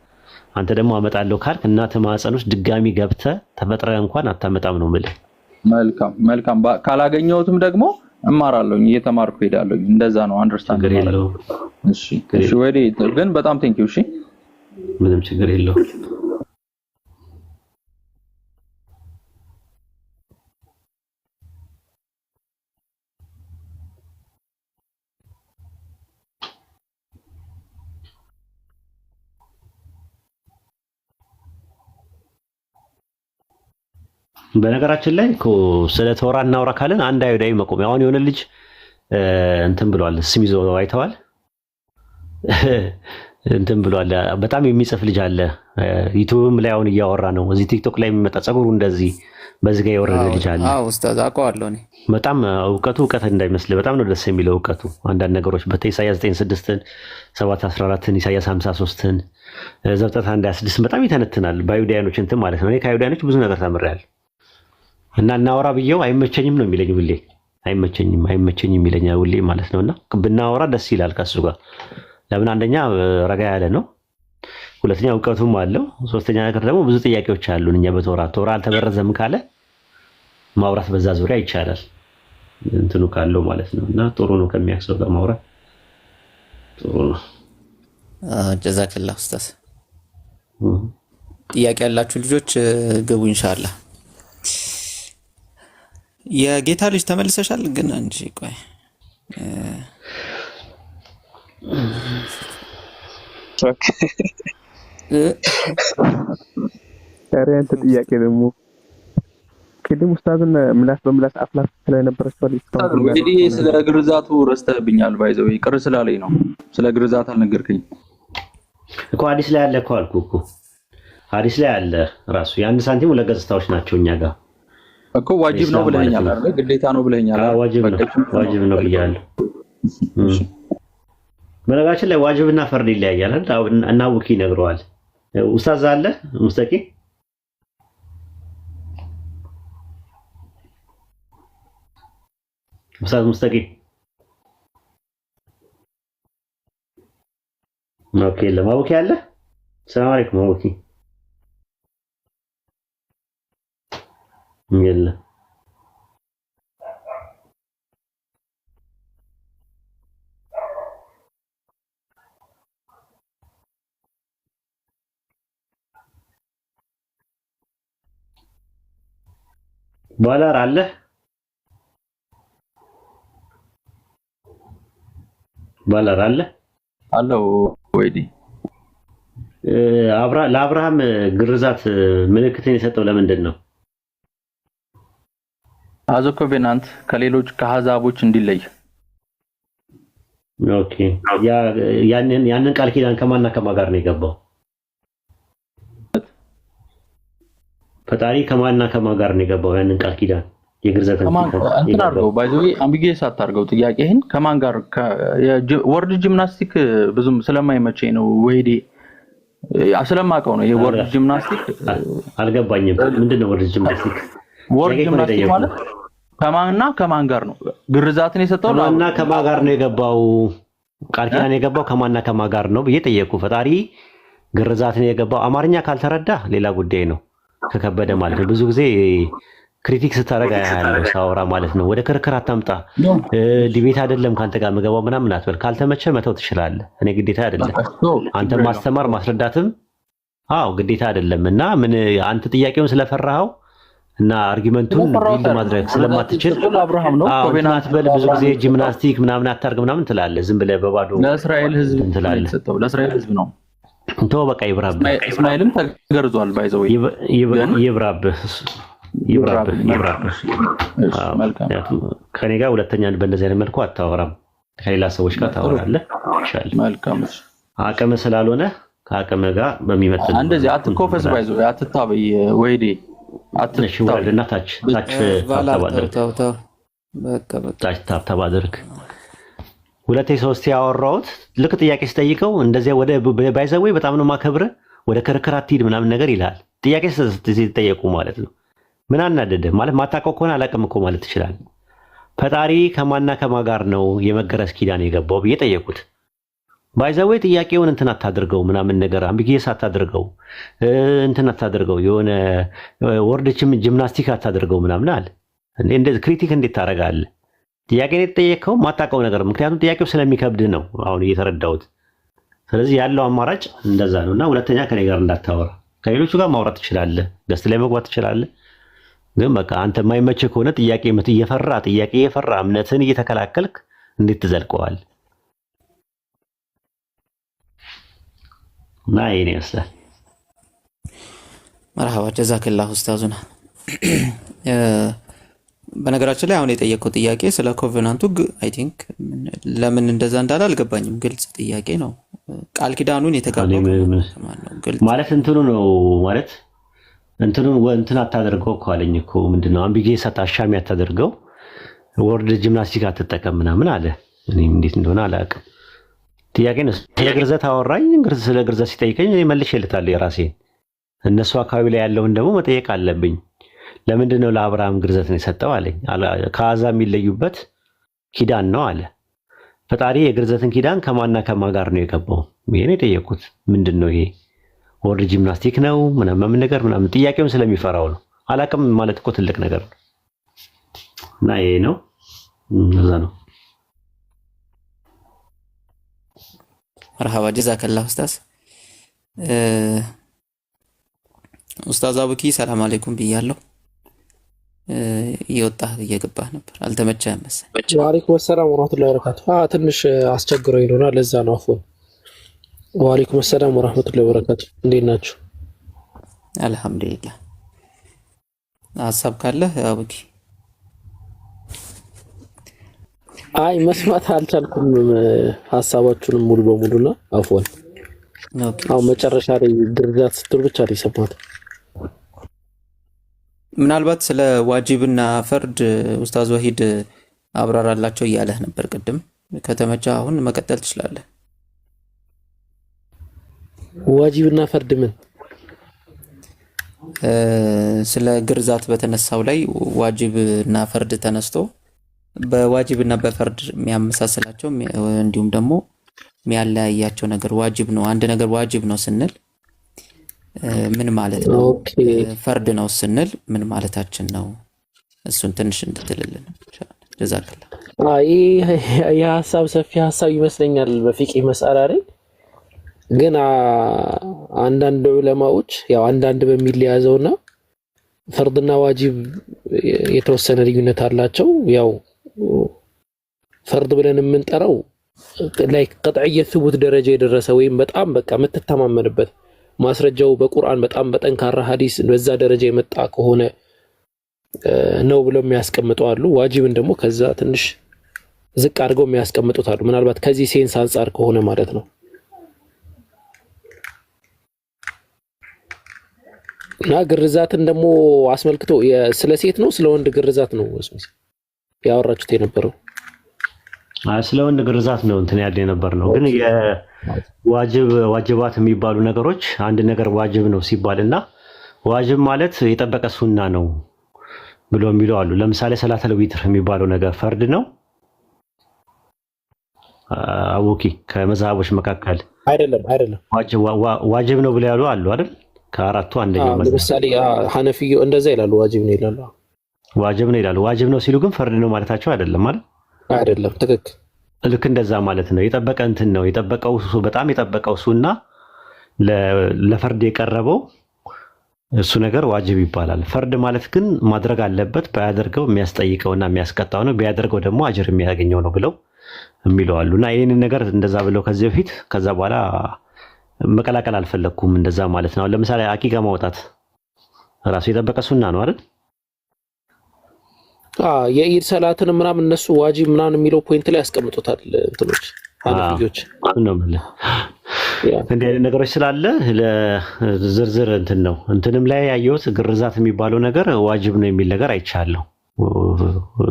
አንተ ደግሞ አመጣለሁ ካልክ እናትህ ማህፀን ውስጥ ድጋሚ ገብተህ ተፈጥረህ እንኳን አታመጣም ነው የምልህ። መልካም ካላገኘሁትም ደግሞ እማራለሁኝ፣ እየተማርኩ ሄዳለሁኝ። እንደዛ ነው አንደርስታንድ ያለው። እሺ ወዴ ግን በጣም ቴንክ ዩ። እሺ ምንም ችግር የለውም። በነገራችን ላይ ስለ ቶራ እናውራ ካለን አንድ አይሁዳዊ መቆም አሁን የሆነ ልጅ እንትን ብሏል። ስም ይዞ አይተዋል። እንትን ብሏል። በጣም የሚጽፍ ልጅ አለ። ዩቲዩብም ላይ አሁን እያወራ ነው። እዚህ ቲክቶክ ላይ የሚመጣ ጸጉሩ እንደዚህ በዚህ ጋር የወረደ ልጅ አለ። አዎ ኡስታዝ አውቀዋለሁ እኔ። በጣም እውቀት እንዳይመስል በጣም ነው ደስ የሚለው እውቀቱ። አንዳንድ ነገሮች በኢሳይያስ 9:6ን 7:14ን ኢሳይያስ 53ን ዘፍጥረት 1:26 በጣም ይተነትናል። በአይሁዳኖች እንትን ማለት ነው። እኔ ከአይሁዳኖች ብዙ ነገር ተምሬያለሁ። እና እናወራ ብየው አይመቸኝም ነው የሚለኝ ሁሌ። አይመቸኝም ይለኛል ሁሌ ማለት ነውና ብናወራ ደስ ይላል ከሱ ጋር። ለምን አንደኛ ረጋ ያለ ነው፣ ሁለተኛ እውቀቱም አለው፣ ሶስተኛ ነገር ደግሞ ብዙ ጥያቄዎች አሉን እኛ ቶራ አልተበረዘም ካለ ማውራት በዛ ዙሪያ ይቻላል እንትኑ ካለው ማለት ነው። እና ጥሩ ነው ከሚያክሰው ጋር ማውራት ጥሩ ነው። ጀዛከላህ ኡስታዝ። ጥያቄ ያላችሁ ልጆች ግቡ ኢንሻአላህ። የጌታ ልጅ ተመልሰሻል ግን እንጂ ቆይ አንተ ጥያቄ ደግሞ ቅድም ኡስታዝን ምላስ በምላስ አፍላፍ ስለነበረችው እንግዲህ ስለ ግርዛቱ ረስተህብኛል። ባይዘው ቅር ስላለኝ ነው። ስለ ግርዛት አልነገርከኝ እኮ ሐዲስ ላይ አለ እኮ አልኩህ እኮ ሐዲስ ላይ አለ ራሱ የአንድ ሳንቲም ሁለት ገጽታዎች ናቸው እኛ ጋር እኮ ዋጅብ ነው ብለኛል አይደል? ግዴታ ነው ብለኛል። ዋጅብ ነው ብያለሁ። በነገራችን ላይ ዋጅብና ፈርድ ይለያያል አይደል? እና ውኪ ይነግረዋል። ኡስታዝ አለ ሙስተቂ ኡስታዝ ሙስተቂ ኦኬ። ለማውኪ አለ። ሰላም አለይኩም ማውኪ يلا ባላር አለ ባላር አለ አለው ወይዲ ለአብርሃም ግርዛት ምልክትን የሰጠው ለምንድን ነው? አዘ ኮቬናንት ከሌሎች ከአሕዛቦች እንዲለይ። ኦኬ ያንን ቃል ኪዳን ከማንና ከማን ጋር ነው የገባው? ፈጣሪ ከማንና ከማን ጋር ነው የገባው ያንን ቃል ኪዳን? የግርዛት እንትን አድርገው ባይዘው አምቢጌስ አታርገው ጥያቄህን ከማን ጋር ወርድ ጂምናስቲክ ብዙም ስለማይመቸኝ ነው ወይዴ ስለማውቀው ነው። የወርድ ጂምናስቲክ አልገባኝም። ምንድነው ወርድ ጂምናስቲክ? ወርድ ጂምናስቲክ ማለት ከማንና ከማን ጋር ነው ግርዛትን የሰጠው? ከማንና ከማን ጋር ነው የገባው ቃል ኪዳን የገባው? ከማንና ከማን ጋር ነው ብዬ ጠየቁ። ፈጣሪ ግርዛትን የገባው አማርኛ ካልተረዳ ሌላ ጉዳይ ነው። ከከበደ ማለት ነው። ብዙ ጊዜ ክሪቲክ ስታረጋ ያለው ሳወራ ማለት ነው። ወደ ክርክር አታምጣ፣ ዲቤት አይደለም ካንተ ጋር መገባው ምናምን አትበል። ካልተመቸ መተው ትችላለህ። እኔ ግዴታ አይደለም አንተ ማስተማር ማስረዳትም ግዴታ አይደለም። እና ምን አንተ ጥያቄውን ስለፈራኸው እና አርጊመንቱን ቢልድ ማድረግ ስለማትችል ኮቬናንት በል ብዙ ጊዜ ጂምናስቲክ ምናምን አታርግ ምናምን ትላለህ። ዝም ብለህ በባዶ ለእስራኤል ህዝብ ትላለህ። ለእስራኤል ህዝብ ነው እንተው በቃ ይብራብህ። እስማኤልም ተገርዟል ባይዘው ይብራብህ። ከኔ ጋር ሁለተኛ በእንደዚህ አይነት መልኩ አታወራም። ከሌላ ሰዎች ጋር ታወራለህ። ይሻላል። መልካም አቅም ስላልሆነ ከአቅም ጋር በሚመጥን እንደዚህ አትኮፈስ ባይዘው አትታበይ ወይዴ አትሽወልና ታች ታብታብ አድርግ። ሁለቴ ሶስቴ ያወራሁት ልክ ጥያቄ ስጠይቀው እንደዚያ ወደ ባይዘው በጣም ነው ማከብረህ ወደ ክርክር አትሂድ ምናምን ነገር ይላል። ጥያቄ ሲጠየቁ ማለት ነው። ምን አናደደ ማለት ማታውቀው ከሆነ አላውቅም እኮ ማለት ትችላለህ። ፈጣሪ ከማንና ከማን ጋር ነው የመገረዝ ኪዳን የገባው ብዬ ጠየቁት። ባይዘው ጥያቄውን እንትን አታድርገው ምናምን ነገር አምቢጌስ አታድርገው እንትን አታድርገው የሆነ ወርድችም ጂምናስቲክ አታድርገው ምናምን አለ። እንደዚህ ክሪቲክ እንዴት ታደርጋለህ? ጥያቄን የተጠየቀው ማታውቀው ነገር ምክንያቱም ጥያቄው ስለሚከብድ ነው አሁን እየተረዳሁት። ስለዚህ ያለው አማራጭ እንደዛ ነው። እና ሁለተኛ ከኔ ጋር እንዳታወራ። ከሌሎቹ ጋር ማውራት ትችላለህ፣ ገስት ላይ መግባት ትችላለህ። ግን በቃ አንተ የማይመችህ ከሆነ ጥያቄ እየፈራ እምነትን እየተከላከልክ እንዴት ትዘልቀዋል? እና ይሄን ይመስላል። መርሐባ ጀዛከላሁ ኡስታዙና። በነገራችን ላይ አሁን የጠየቀው ጥያቄ ስለ ኮቨናንቱ አይ ቲንክ ለምን እንደዛ እንዳለ አልገባኝም። ግልጽ ጥያቄ ነው። ቃል ኪዳኑን የተቀበለው ማለት እንትኑ ነው ማለት እንትኑን እንትን አታደርገው እኮ አለኝ እኮ ምንድነው አምቢጌስ አታሻሚ አታደርገው ወርድ ጂምናስቲክ አትጠቀም ምናምን አለ። እኔም እንዴት እንደሆነ አላውቅም። ጥያቄ ነው። ስለ ግርዘት አወራኝ። ስለ ግርዘት ሲጠይቀኝ እኔ መልሼለታለሁ የራሴን። እነሱ አካባቢ ላይ ያለውን ደግሞ መጠየቅ አለብኝ። ለምንድን ነው ለአብርሃም ግርዘትን የሰጠው አለኝ። ከአሕዛብ የሚለዩበት ኪዳን ነው አለ። ፈጣሪ የግርዘትን ኪዳን ከማንና ከማን ጋር ነው የገባው? ይሄን የጠየቁት ምንድን ነው ይሄ ወርድ ጂምናስቲክ ነው ምናምን ነገር ምናምን ጥያቄውን ስለሚፈራው ነው። አላውቅም ማለት እኮ ትልቅ ነገር ነው። እና ይሄ ነው እዛ ነው። መርሐባ ጀዛከላሁ ኡስታዝ። ኡስታዝ አቡኪ ሰላም አለይኩም ብያለሁ። እየወጣህ እየገባህ ነበር አልተመቸህም መሰለኝ። ወአለይኩም ሰላም ወራህመቱላሂ ወበረካቱ። አትንሽ አስቸግረኝ ነውና ለዛ ነው አፎን። ወአለይኩም ሰላም ወራህመቱላሂ ወበረካቱ። እንዴት ናችሁ? አልሐምዱሊላህ። ሀሳብ ካለህ አቡኪ። አይ መስማት አልቻልኩም ሀሳባችሁንም ሙሉ በሙሉና አፎን። አሁን መጨረሻ ላይ ግርዛት ስትሉ ብቻ ነው የሰማሁት። ምናልባት ስለ ዋጅብና ፈርድ ኡስታዝ ወሂድ አብራራላቸው እያለህ ነበር ቅድም። ከተመቻ አሁን መቀጠል ትችላለህ። ዋጅብና ፈርድ ምን? ስለ ግርዛት በተነሳው ላይ ዋጅብና ፈርድ ተነስቶ በዋጅብና በፈርድ የሚያመሳስላቸው እንዲሁም ደግሞ የሚያለያያቸው ነገር ዋጅብ ነው። አንድ ነገር ዋጅብ ነው ስንል ምን ማለት ነው? ፈርድ ነው ስንል ምን ማለታችን ነው? እሱን ትንሽ እንድትልልን ጀዛከላ። የሀሳብ ሰፊ ሀሳብ ይመስለኛል በፊቅህ መስአላ ላይ ግን አንዳንድ ዑለማዎች ያው አንዳንድ በሚል ያዘውና ፈርድና ዋጅብ የተወሰነ ልዩነት አላቸው። ያው ፈርድ ብለን የምንጠራው ላይ ቅጥዕየ ሱቡት ደረጃ የደረሰ ወይም በጣም በቃ የምትተማመንበት ማስረጃው በቁርአን በጣም በጠንካራ ሐዲስ በዛ ደረጃ የመጣ ከሆነ ነው ብለው የሚያስቀምጡ አሉ። ዋጅብን ደግሞ ከዛ ትንሽ ዝቅ አድርገው የሚያስቀምጡት አሉ። ምናልባት ከዚህ ሴንስ አንፃር ከሆነ ማለት ነው። እና ግርዛትን ደግሞ አስመልክቶ ስለ ሴት ነው ስለ ወንድ ግርዛት ነው ያወራችሁት የነበረው? ስለ ወንድ ግርዛት ነው እንትን ያለ የነበር ነው። ግን ዋጅባት የሚባሉ ነገሮች አንድ ነገር ዋጅብ ነው ሲባልና ዋጅብ ማለት የጠበቀ ሱና ነው ብሎ የሚሉ አሉ። ለምሳሌ ሰላተል ዊትር የሚባለው ነገር ፈርድ ነው አውቂ ከመዛቦች መካከል አይደለም ዋጅብ ነው ብለው ያሉ አሉ አይደል? ከአራቱ አንደኛው ማለት ለምሳሌ ሐነፊዩ እንደዛ ይላሉ፣ ዋጅብ ነው ይላሉ። ዋጅብ ነው ሲሉ ግን ፈርድ ነው ማለታቸው አይደለም ማለት አይደለም። ትክክል። ልክ እንደዛ ማለት ነው። የጠበቀ እንትን ነው የጠበቀው በጣም የጠበቀው ሱና ለፈርድ የቀረበው እሱ ነገር ዋጅብ ይባላል። ፈርድ ማለት ግን ማድረግ አለበት፣ ባያደርገው የሚያስጠይቀውና የሚያስቀጣው ነው፣ ቢያደርገው ደግሞ አጅር የሚያገኘው ነው ብለው የሚለው አሉና ይሄንን ነገር እንደዛ ብለው ከዚህ በፊት ከዛ በኋላ መቀላቀል አልፈለኩም እንደዛ ማለት ነው። ለምሳሌ አቂቃ ማውጣት ራሱ የጠበቀ ሱና ነው አይደል? የኢድ ሰላትን ምናምን እነሱ ዋጅብ ምናምን የሚለው ፖይንት ላይ ያስቀምጡታል እንትኖች ሐነፊዮች ነው ማለት እንደ ነገሮች ስላለ ለዝርዝር እንትን ነው። እንትንም ላይ ያየሁት ግርዛት የሚባለው ነገር ዋጅብ ነው የሚል ነገር አይቻለሁ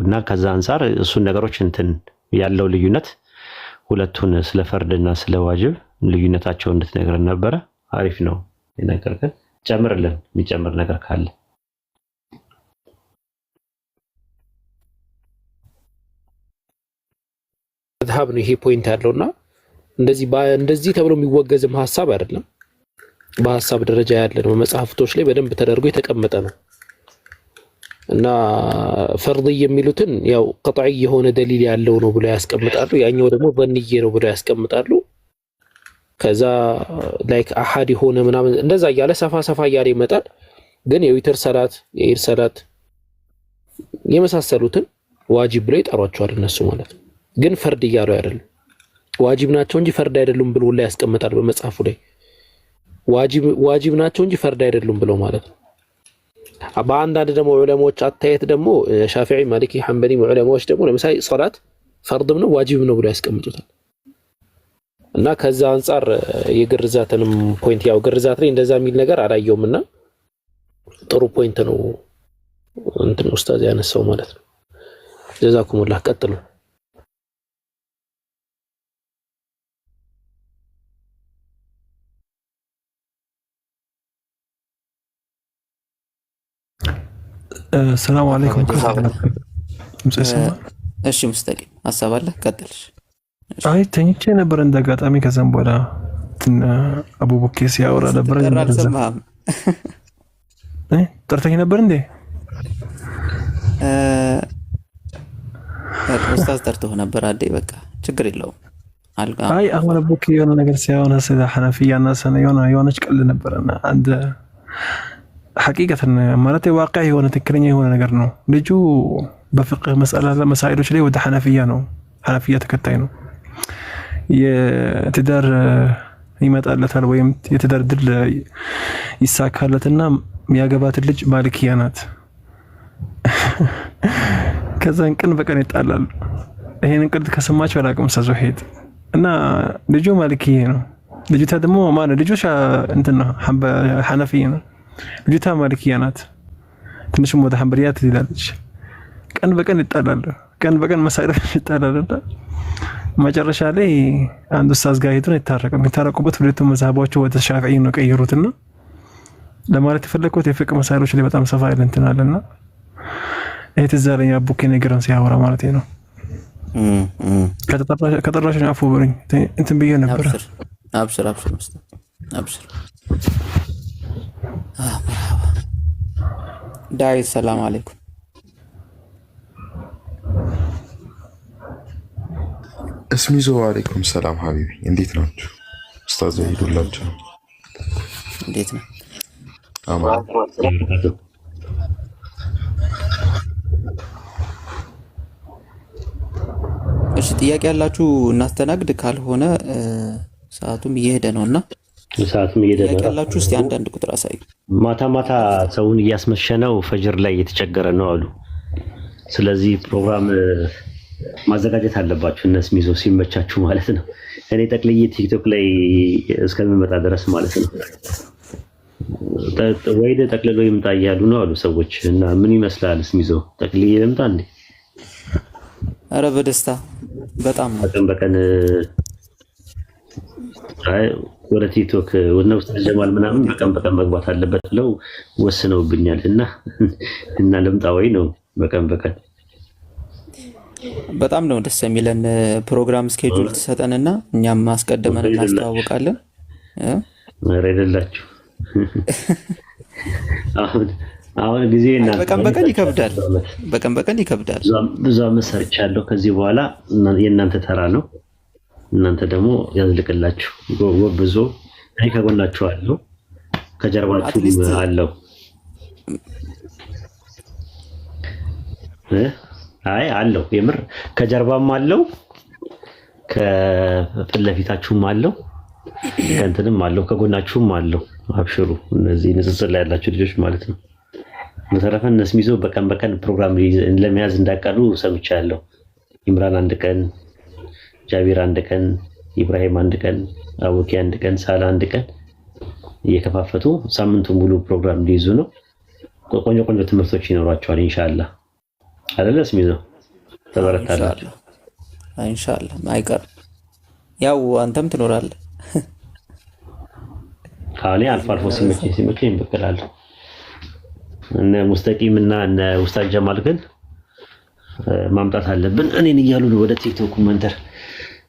እና ከዛ አንፃር እሱን ነገሮች እንትን ያለው ልዩነት ሁለቱን ስለ ፈርድና ስለ ዋጅብ ልዩነታቸው እንድትነግረን ነበረ። አሪፍ ነው የነገርከን። ጨምርልን የሚጨምር ነገር ካለ መዝሀብ ነው ይሄ ፖይንት ያለውና እንደዚህ ተብሎ የሚወገዝም ሐሳብ አይደለም። በሐሳብ ደረጃ ያለ ነው። መጽሐፍቶች ላይ በደንብ ተደርጎ የተቀመጠ ነው እና ፈርድ የሚሉትን ያው ቀጥዒ የሆነ ደሊል ያለው ነው ብለው ያስቀምጣሉ። ያኛው ደግሞ በንዬ ነው ብለው ያስቀምጣሉ። ከዛ ላይክ አሐድ የሆነ ምናምን እንደዛ እያለ ሰፋ እያለ ይመጣል። ግን የዊትር ሰላት የኢድ ሰላት የመሳሰሉትን ዋጅብ ብለው ይጠሯቸዋል እነሱ ማለት ነው። ግን ፈርድ እያሉ አይደለም። ዋጅብ ናቸው እንጂ ፈርድ አይደሉም ብሎ ላይ ያስቀምጣል በመጽሐፉ ላይ። ዋጅብ ናቸው እንጂ ፈርድ አይደሉም ብለው ማለት ነው። በአንዳንድ ደግሞ ዑለማዎች አታየት ደግሞ ሻፊዒ፣ ማሊኪ፣ ሐንበሊ ዑለማዎች ደግሞ ለምሳሌ ሶላት ፈርድም ነው ዋጅብም ነው ብሎ ያስቀምጡታል። እና ከዛ አንፃር የግርዛትንም ፖይንት ያው ግርዛት ላይ እንደዛ የሚል ነገር አላየውምና ጥሩ ፖይንት ነው እንትን ኡስታዝ ያነሳው ማለት ነው። ጀዛኩሙላህ። ቀጥሉ። ሰላም አለይኩም። እሺ ሙስተቂም ሀሳብ አለ? ቀጥልሽ። አይ ተኝቼ ነበር እንደ አጋጣሚ። ከዛም በኋላ አቡበኬ ሲያወራ ነበር። ጠርተኝ ነበር እንዴ? ኡስታዝ ጠርተው ነበር። አዴ በቃ ችግር የለውም። አይ አሁን አቡበኬ የሆነ ነገር ሲያወራ ስለ ሐነፊያና ሰነ የሆነች ቀልድ ነበርና አንድ ሐቂቀተን ማለት ዋቂዕ የሆነ ትክክለኛ የሆነ ነገር ነው። ልጁ በፍቅህ መሳኢሎች ላይ ወደ ሐነፊያ ተከታይ ነው። የትዳር ይመጣለታል ወይም የትዳር ድል ይሳካለትና የሚያገባት ልጅ ማሊኪያ ናት። ከዛን ቀን በቀን ይጣላሉ። ይሄንን ቀልድ ከሰማችሁ አላውቅም ሰዙሂድ እና ልጁ ማሊኪያ ነው። ልጅቷ ደግሞ ማን ልጁ እንትና ሐነፊያ ነው። ልጅቷ ማሊኪያ ናት። ትንሽም ወደ ሐንበሊያ ትላለች። ቀን በቀን ይጣላሉ። ቀን በቀን መሳኢሎች ይጣላሉ። መጨረሻ ላይ አንድ ኡስታዝ ጋር ሄደው የታረቁበት ሁለቱም መዝሀቦች ወደ ሻፊዒ ነው ቀየሩትና ለማለት የፈለኩት የፍቅህ መሳኢሎች ላይ በጣም ሰፋ ያለ እንትን አለና ይሄ ትዝ አለኝ አቡኬ ነገርን ሲያወራ ማለት ነው። ከጠራሽኝ አፉ ብሩኝ እንትን ብዬ ነበር። አብሽር ዳይ ሰላም አለይኩም። እስሚዞ አለይኩም ሰላም ሀቢቢ፣ እንዴት ናችሁ? ኡስታዝ ይዱላችሁ እንዴት ነው? እሺ ጥያቄ ያላችሁ እናስተናግድ፣ ካልሆነ ሰዓቱም እየሄደ ነውና ሰዓትም እየደረሰ ያቀላችሁ እስቲ አንዳንድ ቁጥር አሳዩ። ማታ ማታ ሰውን እያስመሸነው ፈጅር ላይ እየተቸገረ ነው አሉ። ስለዚህ ፕሮግራም ማዘጋጀት አለባችሁ እነሱ ሚዞ ሲመቻችሁ ማለት ነው። እኔ ጠቅልዬ ቲክቶክ ላይ እስከምመጣ ድረስ ማለት ነው። ወይደ ጠቅልሎ ይምጣ እያሉ ነው አሉ ሰዎች። እና ምን ይመስላል ስሚዞ ጠቅልዬ ልምጣ እንዴ? አረ በደስታ በጣም በቀን ወደ ቲክቶክ ወነ ውስጥ ጀማል ምናምን በቀን መግባት አለበት ብለው ወስነውብኛል። እና ልምጣ ወይ ነው በቀን በጣም ነው ደስ የሚለን። ፕሮግራም ስኬጁል ተሰጠንና እኛም ማስቀደመን እናስተዋውቃለን። አይደላችሁ አሁን ጊዜ እና በቀን ይከብዳል። በቀን ይከብዳል። ብዙ አመሰርች ያለው ከዚህ በኋላ የእናንተ ተራ ነው። እናንተ ደግሞ ያዝልቅላችሁ ጎብዞ። እኔ ከጎናችሁ አለው፣ ከጀርባችሁ አለው። አለው የምር ከጀርባም አለው፣ ከፊት ለፊታችሁም አለው፣ ከእንትንም አለው፣ ከጎናችሁም አለው። አብሽሩ። እነዚህ ንጽጽር ላይ ያላችሁ ልጆች ማለት ነው። በተረፈ እነሱ ይዞ በቀን ፕሮግራም ለመያዝ እንዳቀዱ ሰምቻለሁ። ኢምራን አንድ ቀን፣ ጃቢር አንድ ቀን፣ ኢብራሂም አንድ ቀን፣ አቡኪ አንድ ቀን፣ ሳላ አንድ ቀን እየከፋፈቱ ሳምንቱን ሙሉ ፕሮግራም ሊይዙ ነው። ቆንጆ ትምህርቶች ይኖራቸዋል ኢንሻአላህ። አይደለስ ሚዞ ተበረታላችሁ ኢንሻአላህ። ማይቀር ያው አንተም ትኖራለህ። ካኔ አልፎ ሲመቸኝ በቀላለሁ። እነ ሙስተቂም እና እነ ኡስታዝ ጀማል ግን ማምጣት አለብን እኔን እያሉ ነው ወደ ቲክቶክ መንደር።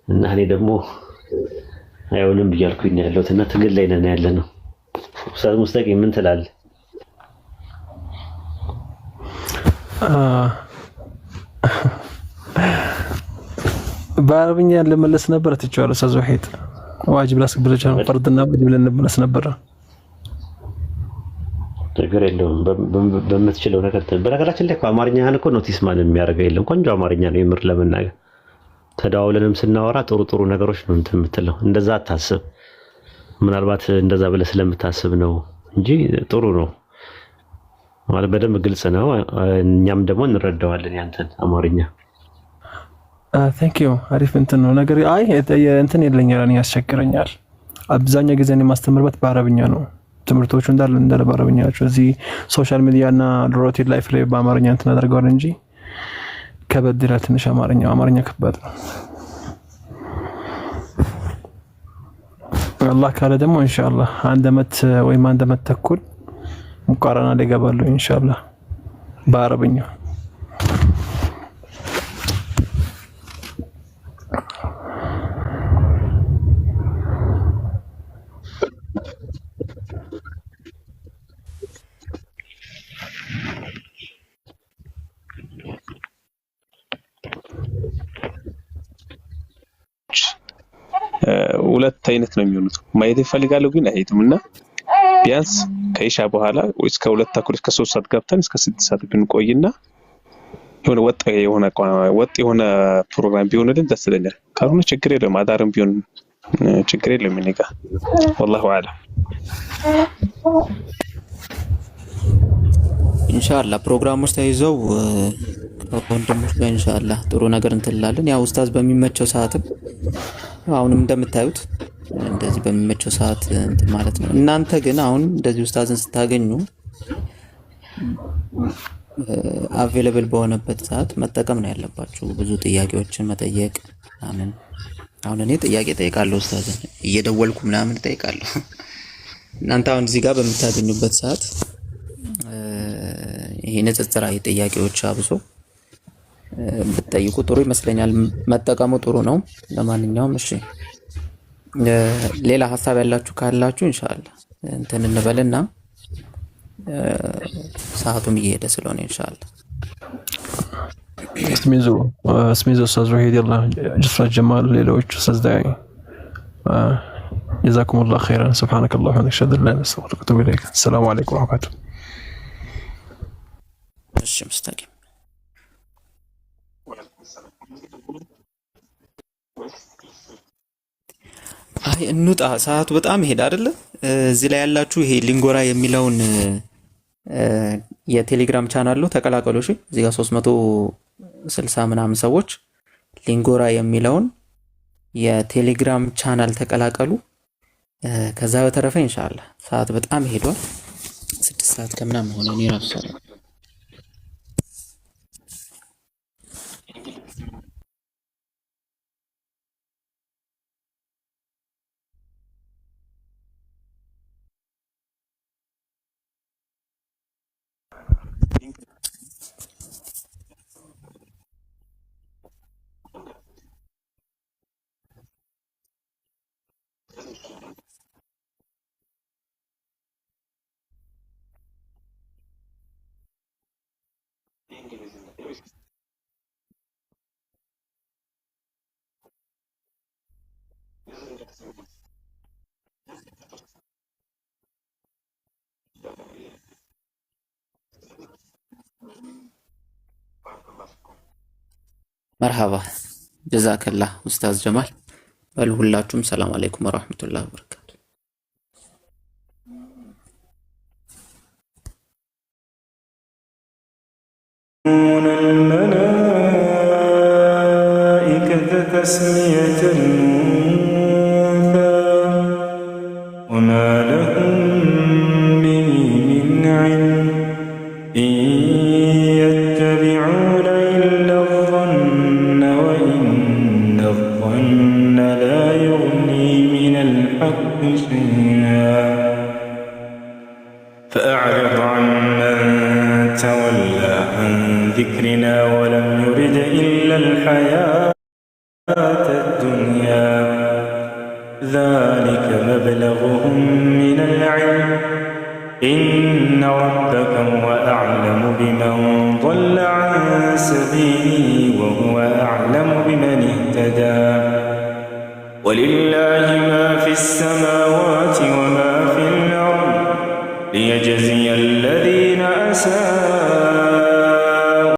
እና እኔ ደግሞ አይሆንም ብያልኩኝ ያለሁት እና ትግል ላይ ነን ያለነው። ኡስታዝ ሙስተቂም ምን ትላለህ? በአረብኛ ልመለስ ነበር ትቻለሁ። ኡስታዝ ወሂድ ዋጅብ ላስብለቻ ነው ፈርድና ዋጅብ ልንመለስ ነበር። ነገር የለውም በምትችለው ነገር። በነገራችን ላይ አማርኛህን እኮ ኖቲስ ማለት የሚያደርገው የለም። ቆንጆ አማርኛ ነው የምር ለመናገር። ተዳውለንም ስናወራ ጥሩ ነገሮች ነው እንትን የምትለው። እንደዛ አታስብ። ምናልባት እንደዛ ብለህ ስለምታስብ ነው እንጂ ጥሩ ነው ማለት በደንብ ግልጽ ነው። እኛም ደግሞ እንረዳዋለን ያንተን አማርኛ። ታንክ ዩ። አሪፍ እንትን ነው ነገር። አይ እንትን የለኝም እኔ ያስቸግረኛል። አብዛኛው ጊዜ እኔ ማስተምርበት በአረብኛ ነው። ትምህርቶቹ እንዳለ በአረብኛ ናቸው። እዚህ ሶሻል ሚዲያ እና ሮቲን ላይፍ ላይ በአማርኛ እንትን አደርገዋል እንጂ ከበድ ይላል ትንሽ። አማርኛ ከባድ ነው። አላህ ካለ ደግሞ ኢንሻአላህ አንድ አመት ወይም አንድ አመት ተኩል ሙቃረና ላይ ገባለሁ ኢንሻአላህ በአረብኛ። ሁለት አይነት ነው የሚሆኑት። ማየት ይፈልጋሉ ግን አይሄዱም። እና ቢያንስ ከኢሻ በኋላ ወይ እስከ 2 ተኩል እስከ 3 ሰዓት ገብተን እስከ 6 ሰዓት ብንቆይና የሆነ ወጥ የሆነ ፕሮግራም ቢሆንልን ደስ ይለኛል። ካልሆነ ችግር የለም፣ አዳርም ቢሆን ችግር የለም። እኔ ጋር والله اعلم። ኢንሻአላህ ፕሮግራሞች ተይዘው ወንድሞች ጋር ኢንሻአላህ ጥሩ ነገር እንትላለን። ያው ኡስታዝ በሚመቸው ሰዓትም አሁንም እንደምታዩት እንደዚህ በሚመቸው ሰዓት እንትን ማለት ነው። እናንተ ግን አሁን እንደዚህ ኡስታዝን ስታገኙ አቬሌብል በሆነበት ሰዓት መጠቀም ነው ያለባችሁ። ብዙ ጥያቄዎችን መጠየቅ ምናምን። አሁን እኔ ጥያቄ ጠይቃለሁ፣ ኡስታዝን እየደወልኩ ምናምን ጠይቃለሁ። እናንተ አሁን እዚህ ጋር በምታገኙበት ሰዓት ይሄ ንጽጽራዊ ጥያቄዎች አብሶ ብትጠይቁ ጥሩ ይመስለኛል። መጠቀሙ ጥሩ ነው። ለማንኛውም እሺ፣ ሌላ ሀሳብ ያላችሁ ካላችሁ ኢንሻአላህ እንትን እንበልና ሰዓቱም እየሄደ ስለሆነ ኢንሻአላህ اسميزو استاذ وحيد يلا جسر جمال ሌሎች استاذ داعي جزاكم الله خيرا سبحانك اللهم وبحمدك اشهد ان لا اله الا انت استغفرك واتوب اليك السلام عليكم ورحمه الله. እሺ ሙስተቂም አይ እንውጣ፣ ሰዓቱ በጣም ይሄድ አይደለ? እዚህ ላይ ያላችሁ ይሄ ሊንጎራ የሚለውን የቴሌግራም ቻናል ነው፣ ተቀላቀሉ። እሺ እዚህ ጋር 360 ምናምን ሰዎች ሊንጎራ የሚለውን የቴሌግራም ቻናል ተቀላቀሉ። ከዛ በተረፈ ኢንሻአላህ ሰዓት በጣም ሄዷል። 6 ሰዓት ከምናምን ሆነ። እኔ ራሱ መርሐባ ጀዛከላህ ኡስታዝ ጀማል። በሉ ሁላችሁም ሰላም አለይኩም ወራህመቱላሂ ወበረካቱ። الملائكة تسمية الأنثى وما لهم به من علم إن يتبعون إلا الظن وإن الظن لا يغني من الحق شيئا فأعرض عمن تولى عن ذكرنا ولم يرد إلا الحياة الدنيا ذلك مبلغهم من العلم إن ربك هو أعلم بمن ضل عن سبيله وهو أعلم بمن اهتدى ولله ما في السماوات وما في الأرض ليجزي الذين أساءوا